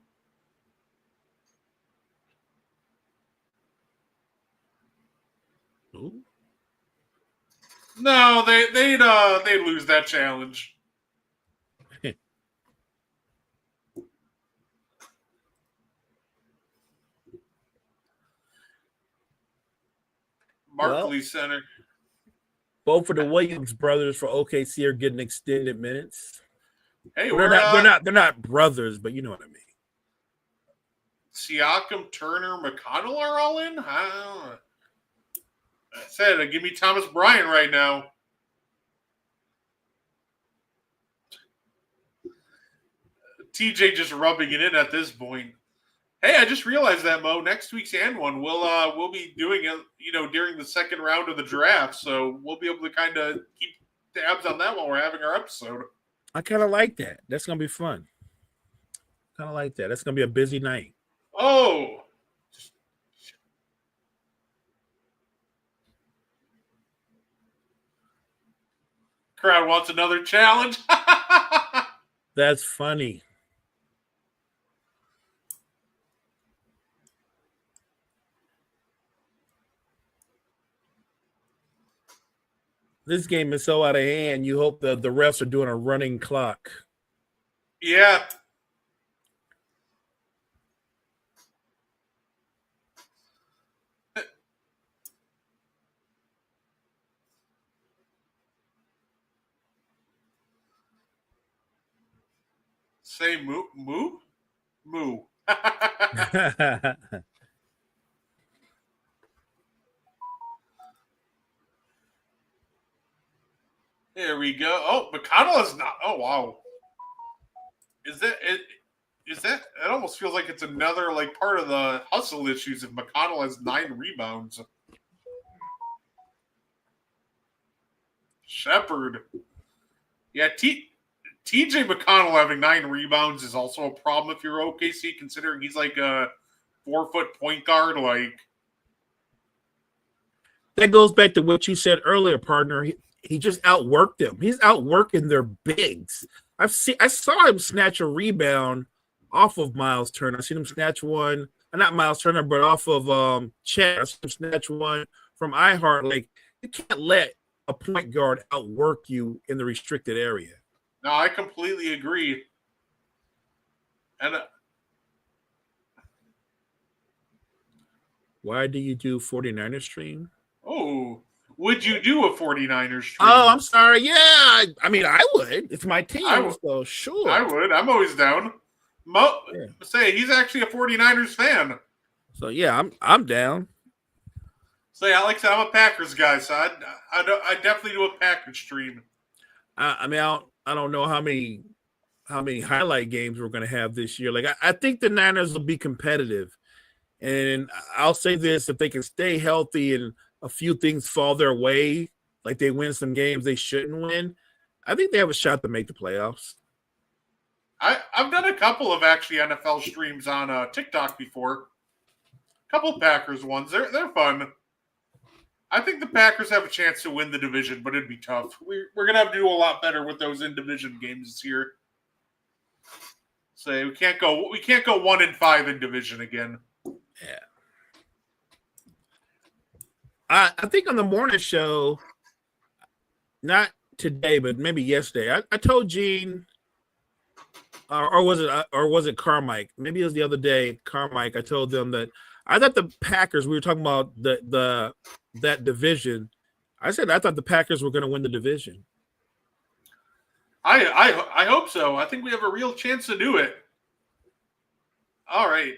[SPEAKER 7] Ooh.
[SPEAKER 6] No, they'd lose that challenge. Barclays Center.
[SPEAKER 7] Both of the Williams brothers for OKC are getting extended minutes.
[SPEAKER 6] Hey,
[SPEAKER 7] they're not brothers, but you know what I mean.
[SPEAKER 6] Siakam, Turner, McConnell are all in. I said, give me Thomas Bryant right now. TJ just rubbing it in at this point. Hey, I just realized that, Mo. Next week's and one we'll be doing it, during the second round of the draft, so we'll be able to kind of keep tabs on that while we're having our episode.
[SPEAKER 7] I kind of like that. That's gonna be fun. Kind of like that. That's gonna be a busy night.
[SPEAKER 6] Oh. Crowd wants another challenge.
[SPEAKER 7] That's funny. This game is so out of hand. You hope the refs are doing a running clock.
[SPEAKER 6] Yeah. Say moo, moo, moo. There we go. Oh, McConnell is not. Oh, wow. Is that it? Is that? It almost feels like it's another like part of the hustle issues. If McConnell has 9 rebounds, Shepard. Yeah, TJ McConnell having 9 rebounds is also a problem if you're OKC, considering he's like a 4-foot point guard. Like
[SPEAKER 7] that goes back to what you said earlier, partner. He just outworked them. He's outworking their bigs. I saw him snatch a rebound off of Miles Turner. I seen him snatch one, not Miles Turner, but off of Chet. I seen him snatch one from iHeart. Like you can't let a point guard outwork you in the restricted area.
[SPEAKER 6] No, I completely agree. And
[SPEAKER 7] why do you do 49ers stream?
[SPEAKER 6] oh, would you do a 49ers stream?
[SPEAKER 7] Oh, I'm sorry. Yeah, I mean, I would. It's my team, so sure.
[SPEAKER 6] I would. I'm always down. Say he's actually a 49ers fan.
[SPEAKER 7] So yeah, I'm down.
[SPEAKER 6] Say Alex, I'm a Packers guy, so I definitely do a Packers stream.
[SPEAKER 7] I mean, I don't know how many highlight games we're going to have this year. Like I think the Niners will be competitive, and I'll say this: if they can stay healthy and a few things fall their way, like they win some games they shouldn't win, I think they have a shot to make the playoffs.
[SPEAKER 6] I've done a couple of actually NFL streams on TikTok before. A couple of Packers ones. They're fun. I think the Packers have a chance to win the division, but it'd be tough. We're gonna have to do a lot better with those in division games this year. So we can't go 1-5 in division again.
[SPEAKER 7] Yeah. I think on the morning show, not today, but maybe yesterday, I told Gene, or was it Carmike? Maybe it was the other day, Carmike. I told them that I thought the Packers. We were talking about that division. I said I thought the Packers were going to win the division.
[SPEAKER 6] I hope so. I think we have a real chance to do it. All right.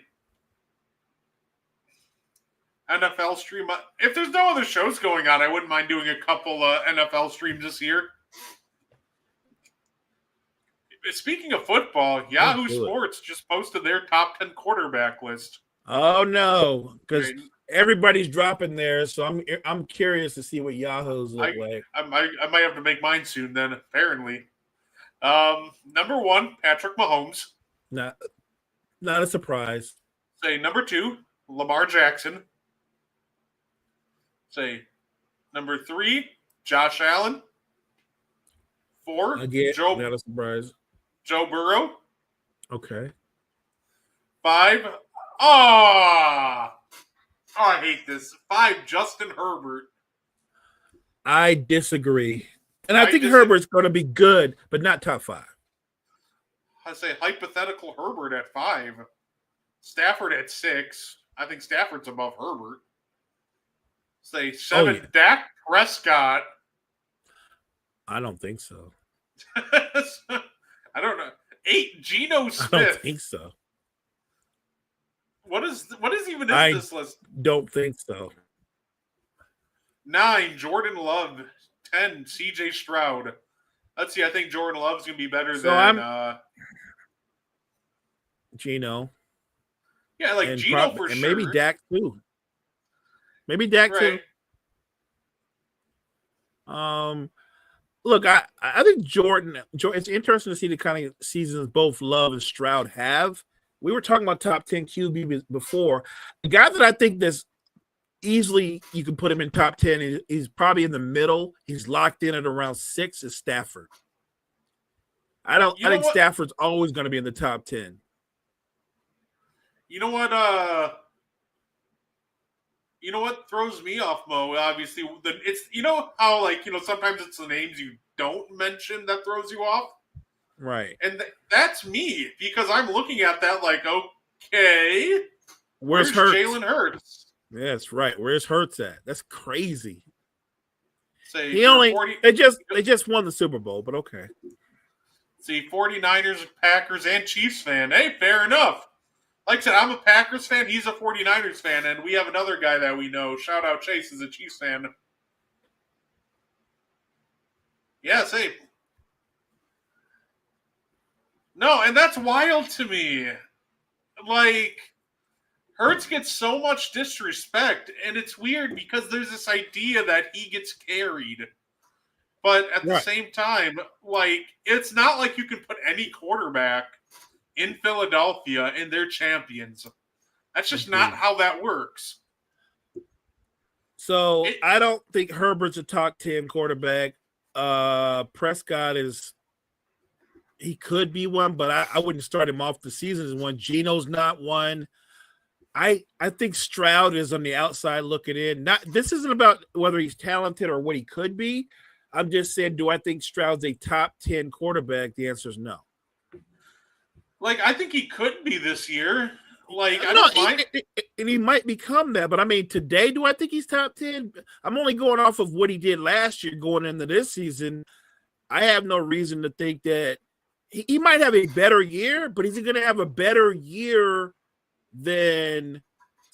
[SPEAKER 6] NFL stream. If there's no other shows going on, I wouldn't mind doing a couple NFL streams this year. Speaking of football, Yahoo Sports just posted their top 10 quarterback list.
[SPEAKER 7] Oh no, because everybody's dropping theirs, so I'm curious to see what Yahoo's look like.
[SPEAKER 6] I might have to make mine soon then, apparently. Number 1, Patrick Mahomes.
[SPEAKER 7] Not a surprise.
[SPEAKER 6] Say number 2, Lamar Jackson. Say number 3, Josh Allen. 4,
[SPEAKER 7] Again, not a surprise.
[SPEAKER 6] Joe Burrow.
[SPEAKER 7] Okay.
[SPEAKER 6] 5, I hate this. 5, Justin Herbert.
[SPEAKER 7] I disagree. And I think Herbert's going to be good, but not top 5.
[SPEAKER 6] I say hypothetical Herbert at 5. Stafford at 6. I think Stafford's above Herbert. Say 7, Dak Prescott.
[SPEAKER 7] I don't think so.
[SPEAKER 6] I don't know. 8, Geno Smith.
[SPEAKER 7] I don't think so.
[SPEAKER 6] What is even in this list?
[SPEAKER 7] Don't think so.
[SPEAKER 6] 9, Jordan Love. 10, CJ Stroud. Let's see. I think Jordan Love's gonna be better than
[SPEAKER 7] Geno.
[SPEAKER 6] Yeah, like Geno for
[SPEAKER 7] and
[SPEAKER 6] sure.
[SPEAKER 7] Maybe Dak too. Look, I think Jordan. It's interesting to see the kind of seasons both Love and Stroud have. we were talking about top 10 QB before. The guy that I think that's easily you can put him in top 10, he's probably in the middle. He's locked in at around 6 is Stafford. I think Stafford's always going to be in the top 10.
[SPEAKER 6] You know what? You know what throws me off, Mo? Obviously, it's how sometimes it's the names you don't mention that throws you off,
[SPEAKER 7] right?
[SPEAKER 6] And that's me because I'm looking at that like, okay, where's Jalen Hurts?
[SPEAKER 7] Yeah, that's right. Where's Hurts at? That's crazy.
[SPEAKER 6] Say
[SPEAKER 7] they just won the Super Bowl, but okay.
[SPEAKER 6] See, 49ers, Packers, and Chiefs fan. Hey, fair enough. Like I said, I'm a Packers fan. He's a 49ers fan, and we have another guy that we know. Shout out Chase is a Chiefs fan. Yeah, same. No, and that's wild to me. Like, Hurts gets so much disrespect, and it's weird because there's this idea that he gets carried. But at the same time, like, it's not like you can put any quarterback in Philadelphia and they're champions. That's just not how that works.
[SPEAKER 7] So I don't think Herbert's a top 10 quarterback. Prescott he could be one, but I wouldn't start him off the season as one. Geno's not one. I think Stroud is on the outside looking in. This isn't about whether he's talented or what he could be. I'm just saying, do I think Stroud's a top 10 quarterback? The answer is no.
[SPEAKER 6] Like, I think he could be this year. Like, I
[SPEAKER 7] don't
[SPEAKER 6] don't mind.
[SPEAKER 7] And he might become that. But, I mean, today, do I think he's top 10? I'm only going off of what he did last year going into this season. I have no reason to think that he might have a better year, but is he going to have a better year than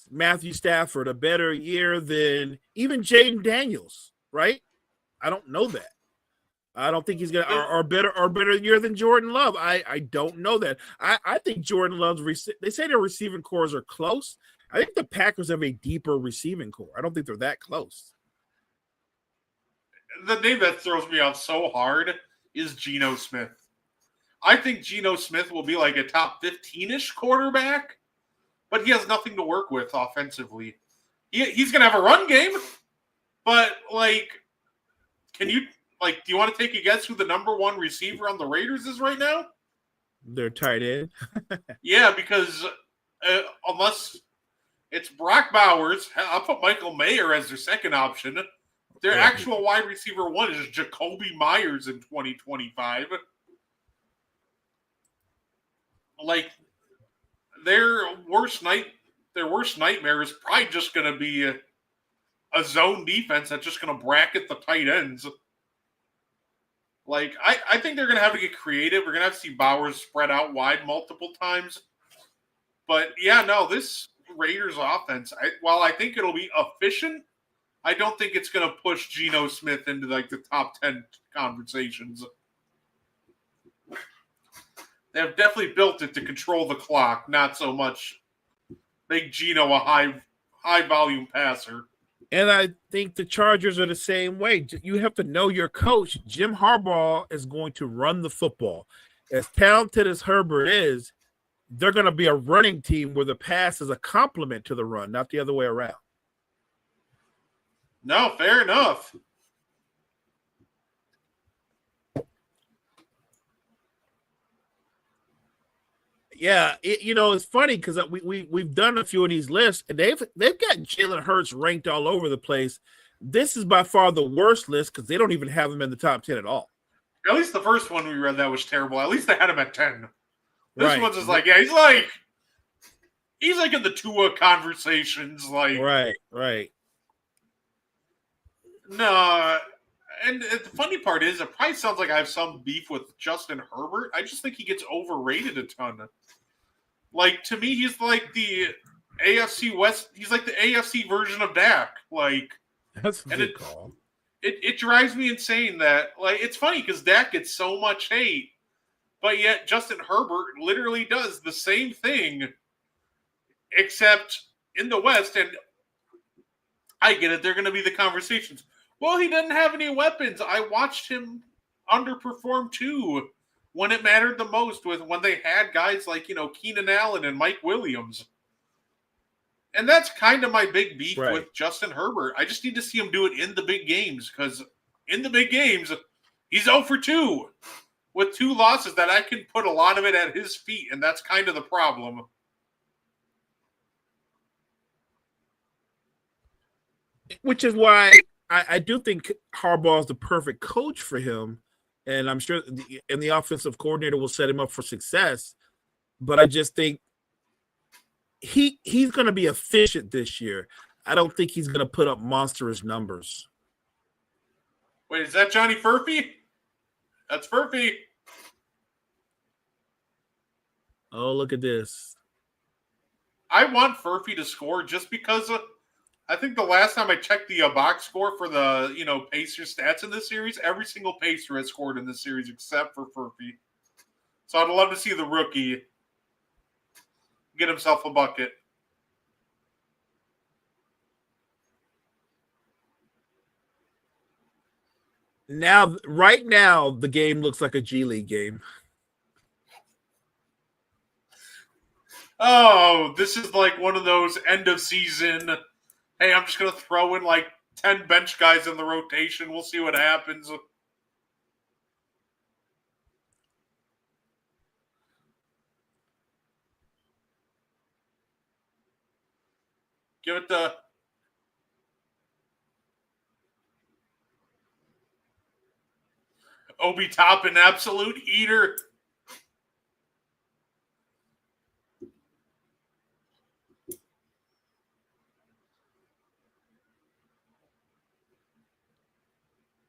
[SPEAKER 7] Matthew Stafford, a better year than even Jaden Daniels, right? I don't know that. I don't think he's going to or better year than Jordan Love. I don't know that. I think Jordan Love's they say their receiving cores are close. I think the Packers have a deeper receiving core. I don't think they're that close.
[SPEAKER 6] The name that throws me off so hard is Geno Smith. I think Geno Smith will be like a top 15-ish quarterback, but he has nothing to work with offensively. He's going to have a run game, but like, do you want to take a guess who the number one receiver on the Raiders is right now?
[SPEAKER 7] They're tight end.
[SPEAKER 6] Yeah, because unless it's Brock Bowers, I'll put Michael Mayer as their second option. Their actual wide receiver one is Jacoby Myers in 2025. Like, their worst nightmare is probably just going to be a zone defense that's just going to bracket the tight ends. Like, I think they're going to have to get creative. We're going to have to see Bowers spread out wide multiple times. But, yeah, no, this Raiders offense, while I think it'll be efficient, I don't think it's going to push Geno Smith into, like, the top 10 conversations. They have definitely built it to control the clock, not so much make Geno a high-volume passer.
[SPEAKER 7] And I think the Chargers are the same way. You have to know your coach. Jim Harbaugh is going to run the football. As talented as Herbert is, they're going to be a running team where the pass is a complement to the run, not the other way around.
[SPEAKER 6] No, fair enough.
[SPEAKER 7] Yeah, it's funny because we've done a few of these lists, and they've got Jalen Hurts ranked all over the place. This is by far the worst list because they don't even have him in the top 10 at all.
[SPEAKER 6] At least the first one we read that was terrible. At least they had him at 10. This one's just like, he's like in the Tua conversations. Like,
[SPEAKER 7] right.
[SPEAKER 6] No, and the funny part is, it probably sounds like I have some beef with Justin Herbert. I just think he gets overrated a ton. Like, to me, he's like the AFC West. He's like the AFC version of Dak. Like,
[SPEAKER 7] that's a good call.
[SPEAKER 6] It drives me insane that, like, it's funny because Dak gets so much hate, but yet Justin Herbert literally does the same thing, except in the West. And I get it. They're going to be the conversations. Well, he didn't have any weapons. I watched him underperform too. when it mattered the most, when they had guys like, Keenan Allen and Mike Williams. And that's kind of my big beef with Justin Herbert. I just need to see him do it in the big games, because in the big games, he's 0 for 2 with 2 losses that I can put a lot of it at his feet, and that's kind of the problem.
[SPEAKER 7] Which is why I do think Harbaugh is the perfect coach for him, and I'm sure the offensive coordinator will set him up for success. But I just think he's going to be efficient this year. I don't think he's going to put up monstrous numbers.
[SPEAKER 6] Wait, is that Johnny Furphy? That's Furphy.
[SPEAKER 7] Oh, look at this.
[SPEAKER 6] I want Furphy to score just because I think the last time I checked the box score for the, Pacers stats in this series, every single Pacer has scored in this series except for Furphy. So I'd love to see the rookie get himself a bucket.
[SPEAKER 7] Right now, the game looks like a G League game.
[SPEAKER 6] Oh, this is like one of those end of season. Hey, I'm just going to throw in like 10 bench guys in the rotation. We'll see what happens. Give it to Obi Toppin, absolute eater.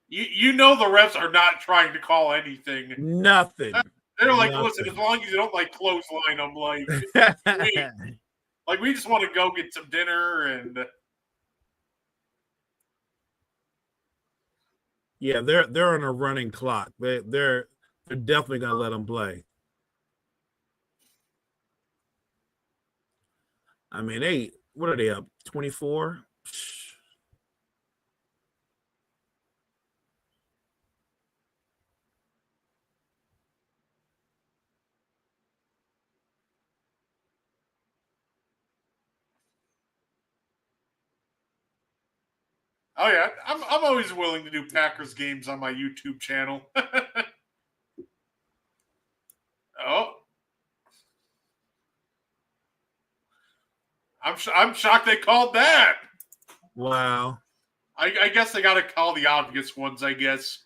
[SPEAKER 6] You know the refs are not trying to call anything.
[SPEAKER 7] Nothing.
[SPEAKER 6] They're like, listen, as long as you don't like clothesline them, we just want to go get some dinner and.
[SPEAKER 7] Yeah, they're on a running clock. They're definitely gonna let them play. I mean, what are they up? 24?
[SPEAKER 6] Oh yeah, I'm always willing to do Packers games on my YouTube channel. Oh, I'm shocked they called that.
[SPEAKER 7] Wow.
[SPEAKER 6] I guess they got to call the obvious ones, I guess.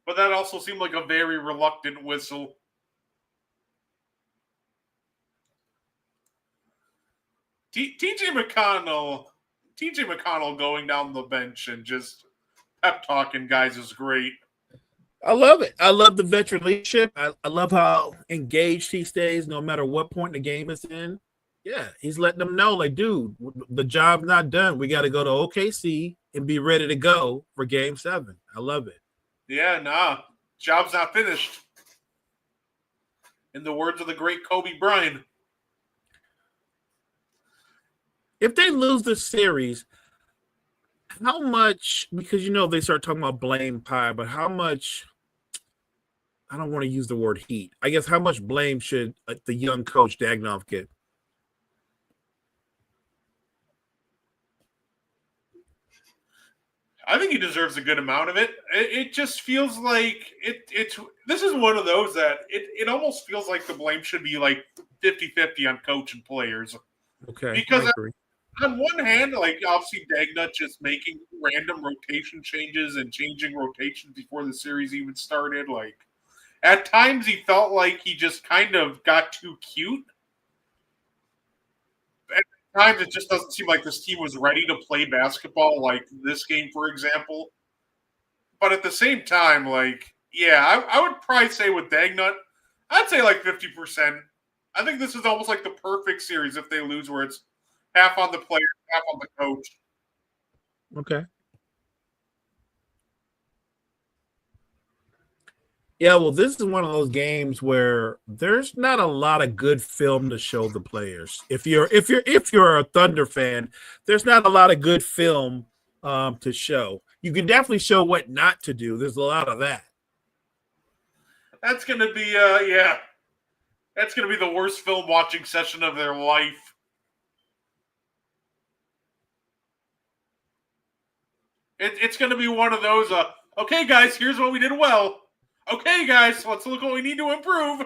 [SPEAKER 6] But that also seemed like a very reluctant whistle. TJ McConnell going down the bench and just pep talking guys is great.
[SPEAKER 7] I love it. I love the veteran leadership. I love how engaged he stays no matter what point the game is in. Yeah, he's letting them know, like, dude, the job's not done. We got to go to OKC and be ready to go for Game 7. I love it.
[SPEAKER 6] Yeah, nah. Job's not finished. In the words of the great Kobe Bryant.
[SPEAKER 7] If they lose the series, how much, because they start talking about blame pie, but how much, I don't want to use the word heat. I guess how much blame should the young coach Dagnov get?
[SPEAKER 6] I think he deserves a good amount of it. It just feels like this is one of those that it almost feels like the blame should be like 50-50 on coach and players.
[SPEAKER 7] Okay.
[SPEAKER 6] Because on one hand, like obviously Dagnut just making random rotation changes and changing rotations before the series even started. Like at times he felt like he just kind of got too cute. At times it just doesn't seem like this team was ready to play basketball, like this game, for example. But at the same time, like, yeah, I would probably say with Dagnut, I'd say like 50%. I think this is almost like the perfect series if they lose, where it's half on the player, half on the coach.
[SPEAKER 7] Okay. Yeah, well, this is one of those games where there's not a lot of good film to show the players. If you're a Thunder fan, there's not a lot of good film to show. You can definitely show what not to do. There's a lot of that.
[SPEAKER 6] That's going to be, yeah. That's going to be the worst film watching session of their life. It's going to be one of those, okay, guys, here's what we did well. Okay, guys, let's look what we need to improve.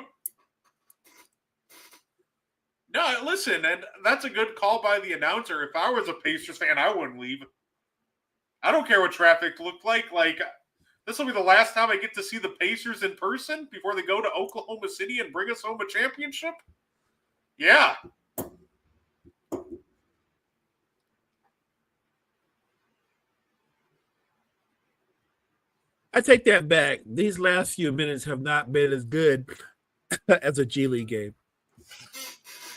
[SPEAKER 6] No, listen, and that's a good call by the announcer. If I was a Pacers fan, I wouldn't leave. I don't care what traffic looked like. Like, this will be the last time I get to see the Pacers in person before they go to Oklahoma City and bring us home a championship. Yeah.
[SPEAKER 7] I take that back. These last few minutes have not been as good as a G League game.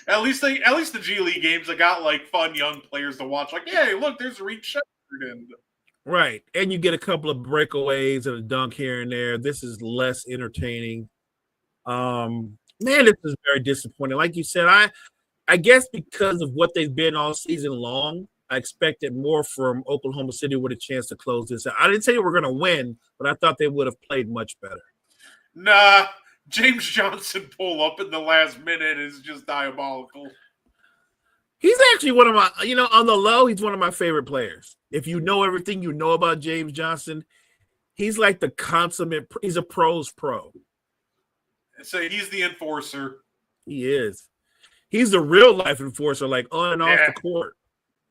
[SPEAKER 6] At least the G League games that got like fun young players to watch. Like, hey, look, there's Reed Shepherd and
[SPEAKER 7] right, and you get a couple of breakaways and a dunk here and there. This is less entertaining. Man, this is very disappointing. Like you said, I guess because of what they've been all season long, I expected more from Oklahoma City with a chance to close this out. I didn't say they were going to win, but I thought they would have played much better.
[SPEAKER 6] nah. James Johnson pull up in the last minute is just diabolical.
[SPEAKER 7] He's actually one of my, on the low, he's one of my favorite players. If you know everything you know about James Johnson, he's like the consummate, he's a pro's pro.
[SPEAKER 6] So he's the enforcer.
[SPEAKER 7] He is. He's the real life enforcer, like on and off the court.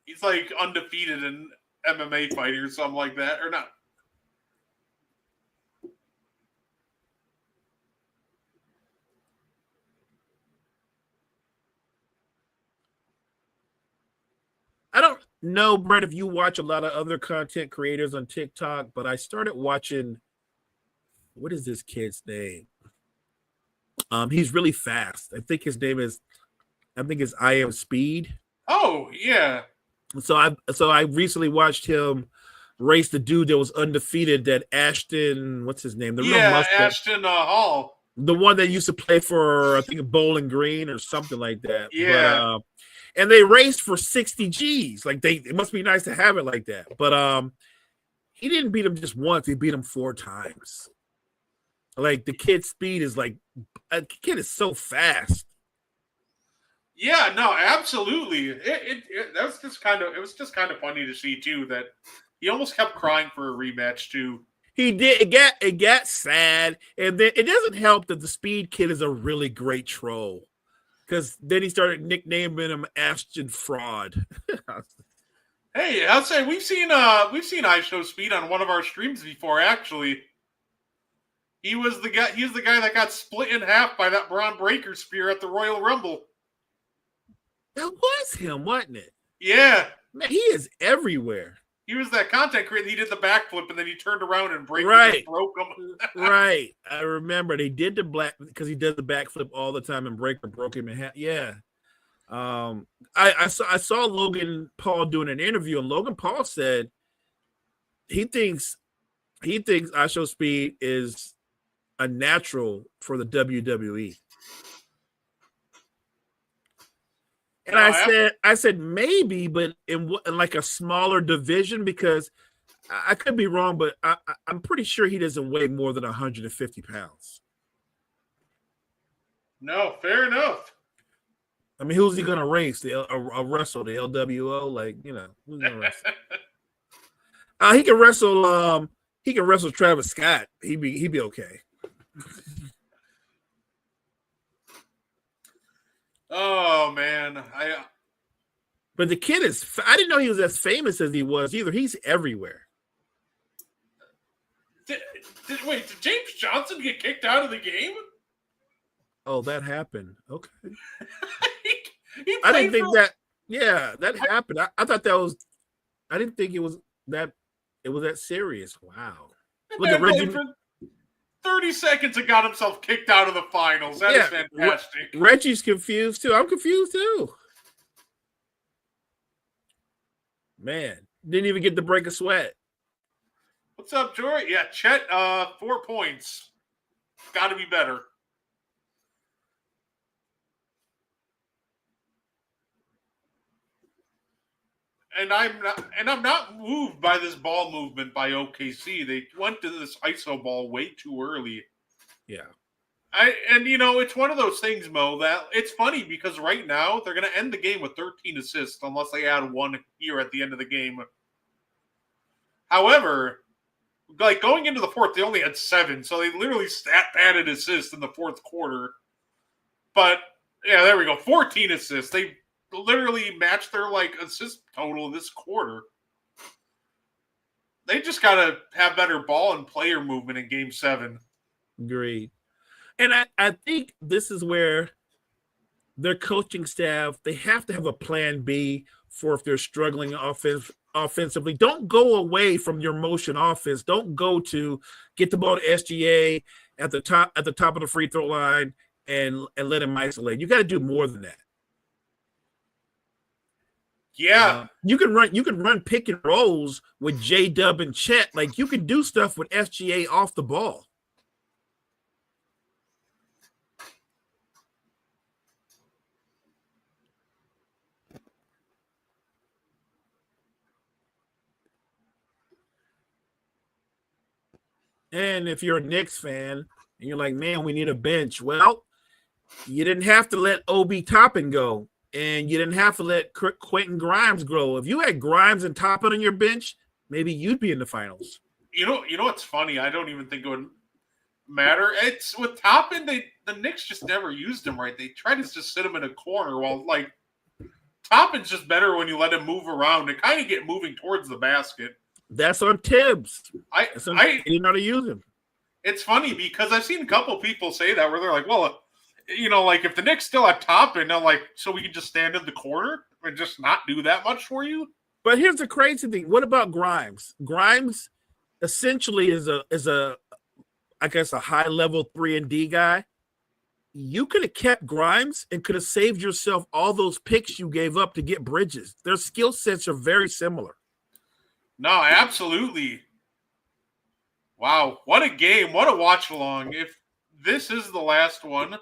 [SPEAKER 6] He's like undefeated in MMA fighting or something like that, or not.
[SPEAKER 7] I don't know, Brett, if you watch a lot of other content creators on TikTok, but I started watching, what is this kid's name? He's really fast. I think his name is, I Am Speed.
[SPEAKER 6] Oh, yeah.
[SPEAKER 7] So I recently watched him race the dude that was undefeated, that Ashton, what's his name?
[SPEAKER 6] Ashton Hall.
[SPEAKER 7] The one that used to play for, I think, Bowling Green or something like that.
[SPEAKER 6] Yeah.
[SPEAKER 7] But, and they raced for 60 G's. Like it must be nice to have it like that. But he didn't beat him just once. He beat him 4 times. Like the kid's speed is like, a kid is so fast.
[SPEAKER 6] Yeah, no, absolutely. It was just kind of funny to see too that he almost kept crying for a rematch too.
[SPEAKER 7] He did. It got sad, and then it doesn't help that the speed kid is a really great troll. Because then he started nicknaming him Ashton Fraud.
[SPEAKER 6] Hey, I'll say we've seen I Show Speed on one of our streams before. Actually, he was the guy. He's the guy that got split in half by that Braun Breaker spear at the Royal Rumble.
[SPEAKER 7] That was him, wasn't it?
[SPEAKER 6] Yeah,
[SPEAKER 7] man, he is everywhere.
[SPEAKER 6] He was that content creator. He did the backflip and then he turned around and broke him.
[SPEAKER 7] Right. I remember they did the black because he does the backflip all the time and Breaker broke him in half. Yeah. I saw Logan Paul doing an interview and Logan Paul said he thinks I Show Speed is a natural for the WWE. And I said maybe, but in like a smaller division, because I could be wrong, but I'm pretty sure he doesn't weigh more than 150 pounds.
[SPEAKER 6] No, fair enough.
[SPEAKER 7] I mean, who's he gonna race? Wrestle the LWO? Like, who's gonna wrestle? He can wrestle. He can wrestle Travis Scott. He'd be okay.
[SPEAKER 6] Oh man,
[SPEAKER 7] But the kid is. I didn't know he was as famous as he was either. He's everywhere.
[SPEAKER 6] Wait, did James Johnson get kicked out of the game?
[SPEAKER 7] Oh, that happened. Okay.
[SPEAKER 6] I
[SPEAKER 7] didn't think that. Yeah, that happened. I thought that was. I didn't think it was that. It was that serious. Wow. Look at Reggie.
[SPEAKER 6] 30 seconds and got himself kicked out of the finals. That is fantastic.
[SPEAKER 7] Reggie's confused too. I'm confused too. Man, didn't even get to break a sweat.
[SPEAKER 6] What's up, Jory? Yeah, Chet, 4 points. Got to be better. And I'm not moved by this ball movement by OKC. They went to this ISO ball way too early.
[SPEAKER 7] Yeah.
[SPEAKER 6] It's one of those things, Mo, that it's funny because right now they're going to end the game with 13 assists unless they add one here at the end of the game. However, like going into the fourth, they only had 7, so they literally added assists in the fourth quarter. But yeah, there we go, 14 assists. They literally matched their assist total this quarter. They just got to have better ball and player movement in Game 7.
[SPEAKER 7] Agreed. And I think this is where their coaching staff, they have to have a plan B for if they're struggling offensively. Don't go away from your motion offense. Don't go to get the ball to SGA at the top of the free throw line and let him isolate. You got to do more than that.
[SPEAKER 6] Yeah.
[SPEAKER 7] You can run pick and rolls with J-Dub and Chet. Like, you can do stuff with SGA off the ball. And if you're a Knicks fan and you're like, man, we need a bench. Well, you didn't have to let Obi Toppin go, and you didn't have to let Quentin Grimes grow. If you had Grimes and Toppin on your bench, maybe you'd be in the finals.
[SPEAKER 6] You know what's funny? I don't even think it would matter. It's with Toppin, the Knicks just never used him right. They tried to just sit him in a corner while Toppin's just better when you let him move around and kind of get moving towards the basket.
[SPEAKER 7] That's on Tibbs.
[SPEAKER 6] I
[SPEAKER 7] didn't know how to use him.
[SPEAKER 6] It's funny because I've seen a couple people say that where they're like, well, if the Knicks still have Toppin, I'm like, so we can just stand in the corner and just not do that much for you?
[SPEAKER 7] But here's the crazy thing. What about Grimes? Grimes essentially is a I guess a high level 3-and-D guy. You could have kept Grimes and could have saved yourself all those picks you gave up to get Bridges. Their skill sets are very similar.
[SPEAKER 6] No, absolutely. Wow, what a game. What a watch along. If this is the last one,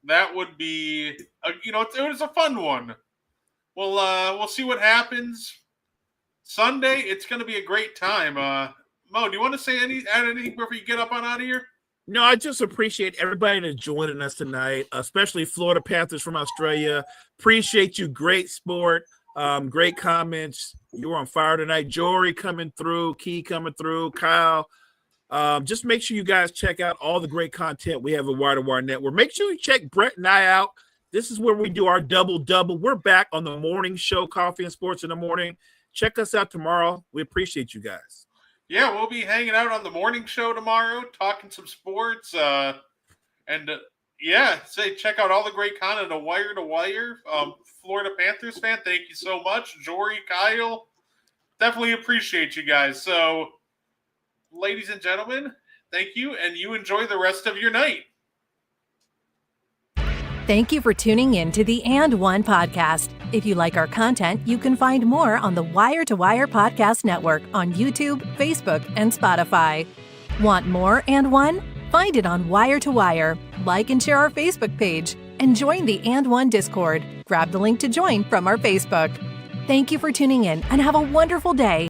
[SPEAKER 6] that would be, it was a fun one. We'll see what happens. Sunday, it's going to be a great time. Mo, do you want to add anything before you get up on out of here?
[SPEAKER 7] No, I just appreciate everybody that's joining us tonight, especially Florida Panthers from Australia. Appreciate you. Great sport. Great comments. You were on fire tonight. Jory coming through, Key coming through, Kyle. Just make sure you guys check out all the great content we have at Wire to Wire Network. Make sure you check Brett and I out. This is where we do our double-double. We're back on the morning show, Coffee and Sports in the Morning. Check us out tomorrow. We appreciate you guys.
[SPEAKER 6] Yeah, we'll be hanging out on the morning show tomorrow, talking some sports. Check out all the great content of Wire to Wire. Florida Panthers fan, thank you so much. Jory, Kyle, definitely appreciate you guys. So, ladies and gentlemen, thank you, and you enjoy the rest of your night.
[SPEAKER 8] Thank you for tuning in to the And One podcast. If you like our content, you can find more on the Wire to Wire Podcast Network on YouTube, Facebook, and Spotify. Want more And One? Find it on Wire to Wire. Like and share our Facebook page. And join the And One Discord. Grab the link to join from our Facebook. Thank you for tuning in and have a wonderful day.